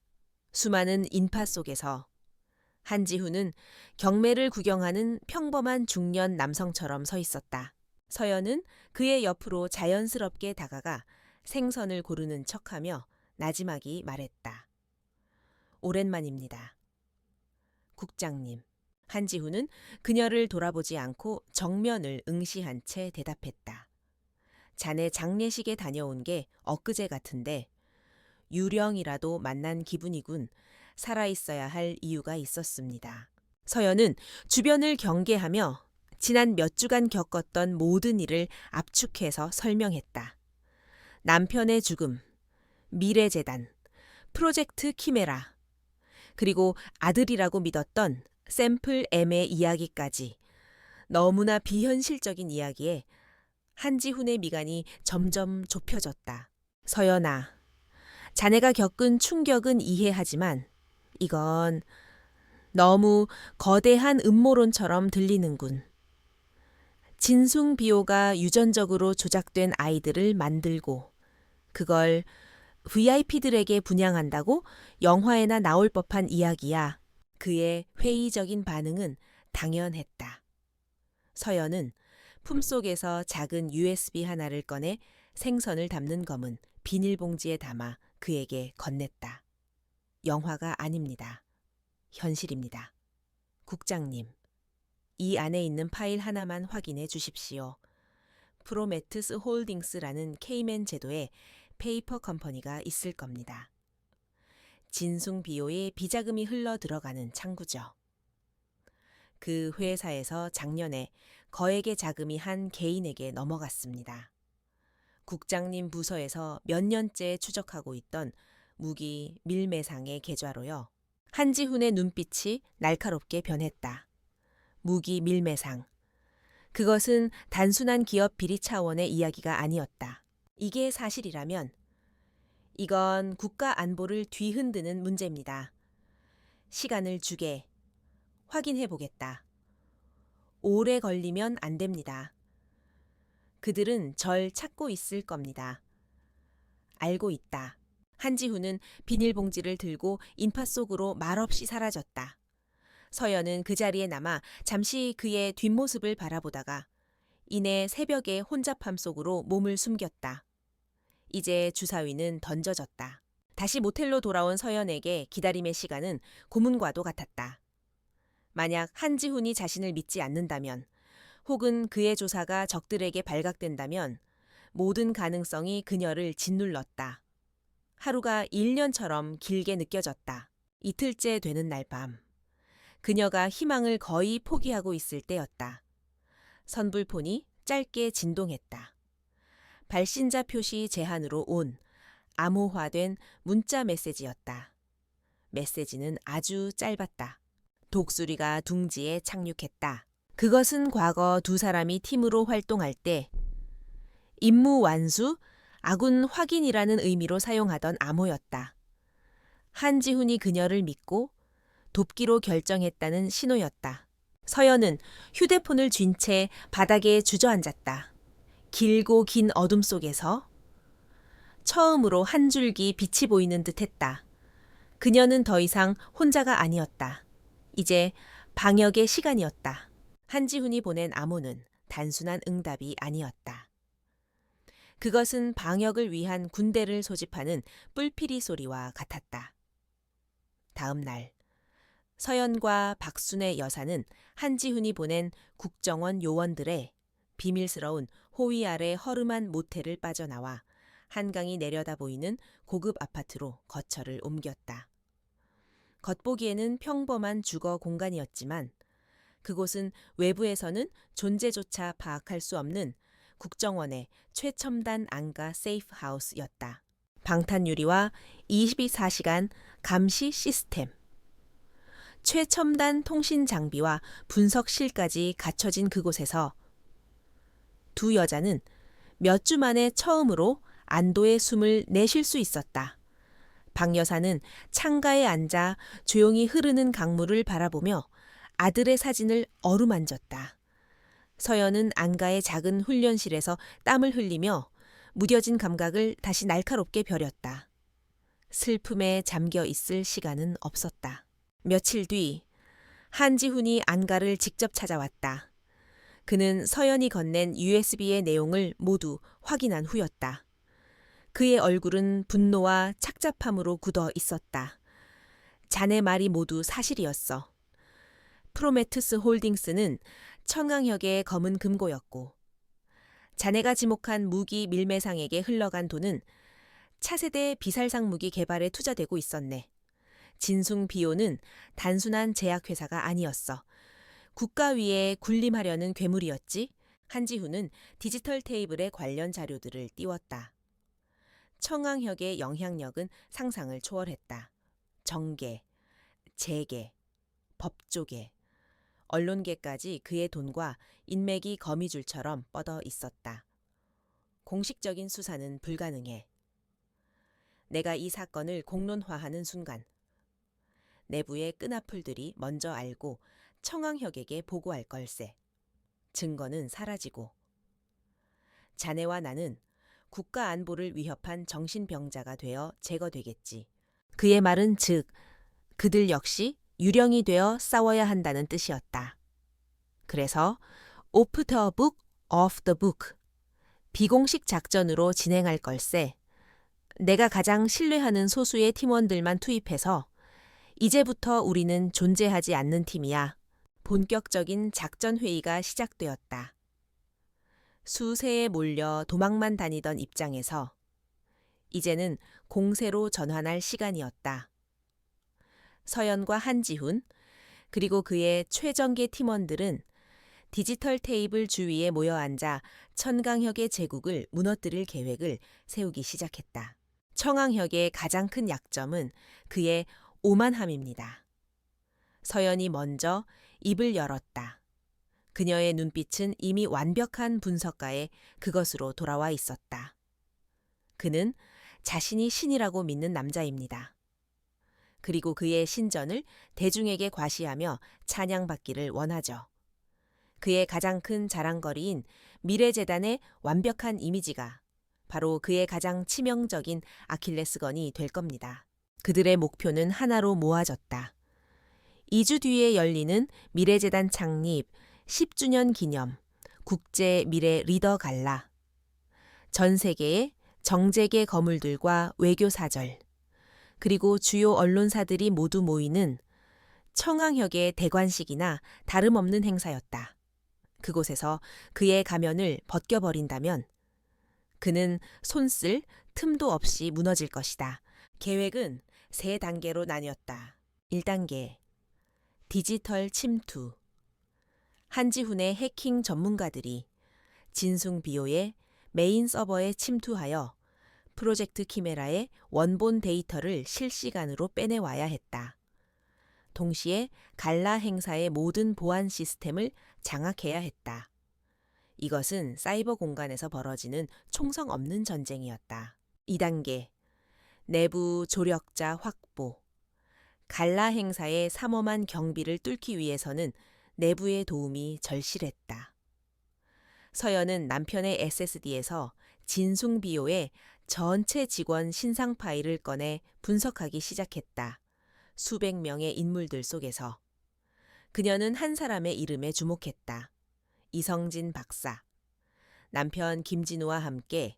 수많은 인파 속에서 한지훈은 경매를 구경하는 평범한 중년 남성처럼 서 있었다. 서연은 그의 옆으로 자연스럽게 다가가 생선을 고르는 척하며 나지막이 말했다. 오랜만입니다. 국장님. 한지훈은 그녀를 돌아보지 않고 정면을 응시한 채 대답했다. 자네 장례식에 다녀온 게 엊그제 같은데 유령이라도 만난 기분이군. 살아있어야 할 이유가 있었습니다. 서연은 주변을 경계하며 지난 몇 주간 겪었던 모든 일을 압축해서 설명했다. 남편의 죽음, 미래재단, 프로젝트 키메라, 그리고 아들이라고 믿었던 샘플 M의 이야기까지 너무나 비현실적인 이야기에 한지훈의 미간이 점점 좁혀졌다. 서연아, 자네가 겪은 충격은 이해하지만 이건 너무 거대한 음모론처럼 들리는군. 진숭비호가 유전적으로 조작된 아이들을 만들고 그걸 VIP들에게 분양한다고 영화에나 나올 법한 이야기야. 그의 회의적인 반응은 당연했다. 서연은 품속에서 작은 USB 하나를 꺼내 생선을 담는 검은 비닐봉지에 담아 그에게 건넸다. 영화가 아닙니다. 현실입니다. 국장님, 이 안에 있는 파일 하나만 확인해 주십시오. 프로메트스 홀딩스라는 케이맨 제도의 페이퍼 컴퍼니가 있을 겁니다. 진숭비호의 비자금이 흘러 들어가는 창구죠. 그 회사에서 작년에 거액의 자금이 한 개인에게 넘어갔습니다. 국장님 부서에서 몇 년째 추적하고 있던 무기 밀매상의 계좌로요. 한지훈의 눈빛이 날카롭게 변했다. 무기 밀매상. 그것은 단순한 기업 비리 차원의 이야기가 아니었다. 이게 사실이라면 이건 국가 안보를 뒤흔드는 문제입니다. 시간을 주게. 확인해 보겠다. 오래 걸리면 안 됩니다. 그들은 절 찾고 있을 겁니다. 알고 있다. 한지훈은 비닐봉지를 들고 인파 속으로 말없이 사라졌다. 서연은 그 자리에 남아 잠시 그의 뒷모습을 바라보다가 이내 새벽의 혼잡함 속으로 몸을 숨겼다. 이제 주사위는 던져졌다. 다시 모텔로 돌아온 서연에게 기다림의 시간은 고문과도 같았다. 만약 한지훈이 자신을 믿지 않는다면 혹은 그의 조사가 적들에게 발각된다면 모든 가능성이 그녀를 짓눌렀다. 하루가 1년처럼 길게 느껴졌다. 이틀째 되는 날 밤. 그녀가 희망을 거의 포기하고 있을 때였다. 선불폰이 짧게 진동했다. 발신자 표시 제한으로 온 암호화된 문자 메시지였다. 메시지는 아주 짧았다. 독수리가 둥지에 착륙했다. 그것은 과거 두 사람이 팀으로 활동할 때 임무 완수, 아군 확인이라는 의미로 사용하던 암호였다. 한지훈이 그녀를 믿고 돕기로 결정했다는 신호였다. 서연은 휴대폰을 쥔 채 바닥에 주저앉았다. 길고 긴 어둠 속에서 처음으로 한 줄기 빛이 보이는 듯했다. 그녀는 더 이상 혼자가 아니었다. 이제 방역의 시간이었다. 한지훈이 보낸 암호는 단순한 응답이 아니었다. 그것은 방역을 위한 군대를 소집하는 뿔피리 소리와 같았다. 다음 날, 서연과 박순의 여사는 한지훈이 보낸 국정원 요원들의 비밀스러운 호위 아래 허름한 모텔을 빠져나와 한강이 내려다 보이는 고급 아파트로 거처를 옮겼다. 겉보기에는 평범한 주거 공간이었지만 그곳은 외부에서는 존재조차 파악할 수 없는 국정원의 최첨단 안가 세이프하우스였다. 방탄유리와 24시간 감시 시스템, 최첨단 통신 장비와 분석실까지 갖춰진 그곳에서 두 여자는 몇 주 만에 처음으로 안도의 숨을 내쉴 수 있었다. 박 여사는 창가에 앉아 조용히 흐르는 강물을 바라보며 아들의 사진을 어루만졌다. 서연은 안가의 작은 훈련실에서 땀을 흘리며 무뎌진 감각을 다시 날카롭게 벼렸다. 슬픔에 잠겨 있을 시간은 없었다. 며칠 뒤 한지훈이 안가를 직접 찾아왔다. 그는 서연이 건넨 USB의 내용을 모두 확인한 후였다. 그의 얼굴은 분노와 착잡함으로 굳어 있었다. 자네 말이 모두 사실이었어. 프로메투스 홀딩스는 청강역의 검은 금고였고 자네가 지목한 무기 밀매상에게 흘러간 돈은 차세대 비살상 무기 개발에 투자되고 있었네. 진숭 비오는 단순한 제약회사가 아니었어. 국가 위에 군림하려는 괴물이었지. 한지훈은 디지털 테이블에 관련 자료들을 띄웠다. 청강혁의 영향력은 상상을 초월했다. 정계, 재계, 법조계, 언론계까지 그의 돈과 인맥이 거미줄처럼 뻗어 있었다. 공식적인 수사는 불가능해. 내가 이 사건을 공론화하는 순간 내부의 끈앞풀들이 먼저 알고 청강혁에게 보고할 걸세. 증거는 사라지고 자네와 나는 국가 안보를 위협한 정신병자가 되어 제거되겠지. 그의 말은 즉 그들 역시 유령이 되어 싸워야 한다는 뜻이었다. 그래서 off the book, off the book, 비공식 작전으로 진행할 걸세. 내가 가장 신뢰하는 소수의 팀원들만 투입해서 이제부터 우리는 존재하지 않는 팀이야. 본격적인 작전 회의가 시작되었다. 수세에 몰려 도망만 다니던 입장에서 이제는 공세로 전환할 시간이었다. 서연과 한지훈 그리고 그의 최정계 팀원들은 디지털 테이블 주위에 모여 앉아 천강혁의 제국을 무너뜨릴 계획을 세우기 시작했다. 청강혁의 가장 큰 약점은 그의 오만함입니다. 서연이 먼저 입을 열었다. 그녀의 눈빛은 이미 완벽한 분석가의 그것으로 돌아와 있었다. 그는 자신이 신이라고 믿는 남자입니다. 그리고 그의 신전을 대중에게 과시하며 찬양받기를 원하죠. 그의 가장 큰 자랑거리인 미래재단의 완벽한 이미지가 바로 그의 가장 치명적인 아킬레스건이 될 겁니다. 그들의 목표는 하나로 모아졌다. 2주 뒤에 열리는 미래재단 창립 10주년 기념 국제 미래 리더 갈라. 전 세계의 정재계 거물들과 외교사절, 그리고 주요 언론사들이 모두 모이는 청강혁의 대관식이나 다름없는 행사였다. 그곳에서 그의 가면을 벗겨버린다면 그는 손쓸 틈도 없이 무너질 것이다. 계획은 3단계로 나뉘었다. 1단계, 디지털 침투. 한지훈의 해킹 전문가들이 진숭 비오의 메인 서버에 침투하여 프로젝트 키메라의 원본 데이터를 실시간으로 빼내와야 했다. 동시에 갈라 행사의 모든 보안 시스템을 장악해야 했다. 이것은 사이버 공간에서 벌어지는 총성 없는 전쟁이었다. 2단계, 내부 조력자 확보. 갈라 행사의 삼엄한 경비를 뚫기 위해서는 내부의 도움이 절실했다. 서연은 남편의 SSD에서 진숭 비오의 전체 직원 신상 파일을 꺼내 분석하기 시작했다. 수백 명의 인물들 속에서. 그녀는 한 사람의 이름에 주목했다. 이성진 박사. 남편 김진우와 함께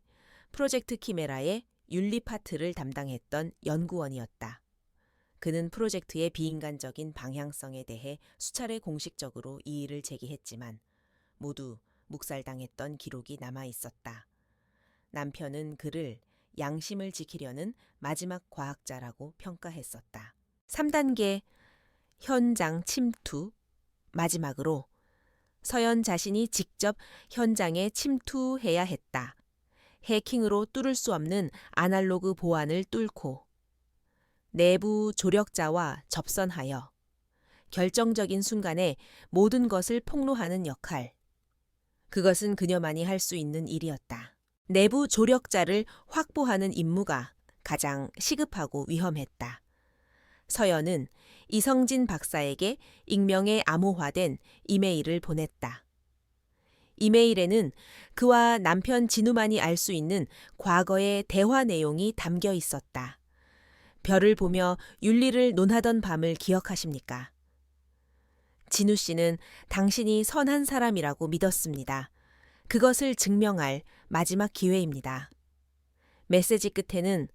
프로젝트 키메라의 윤리 파트를 담당했던 연구원이었다. 그는 프로젝트의 비인간적인 방향성에 대해 수차례 공식적으로 이의를 제기했지만 모두 묵살당했던 기록이 남아 있었다. 남편은 그를 양심을 지키려는 마지막 과학자라고 평가했었다. 3단계 현장 침투. 마지막으로 서연 자신이 직접 현장에 침투해야 했다. 해킹으로 뚫을 수 없는 아날로그 보안을 뚫고 내부 조력자와 접선하여 결정적인 순간에 모든 것을 폭로하는 역할. 그것은 그녀만이 할 수 있는 일이었다. 내부 조력자를 확보하는 임무가 가장 시급하고 위험했다. 서연은 이성진 박사에게 익명에 암호화된 이메일을 보냈다. 이메일에는 그와 남편 진우만이 알 수 있는 과거의 대화 내용이 담겨 있었다. 별을 보며 윤리를 논하던 밤을 기억하십니까? 진우 씨는 당신이 선한 사람이라고 믿었습니다. 그것을 증명할 마지막 기회입니다. 메시지 끝에는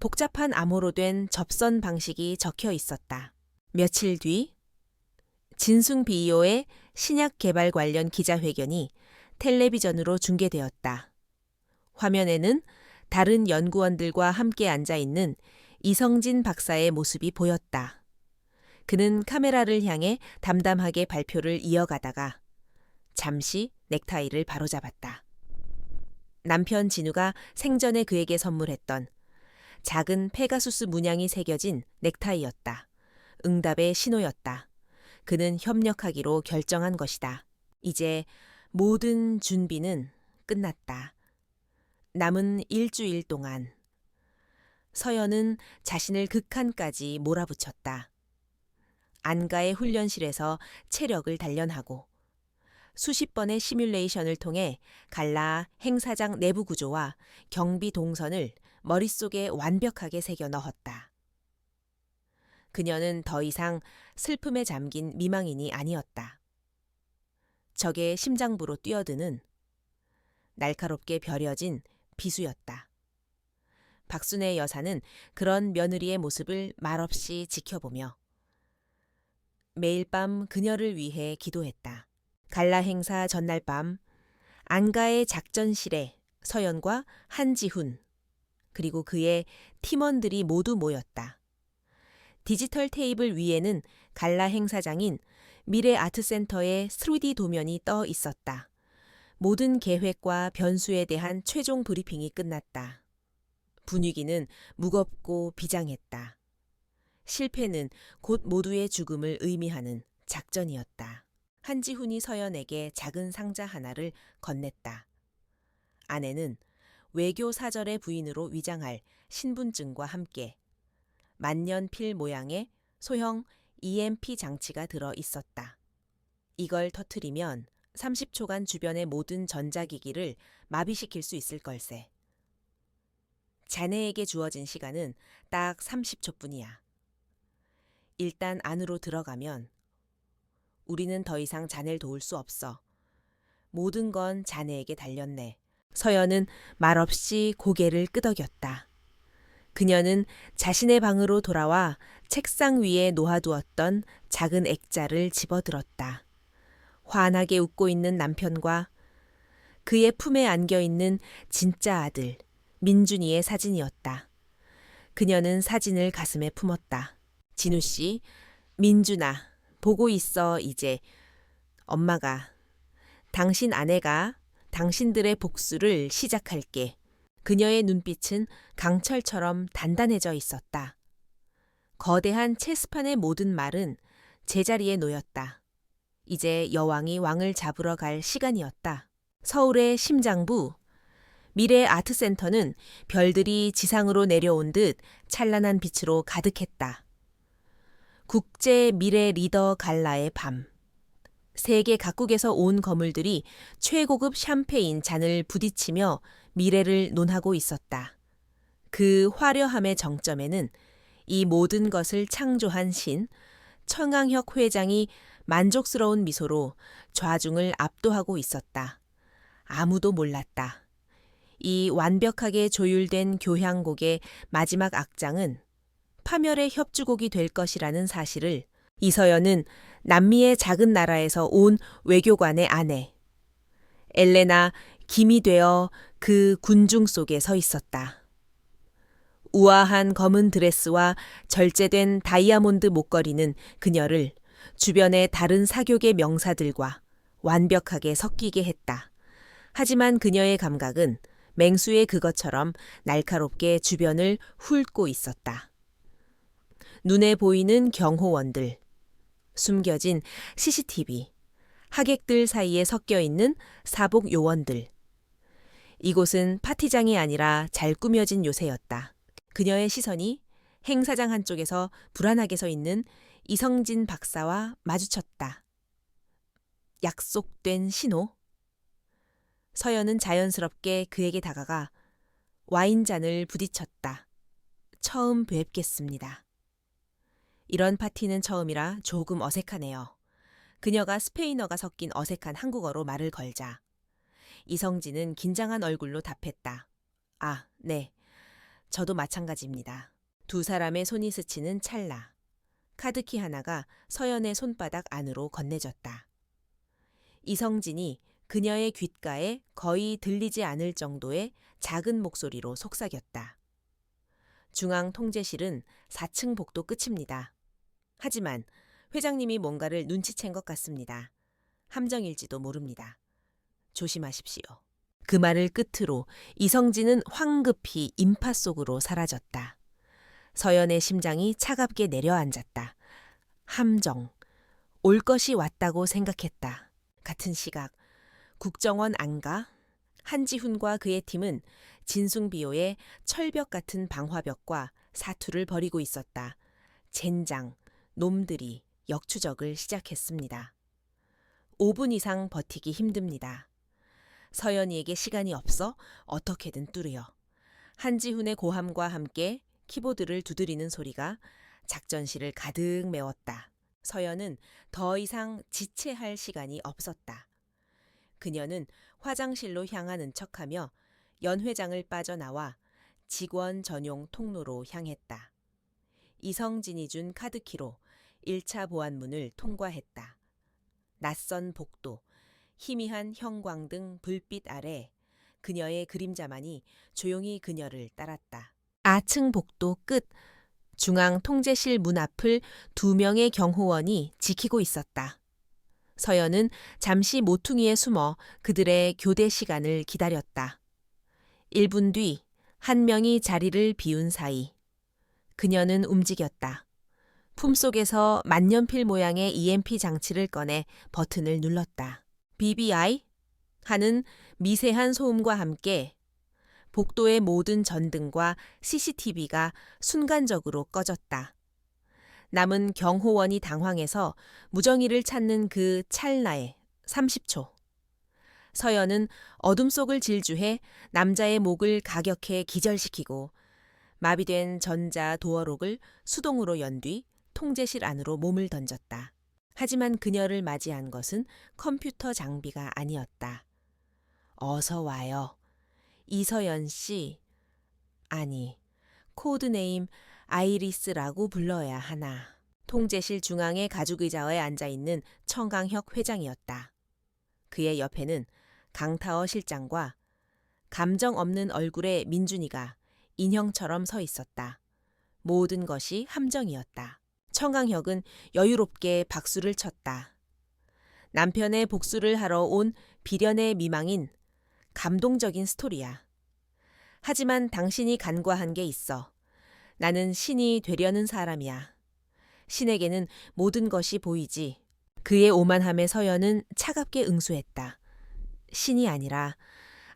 복잡한 암호로 된 접선 방식이 적혀 있었다. 며칠 뒤 진숭비이오의 신약 개발 관련 기자회견이 텔레비전으로 중계되었다. 화면에는 다른 연구원들과 함께 앉아 있는 이성진 박사의 모습이 보였다. 그는 카메라를 향해 담담하게 발표를 이어가다가 잠시 넥타이를 바로잡았다. 남편 진우가 생전에 그에게 선물했던 작은 페가수스 문양이 새겨진 넥타이였다. 응답의 신호였다. 그는 협력하기로 결정한 것이다. 이제 모든 준비는 끝났다. 남은 일주일 동안 서연은 자신을 극한까지 몰아붙였다. 안가의 훈련실에서 체력을 단련하고 수십 번의 시뮬레이션을 통해 갈라 행사장 내부 구조와 경비 동선을 머릿속에 완벽하게 새겨 넣었다. 그녀는 더 이상 슬픔에 잠긴 미망인이 아니었다. 적의 심장부로 뛰어드는 날카롭게 벼려진 비수였다. 박순애 여사는 그런 며느리의 모습을 말없이 지켜보며 매일 밤 그녀를 위해 기도했다. 갈라 행사 전날 밤 안가의 작전실에 서연과 한지훈 그리고 그의 팀원들이 모두 모였다. 디지털 테이블 위에는 갈라 행사장인 미래아트센터의 3D 도면이 떠 있었다. 모든 계획과 변수에 대한 최종 브리핑이 끝났다. 분위기는 무겁고 비장했다. 실패는 곧 모두의 죽음을 의미하는 작전이었다. 한지훈이 서연에게 작은 상자 하나를 건넸다. 안에는 외교 사절의 부인으로 위장할 신분증과 함께 만년필 모양의 소형 EMP 장치가 들어 있었다. 이걸 터뜨리면 30초간 주변의 모든 전자기기를 마비시킬 수 있을 걸세. 자네에게 주어진 시간은 딱 30초뿐이야. 일단 안으로 들어가면 우리는 더 이상 자네를 도울 수 없어. 모든 건 자네에게 달렸네. 서연은 말없이 고개를 끄덕였다. 그녀는 자신의 방으로 돌아와 책상 위에 놓아두었던 작은 액자를 집어들었다. 환하게 웃고 있는 남편과 그의 품에 안겨있는 진짜 아들 민준이의 사진이었다. 그녀는 사진을 가슴에 품었다. 진우 씨, 민준아, 보고 있어 이제. 엄마가, 당신 아내가 당신들의 복수를 시작할게. 그녀의 눈빛은 강철처럼 단단해져 있었다. 거대한 체스판의 모든 말은 제자리에 놓였다. 이제 여왕이 왕을 잡으러 갈 시간이었다. 서울의 심장부, 미래 아트센터는 별들이 지상으로 내려온 듯 찬란한 빛으로 가득했다. 국제 미래 리더 갈라의 밤. 세계 각국에서 온 거물들이 최고급 샴페인 잔을 부딪히며 미래를 논하고 있었다. 그 화려함의 정점에는 이 모든 것을 창조한 신, 청강혁 회장이 만족스러운 미소로 좌중을 압도하고 있었다. 아무도 몰랐다. 이 완벽하게 조율된 교향곡의 마지막 악장은 파멸의 협주곡이 될 것이라는 사실을 이서연은 남미의 작은 나라에서 온 외교관의 아내 엘레나 김이 되어 그 군중 속에 서 있었다. 우아한 검은 드레스와 절제된 다이아몬드 목걸이는 그녀를 주변의 다른 사교계 명사들과 완벽하게 섞이게 했다. 하지만 그녀의 감각은 맹수의 그것처럼 날카롭게 주변을 훑고 있었다. 눈에 보이는 경호원들, 숨겨진 CCTV, 하객들 사이에 섞여 있는 사복 요원들. 이곳은 파티장이 아니라 잘 꾸며진 요새였다. 그녀의 시선이 행사장 한쪽에서 불안하게 서 있는 이성진 박사와 마주쳤다. 약속된 신호? 서연은 자연스럽게 그에게 다가가 와인잔을 부딪혔다. 처음 뵙겠습니다. 이런 파티는 처음이라 조금 어색하네요. 그녀가 스페인어가 섞인 어색한 한국어로 말을 걸자 이성진은 긴장한 얼굴로 답했다. 아, 네. 저도 마찬가지입니다. 두 사람의 손이 스치는 찰나. 카드키 하나가 서연의 손바닥 안으로 건네졌다. 이성진이 그녀의 귓가에 거의 들리지 않을 정도의 작은 목소리로 속삭였다. 중앙 통제실은 4층 복도 끝입니다. 하지만 회장님이 뭔가를 눈치챈 것 같습니다. 함정일지도 모릅니다. 조심하십시오. 그 말을 끝으로 이성진은 황급히 인파 속으로 사라졌다. 서연의 심장이 차갑게 내려앉았다. 함정. 올 것이 왔다고 생각했다. 같은 시각 국정원 안가 한지훈과 그의 팀은 진숭비호의 철벽 같은 방화벽과 사투를 벌이고 있었다. 젠장, 놈들이 역추적을 시작했습니다. 5분 이상 버티기 힘듭니다. 서연이에게 시간이 없어 어떻게든 뚫으여. 한지훈의 고함과 함께 키보드를 두드리는 소리가 작전실을 가득 메웠다. 서연은 더 이상 지체할 시간이 없었다. 그녀는 화장실로 향하는 척하며 연회장을 빠져나와 직원 전용 통로로 향했다. 이성진이 준 카드키로 1차 보안문을 통과했다. 낯선 복도, 희미한 형광등 불빛 아래 그녀의 그림자만이 조용히 그녀를 따랐다. 아층 복도 끝, 중앙 통제실 문 앞을 2명의 경호원이 지키고 있었다. 서연은 잠시 모퉁이에 숨어 그들의 교대 시간을 기다렸다. 1분 뒤 한 명이 자리를 비운 사이 그녀는 움직였다. 품속에서 만년필 모양의 EMP 장치를 꺼내 버튼을 눌렀다. BBI? 하는 미세한 소음과 함께 복도의 모든 전등과 CCTV가 순간적으로 꺼졌다. 남은 경호원이 당황해서 무정이를 찾는 그 찰나에 30초. 서연은 어둠 속을 질주해 남자의 목을 가격해 기절시키고 마비된 전자 도어록을 수동으로 연 뒤 통제실 안으로 몸을 던졌다. 하지만 그녀를 맞이한 것은 컴퓨터 장비가 아니었다. 어서 와요. 이서연 씨. 아니, 코드네임 아이리스라고 불러야 하나. 통제실 중앙의 가죽의자에 앉아있는 청강혁 회장이었다. 그의 옆에는 강타어 실장과 감정 없는 얼굴의 민준이가 인형처럼 서 있었다. 모든 것이 함정이었다. 청강혁은 여유롭게 박수를 쳤다. 남편의 복수를 하러 온 비련의 미망인 감동적인 스토리야. 하지만 당신이 간과한 게 있어. 나는 신이 되려는 사람이야. 신에게는 모든 것이 보이지. 그의 오만함에 서연은 차갑게 응수했다. 신이 아니라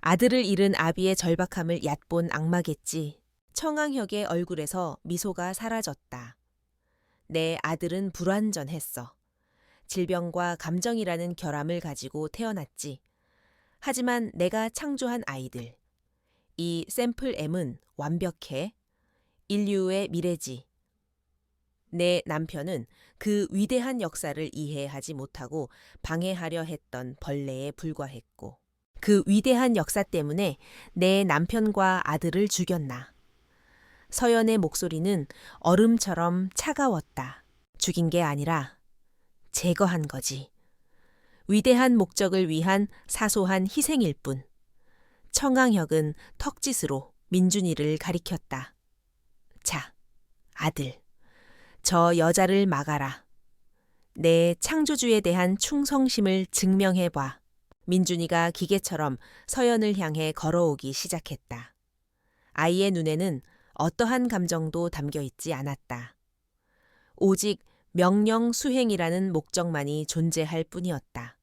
아들을 잃은 아비의 절박함을 얕본 악마겠지. 청강혁의 얼굴에서 미소가 사라졌다. 내 아들은 불완전했어. 질병과 감정이라는 결함을 가지고 태어났지. 하지만 내가 창조한 아이들. 이 샘플 M은 완벽해. 인류의 미래지. 내 남편은 그 위대한 역사를 이해하지 못하고 방해하려 했던 벌레에 불과했고, 그 위대한 역사 때문에 내 남편과 아들을 죽였나. 서연의 목소리는 얼음처럼 차가웠다. 죽인 게 아니라 제거한 거지. 위대한 목적을 위한 사소한 희생일 뿐. 청강혁은 턱짓으로 민준이를 가리켰다. 자, 아들, 저 여자를 막아라. 내 창조주에 대한 충성심을 증명해봐. 민준이가 기계처럼 서연을 향해 걸어오기 시작했다. 아이의 눈에는 어떠한 감정도 담겨 있지 않았다. 오직 명령 수행이라는 목적만이 존재할 뿐이었다.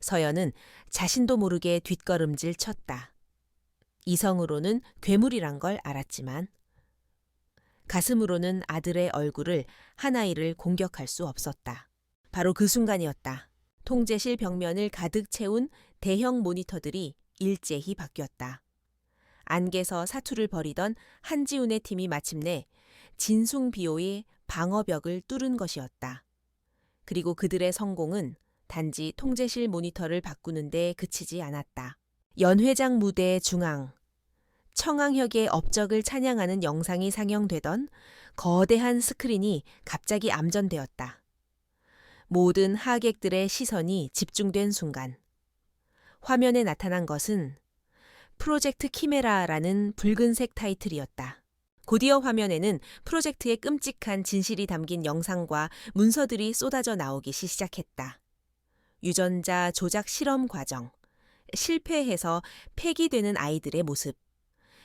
서연은 자신도 모르게 뒷걸음질 쳤다. 이성으로는 괴물이란 걸 알았지만 가슴으로는 아들의 얼굴을 하나이를 공격할 수 없었다. 바로 그 순간이었다. 통제실 벽면을 가득 채운 대형 모니터들이 일제히 바뀌었다. 안개서 사투를 벌이던 한지훈의 팀이 마침내 진숭비호의 방어벽을 뚫은 것이었다. 그리고 그들의 성공은 단지 통제실 모니터를 바꾸는 데 그치지 않았다. 연회장 무대 중앙, 청강혁의 업적을 찬양하는 영상이 상영되던 거대한 스크린이 갑자기 암전되었다. 모든 하객들의 시선이 집중된 순간 화면에 나타난 것은 프로젝트 키메라라는 붉은색 타이틀이었다. 곧이어 화면에는 프로젝트의 끔찍한 진실이 담긴 영상과 문서들이 쏟아져 나오기 시작했다. 유전자 조작 실험 과정, 실패해서 폐기되는 아이들의 모습,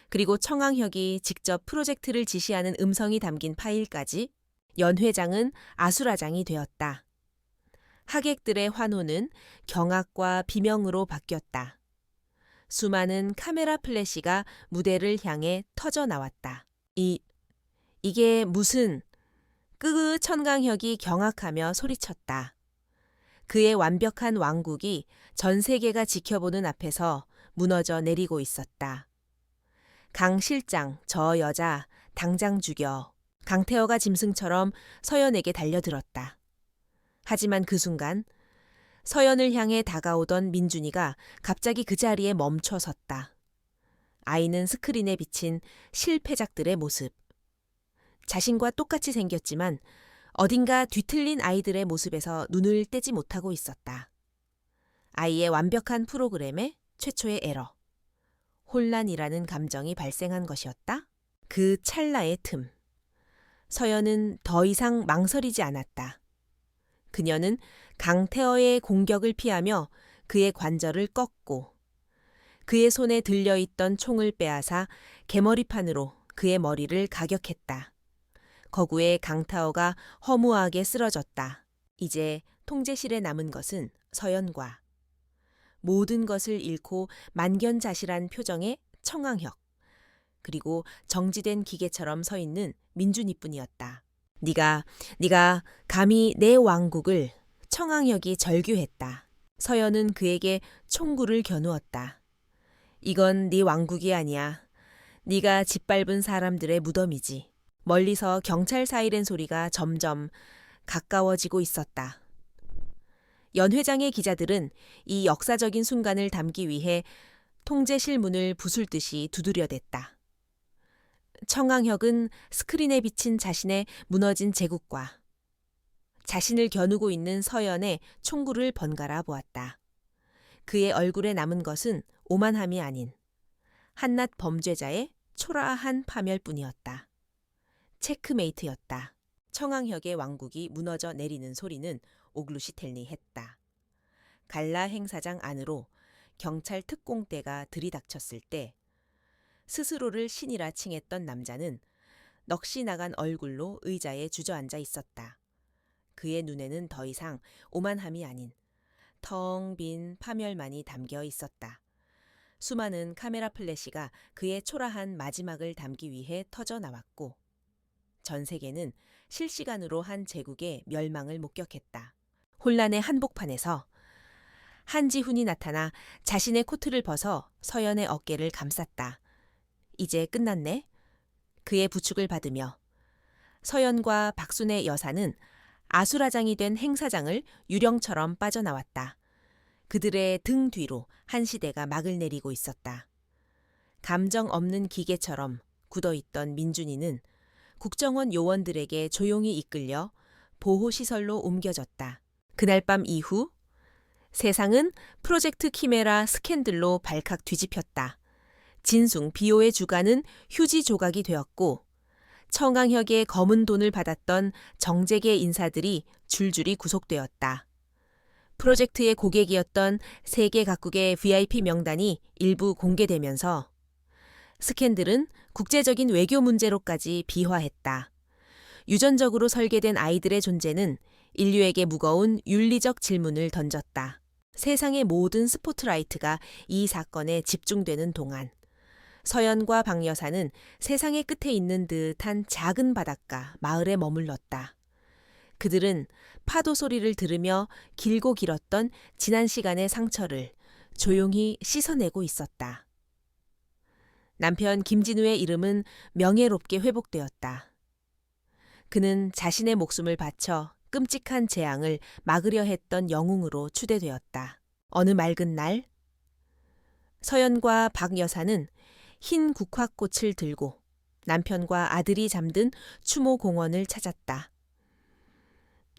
그리고 청강혁이 직접 프로젝트를 지시하는 음성이 담긴 파일까지. 연 회장은 아수라장이 되었다. 하객들의 환호는 경악과 비명으로 바뀌었다. 수많은 카메라 플래시가 무대를 향해 터져 나왔다. 이게 무슨... 청강혁이 경악하며 소리쳤다. 그의 완벽한 왕국이 전 세계가 지켜보는 앞에서 무너져 내리고 있었다. 강 실장, 저 여자 당장 죽여. 강태허가 짐승처럼 서연에게 달려들었다. 하지만 그 순간 서연을 향해 다가오던 민준이가 갑자기 그 자리에 멈춰 섰다. 아이는 스크린에 비친 실패작들의 모습. 자신과 똑같이 생겼지만 어딘가 뒤틀린 아이들의 모습에서 눈을 떼지 못하고 있었다. 아이의 완벽한 프로그램에 최초의 에러. 혼란이라는 감정이 발생한 것이었다. 그 찰나의 틈. 서연은 더 이상 망설이지 않았다. 그녀는 강태허의 공격을 피하며 그의 관절을 꺾고 그의 손에 들려있던 총을 빼앗아 개머리판으로 그의 머리를 가격했다. 거구에 강태허가 허무하게 쓰러졌다. 이제 통제실에 남은 것은 서연과 모든 것을 잃고 만견자실한 표정의 청강혁, 그리고 정지된 기계처럼 서 있는 민준이뿐이었다. 네가 감히 내 왕국을. 청강혁이 절규했다. 서연은 그에게 총구를 겨누었다. 이건 네 왕국이 아니야. 네가 짓밟은 사람들의 무덤이지. 멀리서 경찰 사이렌 소리가 점점 가까워지고 있었다. 연 회장의 기자들은 이 역사적인 순간을 담기 위해 통제실 문을 부술듯이 두드려댔다. 청강혁은 스크린에 비친 자신의 무너진 제국과 자신을 겨누고 있는 서연의 총구를 번갈아 보았다. 그의 얼굴에 남은 것은 오만함이 아닌 한낱 범죄자의 초라한 파멸뿐이었다. 체크메이트였다. 청강혁의 왕국이 무너져 내리는 소리는 옥루시텔리했다. 갈라 행사장 안으로 경찰 특공대가 들이닥쳤을 때 스스로를 신이라 칭했던 남자는 넋이 나간 얼굴로 의자에 주저앉아 있었다. 그의 눈에는 더 이상 오만함이 아닌 텅 빈 파멸만이 담겨 있었다. 수많은 카메라 플래시가 그의 초라한 마지막을 담기 위해 터져 나왔고 전 세계는 실시간으로 한 제국의 멸망을 목격했다. 혼란의 한복판에서 한지훈이 나타나 자신의 코트를 벗어 서연의 어깨를 감쌌다. 이제 끝났네. 그의 부축을 받으며 서연과 박순의 여사는 아수라장이 된 행사장을 유령처럼 빠져나왔다. 그들의 등 뒤로 한 시대가 막을 내리고 있었다. 감정 없는 기계처럼 굳어있던 민준이는 국정원 요원들에게 조용히 이끌려 보호시설로 옮겨졌다. 그날 밤 이후 세상은 프로젝트 키메라 스캔들로 발칵 뒤집혔다. 진숭 비호의 주가는 휴지 조각이 되었고 청강혁의 검은 돈을 받았던 정재계 인사들이 줄줄이 구속되었다. 프로젝트의 고객이었던 세계 각국의 VIP 명단이 일부 공개되면서 스캔들은 국제적인 외교 문제로까지 비화했다. 유전적으로 설계된 아이들의 존재는 인류에게 무거운 윤리적 질문을 던졌다. 세상의 모든 스포트라이트가 이 사건에 집중되는 동안 서연과 박 여사는 세상의 끝에 있는 듯한 작은 바닷가 마을에 머물렀다. 그들은 파도 소리를 들으며 길고 길었던 지난 시간의 상처를 조용히 씻어내고 있었다. 남편 김진우의 이름은 명예롭게 회복되었다. 그는 자신의 목숨을 바쳐 끔찍한 재앙을 막으려 했던 영웅으로 추대되었다. 어느 맑은 날 서연과 박 여사는 흰 국화꽃을 들고 남편과 아들이 잠든 추모 공원을 찾았다.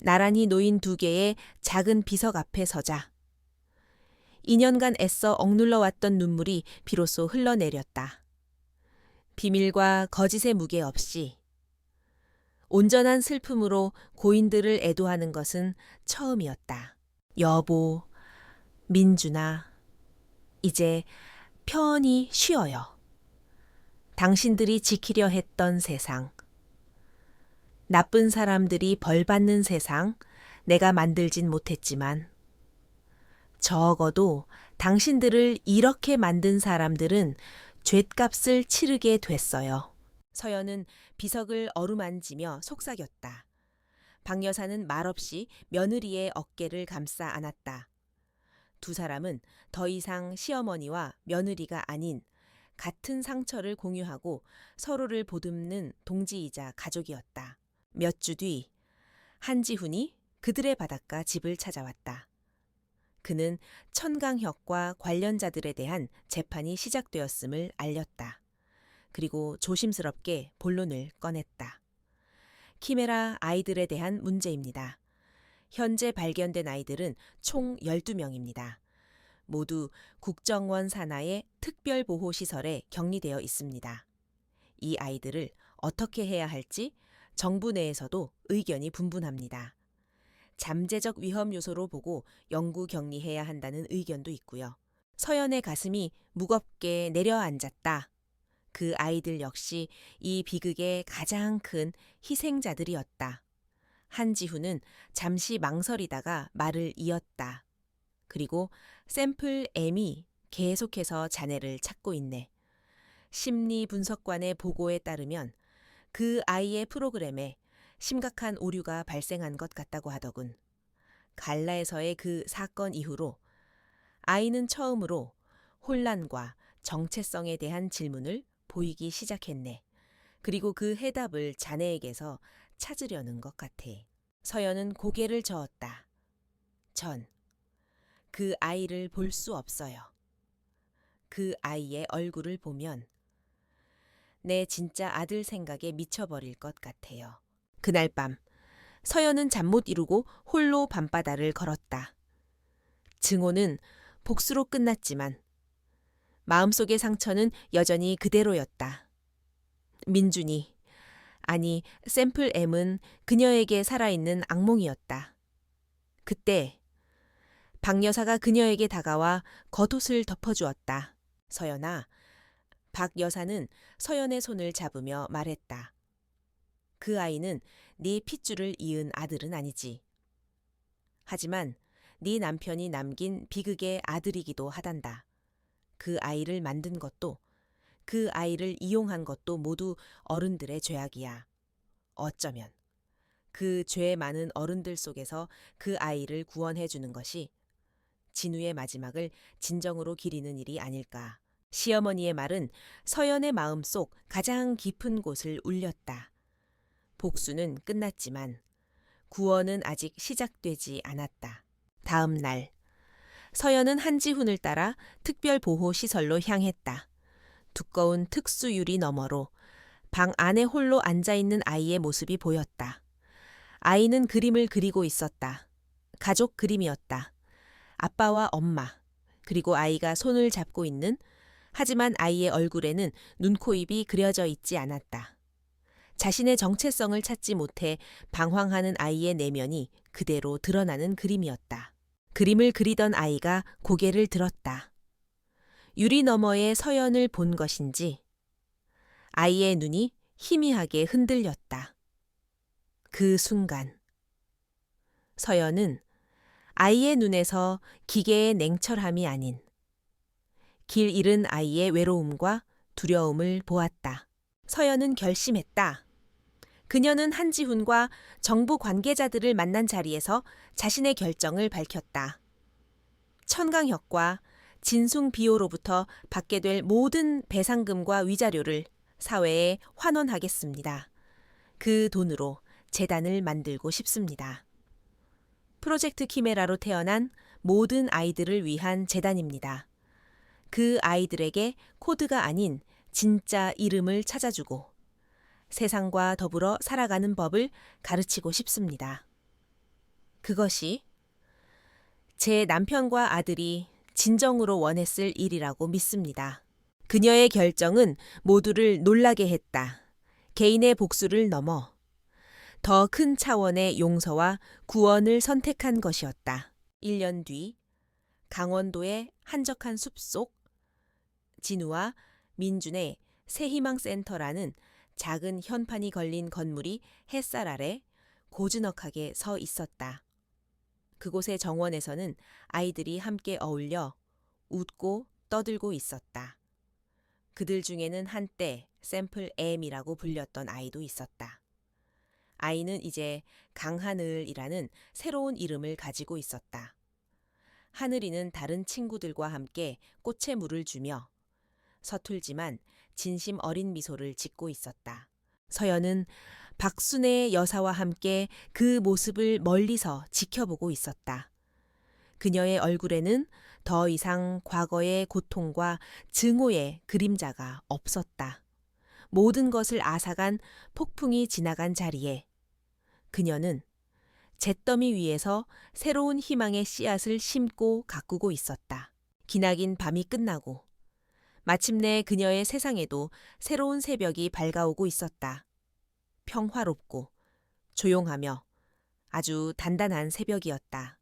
나란히 놓인 두 개의 작은 비석 앞에 서자 2년간 애써 억눌러 왔던 눈물이 비로소 흘러내렸다. 비밀과 거짓의 무게 없이 온전한 슬픔으로 고인들을 애도하는 것은 처음이었다. 여보, 민준아, 이제 편히 쉬어요. 당신들이 지키려 했던 세상, 나쁜 사람들이 벌 받는 세상, 내가 만들진 못했지만 적어도 당신들을 이렇게 만든 사람들은 죗값을 치르게 됐어요. 서연은 비석을 어루만지며 속삭였다. 박 여사는 말없이 며느리의 어깨를 감싸 안았다. 두 사람은 더 이상 시어머니와 며느리가 아닌 같은 상처를 공유하고 서로를 보듬는 동지이자 가족이었다. 몇 주 뒤 한지훈이 그들의 바닷가 집을 찾아왔다. 그는 천강혁과 관련자들에 대한 재판이 시작되었음을 알렸다. 그리고 조심스럽게 본론을 꺼냈다. 키메라 아이들에 대한 문제입니다. 현재 발견된 아이들은 총 12명입니다. 모두 국정원 산하의 특별보호시설에 격리되어 있습니다. 이 아이들을 어떻게 해야 할지 정부 내에서도 의견이 분분합니다. 잠재적 위험 요소로 보고 영구 격리해야 한다는 의견도 있고요. 서연의 가슴이 무겁게 내려앉았다. 그 아이들 역시 이 비극의 가장 큰 희생자들이었다. 한지훈은 잠시 망설이다가 말을 이었다. 그리고 샘플 M이 계속해서 자네를 찾고 있네. 심리분석관의 보고에 따르면 그 아이의 프로그램에 심각한 오류가 발생한 것 같다고 하더군. 갈라에서의 그 사건 이후로 아이는 처음으로 혼란과 정체성에 대한 질문을 보이기 시작했네. 그리고 그 해답을 자네에게서 찾으려는 것 같아. 서연은 고개를 저었다. 전 그 아이를 볼 수 없어요. 그 아이의 얼굴을 보면 내 진짜 아들 생각에 미쳐버릴 것 같아요. 그날 밤 서연은 잠 못 이루고 홀로 밤바다를 걸었다. 증오는 복수로 끝났지만 마음속의 상처는 여전히 그대로였다. 민준이, 아니 샘플 M은 그녀에게 살아있는 악몽이었다. 그때 박 여사가 그녀에게 다가와 겉옷을 덮어주었다. 서연아, 박 여사는 서연의 손을 잡으며 말했다. 그 아이는 네 핏줄을 이은 아들은 아니지. 하지만 네 남편이 남긴 비극의 아들이기도 하단다. 그 아이를 만든 것도 그 아이를 이용한 것도 모두 어른들의 죄악이야. 어쩌면 그 죄 많은 어른들 속에서 그 아이를 구원해 주는 것이 진우의 마지막을 진정으로 기리는 일이 아닐까. 시어머니의 말은 서연의 마음속 가장 깊은 곳을 울렸다. 복수는 끝났지만 구원은 아직 시작되지 않았다. 다음 날, 서연은 한지훈을 따라 특별보호시설로 향했다. 두꺼운 특수유리 너머로 방 안에 홀로 앉아있는 아이의 모습이 보였다. 아이는 그림을 그리고 있었다. 가족 그림이었다. 아빠와 엄마, 그리고 아이가 손을 잡고 있는, 하지만 아이의 얼굴에는 눈, 코, 입이 그려져 있지 않았다. 자신의 정체성을 찾지 못해 방황하는 아이의 내면이 그대로 드러나는 그림이었다. 그림을 그리던 아이가 고개를 들었다. 유리 너머의 서연을 본 것인지 아이의 눈이 희미하게 흔들렸다. 그 순간 서연은 아이의 눈에서 기계의 냉철함이 아닌 길 잃은 아이의 외로움과 두려움을 보았다. 서연은 결심했다. 그녀는 한지훈과 정부 관계자들을 만난 자리에서 자신의 결정을 밝혔다. 천강혁과 진숭비호로부터 받게 될 모든 배상금과 위자료를 사회에 환원하겠습니다. 그 돈으로 재단을 만들고 싶습니다. 프로젝트 키메라로 태어난 모든 아이들을 위한 재단입니다. 그 아이들에게 코드가 아닌 진짜 이름을 찾아주고 세상과 더불어 살아가는 법을 가르치고 싶습니다. 그것이 제 남편과 아들이 진정으로 원했을 일이라고 믿습니다. 그녀의 결정은 모두를 놀라게 했다. 개인의 복수를 넘어 더 큰 차원의 용서와 구원을 선택한 것이었다. 1년 뒤 강원도의 한적한 숲속 진우와 민준의 새희망센터라는 작은 현판이 걸린 건물이 햇살 아래 고즈넉하게 서 있었다. 그곳의 정원에서는 아이들이 함께 어울려 웃고 떠들고 있었다. 그들 중에는 한때 샘플 M이라고 불렸던 아이도 있었다. 아이는 이제 강하늘이라는 새로운 이름을 가지고 있었다. 하늘이는 다른 친구들과 함께 꽃에 물을 주며 서툴지만 진심 어린 미소를 짓고 있었다. 서연은 박순애 여사와 함께 그 모습을 멀리서 지켜보고 있었다. 그녀의 얼굴에는 더 이상 과거의 고통과 증오의 그림자가 없었다. 모든 것을 앗아간 폭풍이 지나간 자리에 그녀는 잿더미 위에서 새로운 희망의 씨앗을 심고 가꾸고 있었다. 기나긴 밤이 끝나고 마침내 그녀의 세상에도 새로운 새벽이 밝아오고 있었다. 평화롭고 조용하며 아주 단단한 새벽이었다.